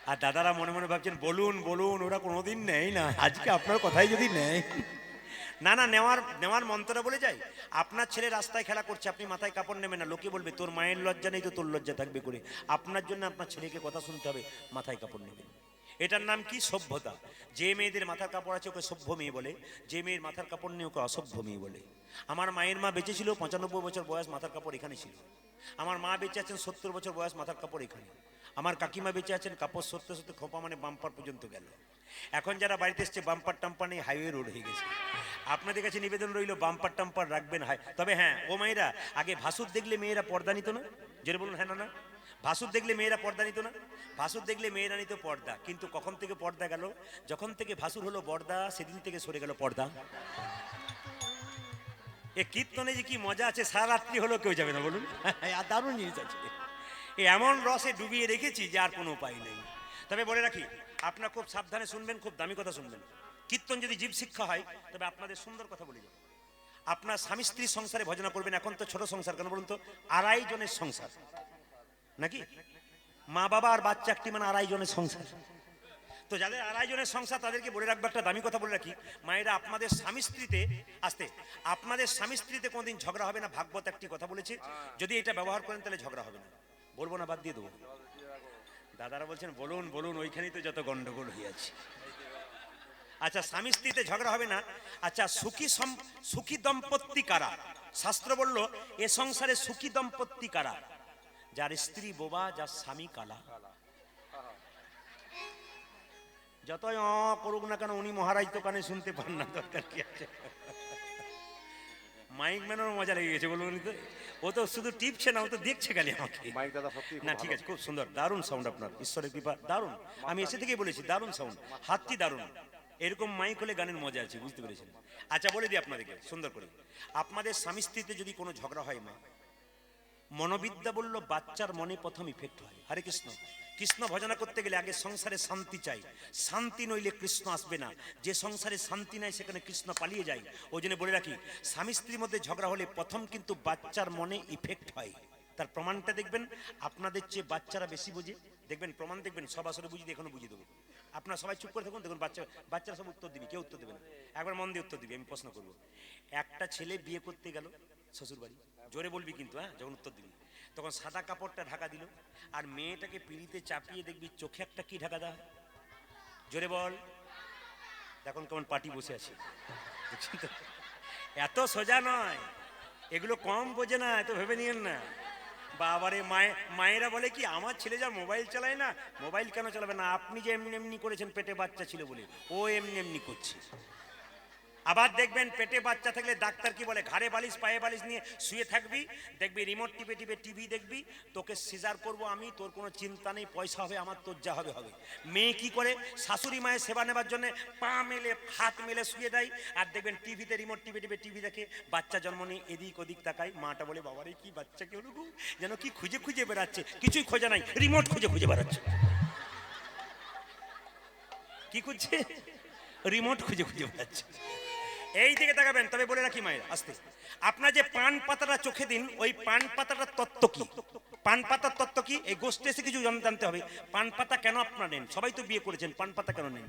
আর দাদারা মনে মনে ভাবছেন বলুন বলুন, ওরা কোনোদিন নেয় না, আজকে আপনার কথাই যদি নেয়। না না, নেওয়ার মন্ত্রটা বলে যায়। আপনার ছেলে রাস্তায় খেলা করছে, আপনি মাথায় কাপড় নেবেন না, লোকে বলবে তোর মায়ের লজ্জা নেই তো তোর লজ্জা থাকবে করে। আপনার জন্য আপনার ছেলেকে কথা শুনতে হবে, মাথায় কাপড় নেবেন। এটার নাম কি? সভ্যতা। যে মেয়েদের মাথার কাপড় আছে ওকে সভ্য মেয়ে বলে, যে মেয়ের মাথার কাপড় নেই ওকে অসভ্য মেয়ে বলে। আমার মায়ের মা বেঁচে ছিল, 95 বছর বয়স, মাথার কাপড় এখানে ছিল। আমার মা বেঁচে আছেন 70 বছর বয়স, মাথার কাপড় এখানে। আমার কাকিমা বেঁচে আছেন, কাপড় সরতে সরতে খোপা মানে বাম্পার পর্যন্ত গেল। এখন যারা বাড়িতে এসছে বাম্পার টাম্পার নেই, হাইওয়ে রোড হয়ে গেছে। আপনাদের কাছে নিবেদন রইল, বাম্পার টাম্পার রাখবেন। তবে হ্যাঁ, ও মায়েরা, আগে ভাসুর দেখলে মেয়েরা পর্দা নিত না? যেটা বলুন হ্যাঁ না? ভাসুর দেখলে মেয়েরা পর্দা নিত না? ভাসুর দেখলে মেয়েরা নিত পর্দা, কিন্তু কখন থেকে পর্দা গেল? যখন থেকে ভাসুর হলো বর্দা, সেদিন থেকে সরে গেল পর্দা। এ কীর্তনে যে কি মজা আছে, সারা রাত্রি হলো কেউ যাবে না বলুন। আর দারুণ জিনিস আছে, এমন রসে ডুবিয়ে রেখেছি যে আর কোনো উপায় নেই। তবে বলে রাখি, আপনারা খুব সাবধানে শুনবেন, খুব দামি কথা শুনবেন। কীর্তন যদি জীব শিক্ষা হয়, তবে আপনাদের সুন্দর কথা বলে যাবে। আপনার স্বামী স্ত্রীর সংসারে ভজনা করবেন। এখন তো ছোট সংসার, কেন বলুন তো? 2.5 জনের সংসার নাকি? মা বাবা আর বাচ্চা একটি, মানে 2.5 জনের সংসার। তো যাদের 2.5 জনের সংসার, তাদেরকে বলে রাখবো একটা দামি কথা বলে রাখি, মায়েরা, আপনাদের স্বামী স্ত্রীতে কোনোদিন ঝগড়া হবে না। ভাগবত একটি কথা বলেছে, যদি এটা ব্যবহার করেন তাহলে ঝগড়া হবে না। বলবো না, বাদ দিয়ে দেবো? দাদারা বলছেন বলুন বলুন, ওইখানেই তো যত গন্ডগোল হয়ে আছে। আচ্ছা, স্বামী স্ত্রীতে ঝগড়া হবে না। আচ্ছা, সুখী দম্পতি কারা? শাস্ত্র বলল এ সংসারে সুখী দম্পতি কারা? যার স্ত্রী বোবা, যার স্বামী কালা। যতই করুক না কেন, উনি মহারাজ তো কানে শুনতে পান না, দরকার কি আছে? মাইক ম্যানের মজা লেগে গেছে বলুন তো। ও তো শুধু টিপছে না, ও তো দেখছে খালি আমাকে। না ঠিক আছে, খুব সুন্দর, দারুণ সাউন্ড আপনার, ঈশ্বরের কৃপা, দারুণ। আমি এসে থেকেই বলেছি দারুণ সাউন্ড, হাতটি দারুণ। এরকম মাইক হলে গানের মজা আছে, বুঝতে পেরেছেন? আচ্ছা, বলে দিই আপনাদেরকে সুন্দর করে। আপনাদের স্বামী স্ত্রীতে যদি কোনো ঝগড়া হয়, মা, মনোবিদ্যা বলল বাচ্চার মনে প্রথম ইফেক্ট হয়। হরে কৃষ্ণ। কৃষ্ণ ভজনা করতে গেলে আগে সংসারে শান্তি চাই, শান্তি নইলে কৃষ্ণ আসবে না। যে সংসারে শান্তি নাই সেখানে কৃষ্ণ পালিয়ে যায়। ওই জন্য বলে রাখি, স্বামী স্ত্রীর মধ্যে ঝগড়া হলে প্রথম কিন্তু বাচ্চার মনে ইফেক্ট হয়। তার প্রমাণটা দেখবেন, আপনাদের চেয়ে বাচ্চারা বেশি বোঝে। দেখবেন, প্রমাণ দেখবেন, সব আসলে বুঝিয়ে এখনো বুঝিয়ে দেবো। আপনারা সবাই চুপ করে থাকুন, দেখুন বাচ্চারা সব উত্তর দিবি, কেউ উত্তর দেবে না। একবার মন দিয়ে উত্তর দিবি, আমি প্রশ্ন করবো। একটা ছেলে বিয়ে করতে গেল শ্বশুর বাড়ি, জোরে বলবি কিন্তু, হ্যাঁ, যখন উত্তর দিবি তখন সাদা কাপড়টা ঢাকা দিল, আর মেয়েটাকে পিড়িতে চাপিয়ে দেখবি চোখে একটা কি ঢাকা দেওয়া, জোরে বল। দেখুন কেমন পার্টি বসে আছে, দেখছেন তো? এত সোজা নয়, এগুলো কম বোঝে না, এত ভেবে নিয়েন না। বাবারে মায়েরা বলে কি, আমার ছেলে যা মোবাইল চালায় না, মোবাইল কেন চালাবে না, আপনি যে এমনি এমনি করেছেন পেটে বাচ্চা ছিল বলে, ও এমনি এমনি করছে। আবার দেখবেন পেটে বাচ্চা থাকলে ডাক্তার কি বলে, ঘাড়ে বালিশ পায়ে বালিশ নিয়ে শুয়ে থাকবি, দেখবি রিমোট টিপে টিপে টিভি দেখবি, তোকে সিজার করব আমি, তোর কোনো চিন্তা নেই, পয়সা হবে আমার, তোর যা হবে হবে। মেয়ে কি করে, শাশুড়ি মায়ের সেবা নেবার জন্য পা মেলে হাত মেলে শুয়ে দেয়, আর দেখবেন টিভিতে রিমোট টিপে টিপে টিভি দেখে, বাচ্চা জন্ম নিয়ে এদিক ওদিক তাকায়, মাটা বলে বাবারে কি বাচ্চা কি হলো গো, যেন কি খুঁজে খুঁজে বেড়াচ্ছে, কিছুই খোঁজা নাই, রিমোট খুঁজে খুঁজে বেড়াচ্ছে। কি করছে, রিমোট খুঁজে খুঁজে বেড়াচ্ছে। এই দিকে তাকাবেন। তবে বলে রাখি মায়ের, আস্তে, আপনার যে পান পাতাটা চোখে দিন, ওই পান পাতাটার তত্ত্ব কি, পান পাতার তত্ত্ব কি, এই গোষ্ঠী এসে কিছু জানতে হবে। পান পাতা কেন আপনারা নেন, সবাই তো বিয়ে করেছেন, পান পাতা কেন নেন?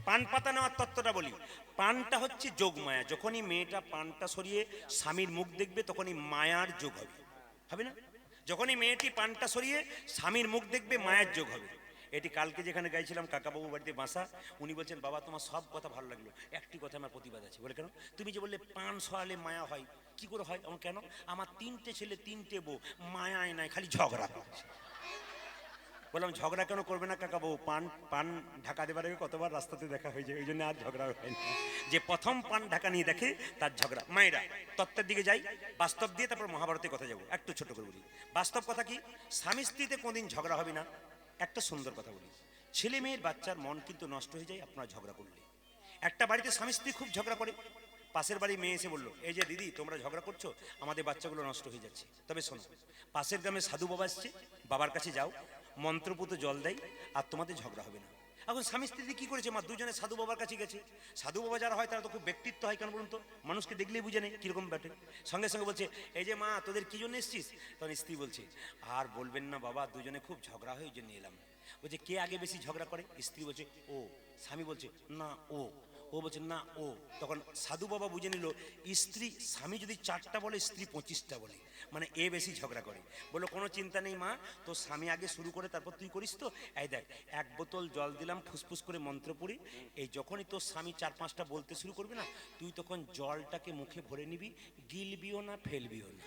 পান পাতা নেওয়ার তত্ত্বটা বলি। পানটা হচ্ছে যোগমায়া, যখনই মেয়েটা পানটা সরিয়ে স্বামীর মুখ দেখবে তখনই মায়ার যোগ হবে, হবে না? যখনই মেয়েটি পানটা সরিয়ে স্বামীর মুখ দেখবে মায়ার যোগ হবে। এটি কালকে যেখানে গাইছিলাম কাকাবাবু বাড়িতে বাসা, উনি বলছেন বাবা তোমার সব কথা ভালো লাগলো, একটি কথা আমার প্রতিবাদ আছে। বলে কেন? তুমি যে বললে পান সরালে মায়া হয়, কি করে হয়? আমার কেন? আমার 3টে ছেলে 3টে বউ, মায়ায় নাই, খালি ঝগড়া। বললাম ঝগড়া কেন করবে না কাকাবাবু, পান ঢাকা দেবার আগে কতবার রাস্তাতে দেখা হয়ে যায়, ওই জন্য আর ঝগড়া হয় না। যে প্রথম পান ঢাকা নিয়ে দেখে তার ঝগড়া। মায়েরা তত্ত্বের দিকে যাই, বাস্তব দিয়ে তারপর মহাভারতের কথা যাবো, একটু ছোট করে বলি। বাস্তব কথা কি, স্বামী স্ত্রীতে কোনদিন ঝগড়া হবে না। একটা সুন্দর কথা বলি, ছেলে মেয়ের বাচ্চার মন কিন্তু নষ্ট হয়ে যায় আপনার ঝগড়া করলে। একটা বাড়িতে স্বামী স্ত্রী খুব ঝগড়া করে, পাশের বাড়ি মেয়ে এসে বললো, এই যে দিদি তোমরা ঝগড়া করছো, আমাদের বাচ্চাগুলো নষ্ট হয়ে যাচ্ছে। তবে শোনো, পাশের গ্রামে সাধু বাবা এসছে, বাবার কাছে যাও, মন্ত্রপুত জল দেয়, আর তোমাদের ঝগড়া হবে না। এখন স্বামী স্ত্রী কি করেছে, মা দুজনে সাধু বাবার কাছে গেছে। সাধু বাবা যারা হয় তারা তো খুব ব্যক্তিত্ব হয়, কেন বলুন তো, মানুষকে দেখলেই বুঝে নেই কিরকম ব্যাটে। সঙ্গে সঙ্গে বলছে, এই যে মা তোদের কি জন্য এসছিস? তখন স্ত্রী বলছে, আর বলবেন না বাবা, দুজনে খুব ঝগড়া হয়ে ওই জন্য এলাম। বলছে কে আগে বেশি ঝগড়া করে? স্ত্রী বলছে ও। স্বামী বলছে না ও। ও বলছে না ও। তখন সাধু বাবা বুঝে নিল, স্ত্রী, স্বামী যদি 4টা বলে, স্ত্রী 25টা বলে, মানে এ বেশি ঝগড়া করে। বললো কোনো চিন্তা নেই মা, তোর স্বামী আগে শুরু করে তারপর তুই করিস তো। এই দেখ, 1 বোতল জল দিলাম, ফুসফুস করে মন্ত্র পড়ি, এই যখনই তোর স্বামী 4-5টা বলতে শুরু করবে না, তুই তখন জলটাকে মুখে ভরে নিবি, গিলবিও না ফেলবিও না।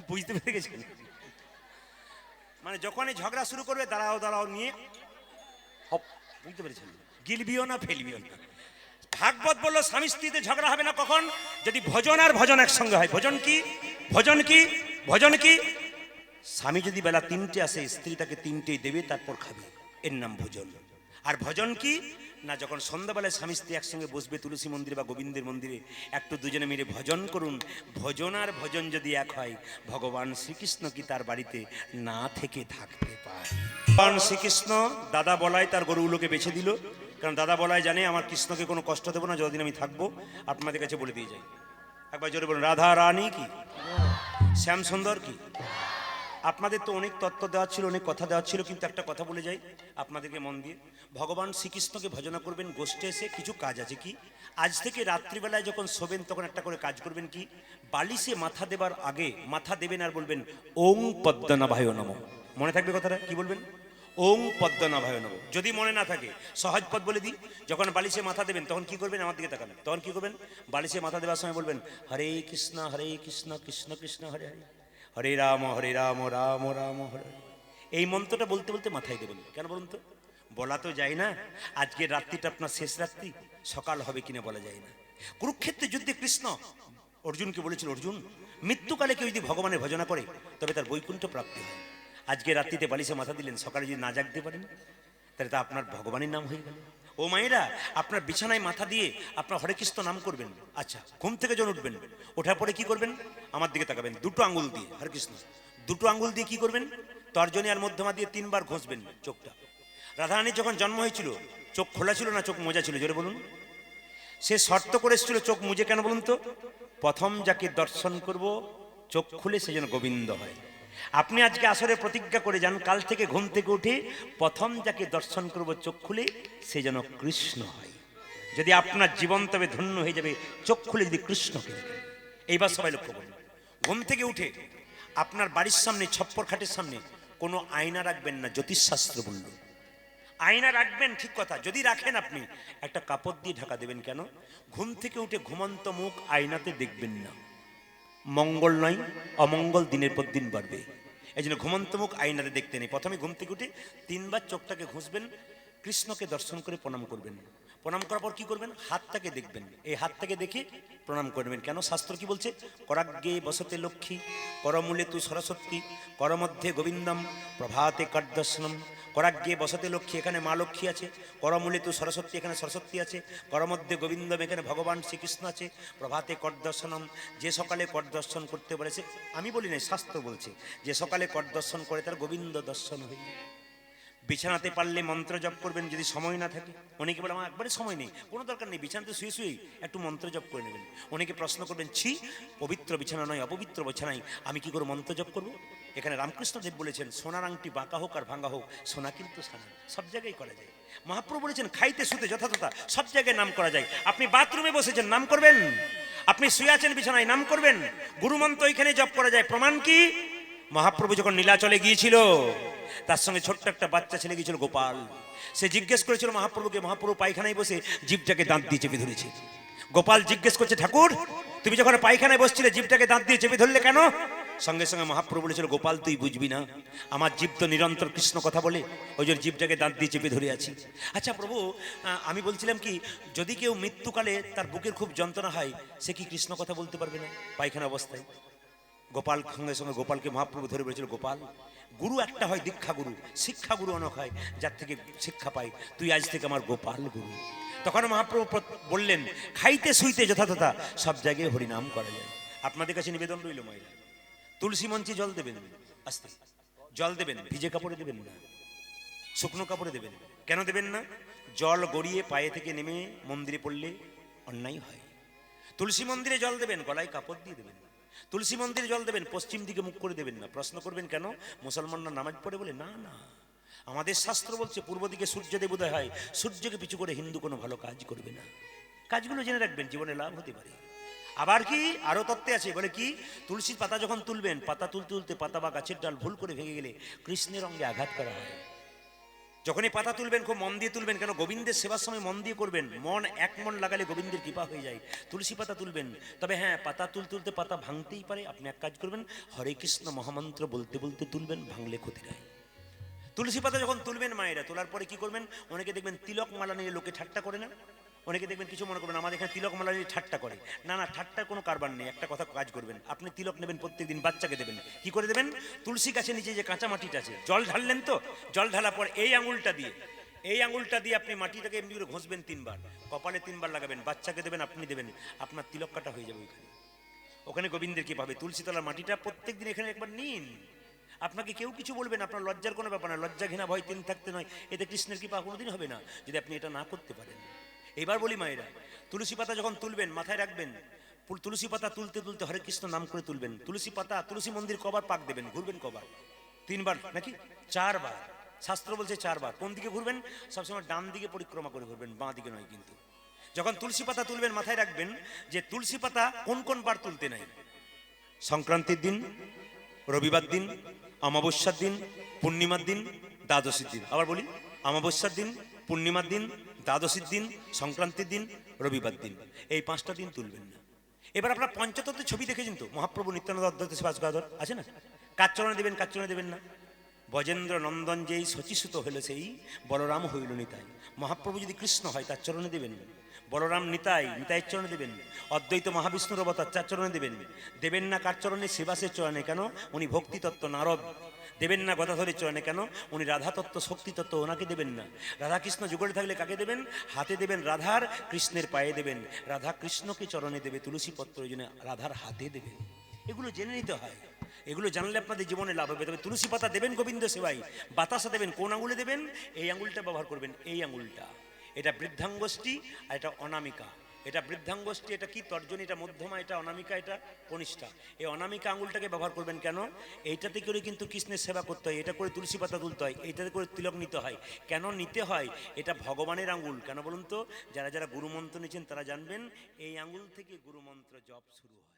বুঝতে পেরে গেছেন? মানে যখনই ঝগড়া শুরু করবে, দাঁড়াও দাঁড়াও নিয়ে, বুঝতে পেরেছেন? গিলবিও না ফেলবিও না। ভাগবত বললো স্বামী স্ত্রীতে ঝগড়া হবে না কখন? যদি ভজন আর ভজন একসঙ্গে হয়। ভজন কি? ভজন কি? ভজন কি? স্বামী যদি বেলা 3টে আসে, স্ত্রী তাকে 3টেই দেবে, তারপর খাবে, এর নাম ভজন। আর ভজন কি না, যখন সন্ধ্যাবেলায় স্বামী স্ত্রী একসঙ্গে বসবে তুলসী মন্দিরে বা গোবিন্দের মন্দিরে, একটু দুজনে মিলে ভজন করুন। ভজন আর ভজন যদি এক হয়, ভগবান শ্রীকৃষ্ণ কি তার বাড়িতে না থেকে থাকতে পারে? ভগবান শ্রীকৃষ্ণ দাদা বলায় তার গরুগুলোকে বেছে দিল, কারণ দাদা বলায় জানে আমার কৃষ্ণকে কোনো কষ্ট দেবো না যতদিন আমি থাকবো। আপনাদের কাছে বলে দিয়ে যাই, একবার জোরে বলুন, রাধা রানী কি, শ্যাম সুন্দর কি। আপনাদের তো অনেক তত্ত্ব দেওয়া ছিল, অনেক কথা দেওয়া ছিল, কিন্তু একটা কথা বলে যাই আপনাদেরকে মন দিয়ে। ভগবান শ্রীকৃষ্ণকে ভজনা করবেন, গোষ্ঠে এসে কিছু কাজ আছে। কি? আজ থেকে রাত্রিবেলায় যখন শোবেন তখন একটা করে কাজ করবেন। কি? বালিশে মাথা দেবার আগে মাথা দেবেন আর বলবেন ওং পদ্মনাভায় নমঃ। মনে থাকবে কথাটা? কি বলবেন? ওং পদ্মনাভায় নমঃ। যদি মনে না থাকে সহজ পদ বলে দিই, যখন বালিশে মাথা দেবেন তখন কি করবেন? আমার দিকে তাকান। তখন কি করবেন? বালিশে মাথা দেওয়ার সময় বলবেন হরে কৃষ্ণ কৃষ্ণ কৃষ্ণ হরে হরে, হরে রাম রাম রাম হরে। এই মন্ত্রটা বলতে বলতে মাথায় দেবেন। কেন বলুন তো? বলা তো যায় না আজকের রাত্রিটা আপনার শেষ রাত্রি, সকাল হবে কিনা বলা যায় না। কুরুক্ষেত্রের যুদ্ধে কৃষ্ণ অর্জুনকে বলেছিল, অর্জুন মৃত্যুকালে কেউ যদি ভগবানের ভজনা করে তবে তার বৈকুণ্ঠ প্রাপ্তি হয়। আজকে রাত্রিতে বালিশে মাথা দিলেন, সকালে যদি না জাগতে পারেন তাহলে তা আপনার ভগবানের নাম হয়ে গেল। ও মায়েরা, আপনার বিছানায় মাথা দিয়ে আপনার হরে কৃষ্ণ নাম করবেন। আচ্ছা, ঘুম থেকে যখন উঠবেন, ওঠার পরে কি করবেন? আমার দিকে তাকাবেন, 2টো আঙ্গুল দিয়ে হরে কৃষ্ণ, 2টো আঙ্গুল দিয়ে কি করবেন? তর্জনী আর মধ্যমা দিয়ে 3বার ঘষবেন চোখটা। রাধারানী যখন জন্ম হয়েছিল চোখ খোলা ছিল না চোখ মোজা ছিল? জোরে বলুন। সে শর্ত করে এসেছিল চোখ মুজে, কেন বলুন তো? প্রথম যাকে দর্শন করব চোখ খুলে সে যেন গোবিন্দ হয়। আপনি আজকে আসরে প্রতিজ্ঞা করে যান, কাল থেকে ঘুম থেকে উঠে প্রথম যাকে দর্শন করব চোখ খুলে সে যেন কৃষ্ণ হয়। যদি আপনার জীবন তবে ধন্য হয়ে যাবে চোখ খুলে যদি কৃষ্ণকে দেখেন। এইবার সবাই লক্ষ্য করুন, ঘুম থেকে উঠে আপনার বাড়ির সামনে ছপ্পর খাটের সামনে কোনো আয়না রাখবেন না, জ্যোতিষশাস্ত্র বলল। আয়না রাখবেন ঠিক কথা, যদি রাখেন আপনি একটা কাপড় দিয়ে ঢাকা দেবেন। কেন? ঘুম থেকে উঠে ঘুমন্ত মুখ আয়নাতে দেখবেন না, মঙ্গল নয় অমঙ্গল দিনের পর দিন বাড়বে। এই জন্য ঘুমন্ত মুখ আয়নাতে দেখতে নেই। প্রথমে ঘুম থেকে উঠে 3 বার চোখটাকে ঘুষবেন, কৃষ্ণকে দর্শন করে প্রণাম করবেন। প্রণাম করার পর কি করবেন? হাতটাকে দেখবেন, এই হাতটাকে দেখে প্রণাম করবেন। কেন? শাস্ত্র কি বলছে? করাগ্গে বসতে লক্ষ্মী, করমূলে তু সরস্বতী, করমধ্যে গোবিন্দম, প্রভাতে কর্দর্শনম। করাগ্গে বসতে লক্ষ্মী, এখানে মা লক্ষ্মী আছে। করমূলে তু সরস্বতী, এখানে সরস্বতী আছে। করমধ্যে গোবিন্দম, এখানে ভগবান শ্রীকৃষ্ণ আছে। প্রভাতে কর্দর্শনম, যে সকালে কর দর্শন করতে বলেছে, আমি বলি নাই, শাস্ত্র বলছে, যে সকালে কর দর্শন করে তার গোবিন্দ দর্শন হয়। বিছানাতে পারলে মন্ত্র জপ করবেন যদি সময় না থাকে। অনেকে বলে আমার একবারে সময় নেই, কোনো দরকার নেই, বিছানাতে শুয়ে শুয়েই একটু মন্ত্র জপ করে নেবেন। অনেকে প্রশ্ন করবেন, ছি পবিত্র বিছানা নয় অপবিত্র বিছানায় আমি কি করে মন্ত্র জপ করবো? এখানে রামকৃষ্ণ দেব বলেছেন, সোনার আংটি বাঁকা হোক আর ভাঙা হোক, সোনা কিন্তু সোনা, সব জায়গায় করা যায়। মহাপ্রভু বলেছেন, খাইতে শুতে যথাযথা সব জায়গায় নাম করা যায়। আপনি বাথরুমে বসেছেন, নাম করবেন। আপনি শুয়ে আছেন বিছানায়, নাম করবেন। গুরুমন্ত্র এখানে জপ করা যায়। প্রমাণ কি? মহাপ্রভু যখন নীলাচলে গিয়েছিল, তার সঙ্গে ছোট্ট একটা বাচ্চা ছেলে গিয়েছিল গোপাল। সে জিজ্ঞেস করেছিল মহাপ্রভুকে, মহাপ্রভু পায়খানায় বসে জিভটাকে দাঁত দিয়ে চেপে ধরেছে। গোপাল জিজ্ঞেস করছে, ঠাকুর তুমি যখন পায়খানায় বসছিলে জিভটাকে দাঁত দিয়ে চেপে ধরলে কেন? সঙ্গে সঙ্গে মহাপ্রভু বলেছিল, গোপাল তুই বুঝবি না, আমার জীব তো নিরন্তর কৃষ্ণ কথা বলে, ওই জন্য জীবটাকে দাঁত দিয়ে চেপে ধরে আছি। আচ্ছা প্রভু, আমি বলছিলাম কি, যদি কেউ মৃত্যুকালে তার বুকের খুব যন্ত্রণা হয়, সে কি কৃষ্ণ কথা বলতে পারবে না পায়খানা অবস্থায়? গোপাল সঙ্গে সঙ্গে গোপালকে মহাপ্রভু ধরে বলেছিল, গোপাল গুরু একটা হয় দীক্ষা গুরু, শিক্ষা গুরু অনেক হয়, যার থেকে শিক্ষা পাই, তুই আজ থেকে আমার গোপাল গুরু। তখন মহাপ্রভু বললেন, খাইতে শুইতে যথাযথা সব জায়গায় হরিনাম করা যায়। আপনাদের কাছে নিবেদন রইল মায়েরা, তুলসী মঞ্চে জল দেবেন, আস্তে জল দেবেন, ভিজে কাপড়ে দেবেন না, শুকনো কাপড়ে দেবেন। কেন দেবেন না? জল গড়িয়ে পায়ে থেকে নেমে মন্দিরে পড়লে অন্যায় হয়। তুলসী মন্দিরে জল দেবেন, গলায় কাপড় দিয়ে দেবেন। তুলসী মন্দিরে জল দেবেন, পশ্চিম দিকে মুখ করে দেবেন না। প্রশ্ন করবেন, কেন? মুসলমানরা নামাজ পড়ে বলে? না না, আমাদের শাস্ত্র বলছে পূর্ব দিকে সূর্যদেব উদয় হয়, সূর্যকে পিছু করে হিন্দু কোনো ভালো কাজ করবে না। কাজগুলো জেনে রাখবেন, জীবনে লাভ হতে পারে। আবার কি আরো তত্ত্বে আছে, বলে কি, তুলসীর পাতা যখন তুলবেন, পাতা তুলতে তুলতে পাতা বা গাছের ডাল ভুল করে ভেঙে গেলে কৃষ্ণের অঙ্গে আঘাত করা হয়। যখনই পাতা তুলবেন খুব মন দিয়ে তুলবেন, কেন? গোবিন্দের সেবার সময় মন দিয়ে করবেন। মন এক মন লাগালে গোবিন্দের কৃপা হয়ে যায়। তুলসী পাতা তুলবেন, তবে হ্যাঁ পাতা তুলতে তুলতে পাতা ভাঙতেই পারে। আপনি এক কাজ করবেন, হরে কৃষ্ণ মহামন্ত্র বলতে বলতে তুলবেন, ভাঙলে ক্ষতি নাই। তুলসী পাতা যখন তুলবেন মায়েরা, তোলার পরে কি করবেন? অনেকে দেখবেন তিলক মালা নিয়ে লোকে ঠাট্টা করে না? অনেকে দেখবেন কিছু মনে করবেন আমাদের এখানে তিলক মালা নিয়ে ঠাট্টা করে। না না, ঠাট্টার কোনো কারবার নেই। একটা কথা কাজ করবেন, আপনি তিলক নেবেন প্রত্যেকদিন, বাচ্চাকে দেবেন। কি করে দেবেন? তুলসী গাছের নিচে যে কাঁচা মাটিটা আছে, জল ঢাললেন তো, জল ঢালার পর এই আঙুলটা দিয়ে আপনি মাটিটাকে এমনি করে ঘষবেন 3 বার, কপালে 3 বার লাগাবেন, বাচ্চাকে দেবেন, আপনি দেবেন, আপনার তিলক কাটা হয়ে যাবে। ওখানে গোবিন্দের কি পাবে? তুলসী তলার মাটিটা প্রত্যেকদিন এখানে একবার নিন। আপনাকে কেউ কিছু বলবেন, আপনার লজ্জার কোনো ব্যাপার না। লজ্জা ঘৃণা ভয় তিন থাকতে নয়, এতে কৃষ্ণের কৃপা কোনোদিন হবে না যদি আপনি এটা না করতে পারেন। এবার বলি মায়েরা, তুলসী পাতা যখন তুলবেন মাথায় রাখবেন, তুলসী পাতা তুলতে তুলতে হরে কৃষ্ণ নাম করে তুলবেন। তুলসী পাতা, তুলসী মন্দির কবার পাক দেবেন? ঘুরবেন কবার? 3 বার নাকি 4 বার? শাস্ত্র বলছে 4 বার। কোন দিকে ঘুরবেন? সবসময় ডান দিকে পরিক্রমা করে ঘুরবেন, বাঁ দিকে নয়। কিন্তু যখন তুলসী পাতা তুলবেন মাথায় রাখবেন যে তুলসী পাতা কোন কোন বার তুলতে নাই। সংক্রান্তির দিন, রবিবার দিন, অমাবস্যার দিন, পূর্ণিমার দিন, দ্বাদশীর দিন। আবার বলি, অমাবস্যার দিন, পূর্ণিমার দিন, দ্বাদশীর দিন, সংক্রান্তির দিন, রবিবার দিন, এই 5টা দিন তুলবেন না। এবার আপনার পঞ্চতত্ত্বের ছবি দেখেছেন তো, মহাপ্রভু নিত্যানন্দ অদ্বৈত সেবাসগাদর আছে না? কার চরণে দেবেন, কার চরণে দেবেন না? বজেন্দ্র নন্দন যেই শচীসুত হইল সেই বলরাম হইল নিতাই। মহাপ্রভু যদি কৃষ্ণ হয় তার চরণে দেবেন, বলরাম নিতাইয়ের চরণে দেবেন, অদ্বৈত মহাবিষ্ণুর অবতার তার চরণে দেবেন। দেবেন না কার চরণে? শিবাসের চরণে। কেন? উনি ভক্তি তত্ত্ব নারদ। দেবেন না গদাধরের চরণে। কেন? উনি রাধা তত্ত্ব শক্তি তত্ত্ব, ওনাকে দেবেন না। রাধা কৃষ্ণ যুগলে থাকলে কাকে দেবেন? হাতে দেবেন রাধার, কৃষ্ণের পায়ে দেবেন। রাধা কৃষ্ণকে চরণে দেবে, তুলসী পত্র ওই জন্য রাধার হাতে দেবে। এগুলো জেনে নিতে হয়, এগুলো জানলে আপনাদের জীবনে লাভ হবে। তবে তুলসী পাতা দেবেন গোবিন্দ সেবাই, বাতাসা দেবেন। কোন আঙুলে দেবেন? এই আঙুলটা ব্যবহার করবেন, এই আঙুলটা। এটা বৃদ্ধাঙ্গুষ্ঠী আর এটা অনামিকা। এটা বৃদ্ধাঙ্গুষ্ঠী, এটা কি তর্জনী, এটা মধ্যমা, এটা অনামিকা, এটা কনিষ্ঠা। এই অনামিকা আঙুলটাকে ব্যবহার করবেন কেন? এইটাতে করে কিন্তু কৃষ্ণের সেবা করতে হয়, এটা করে তুলসী পাতা তুলতে হয়, এইটাতে করে তিলক নিতে হয়। কেন নিতে হয়? এটা ভগবানের আঙুল। কেন বলুন তো? যারা যারা গুরুমন্ত্র নিয়েছেন তারা জানবেন, এই আঙুল থেকে গুরুমন্ত্র জপ শুরু হয়।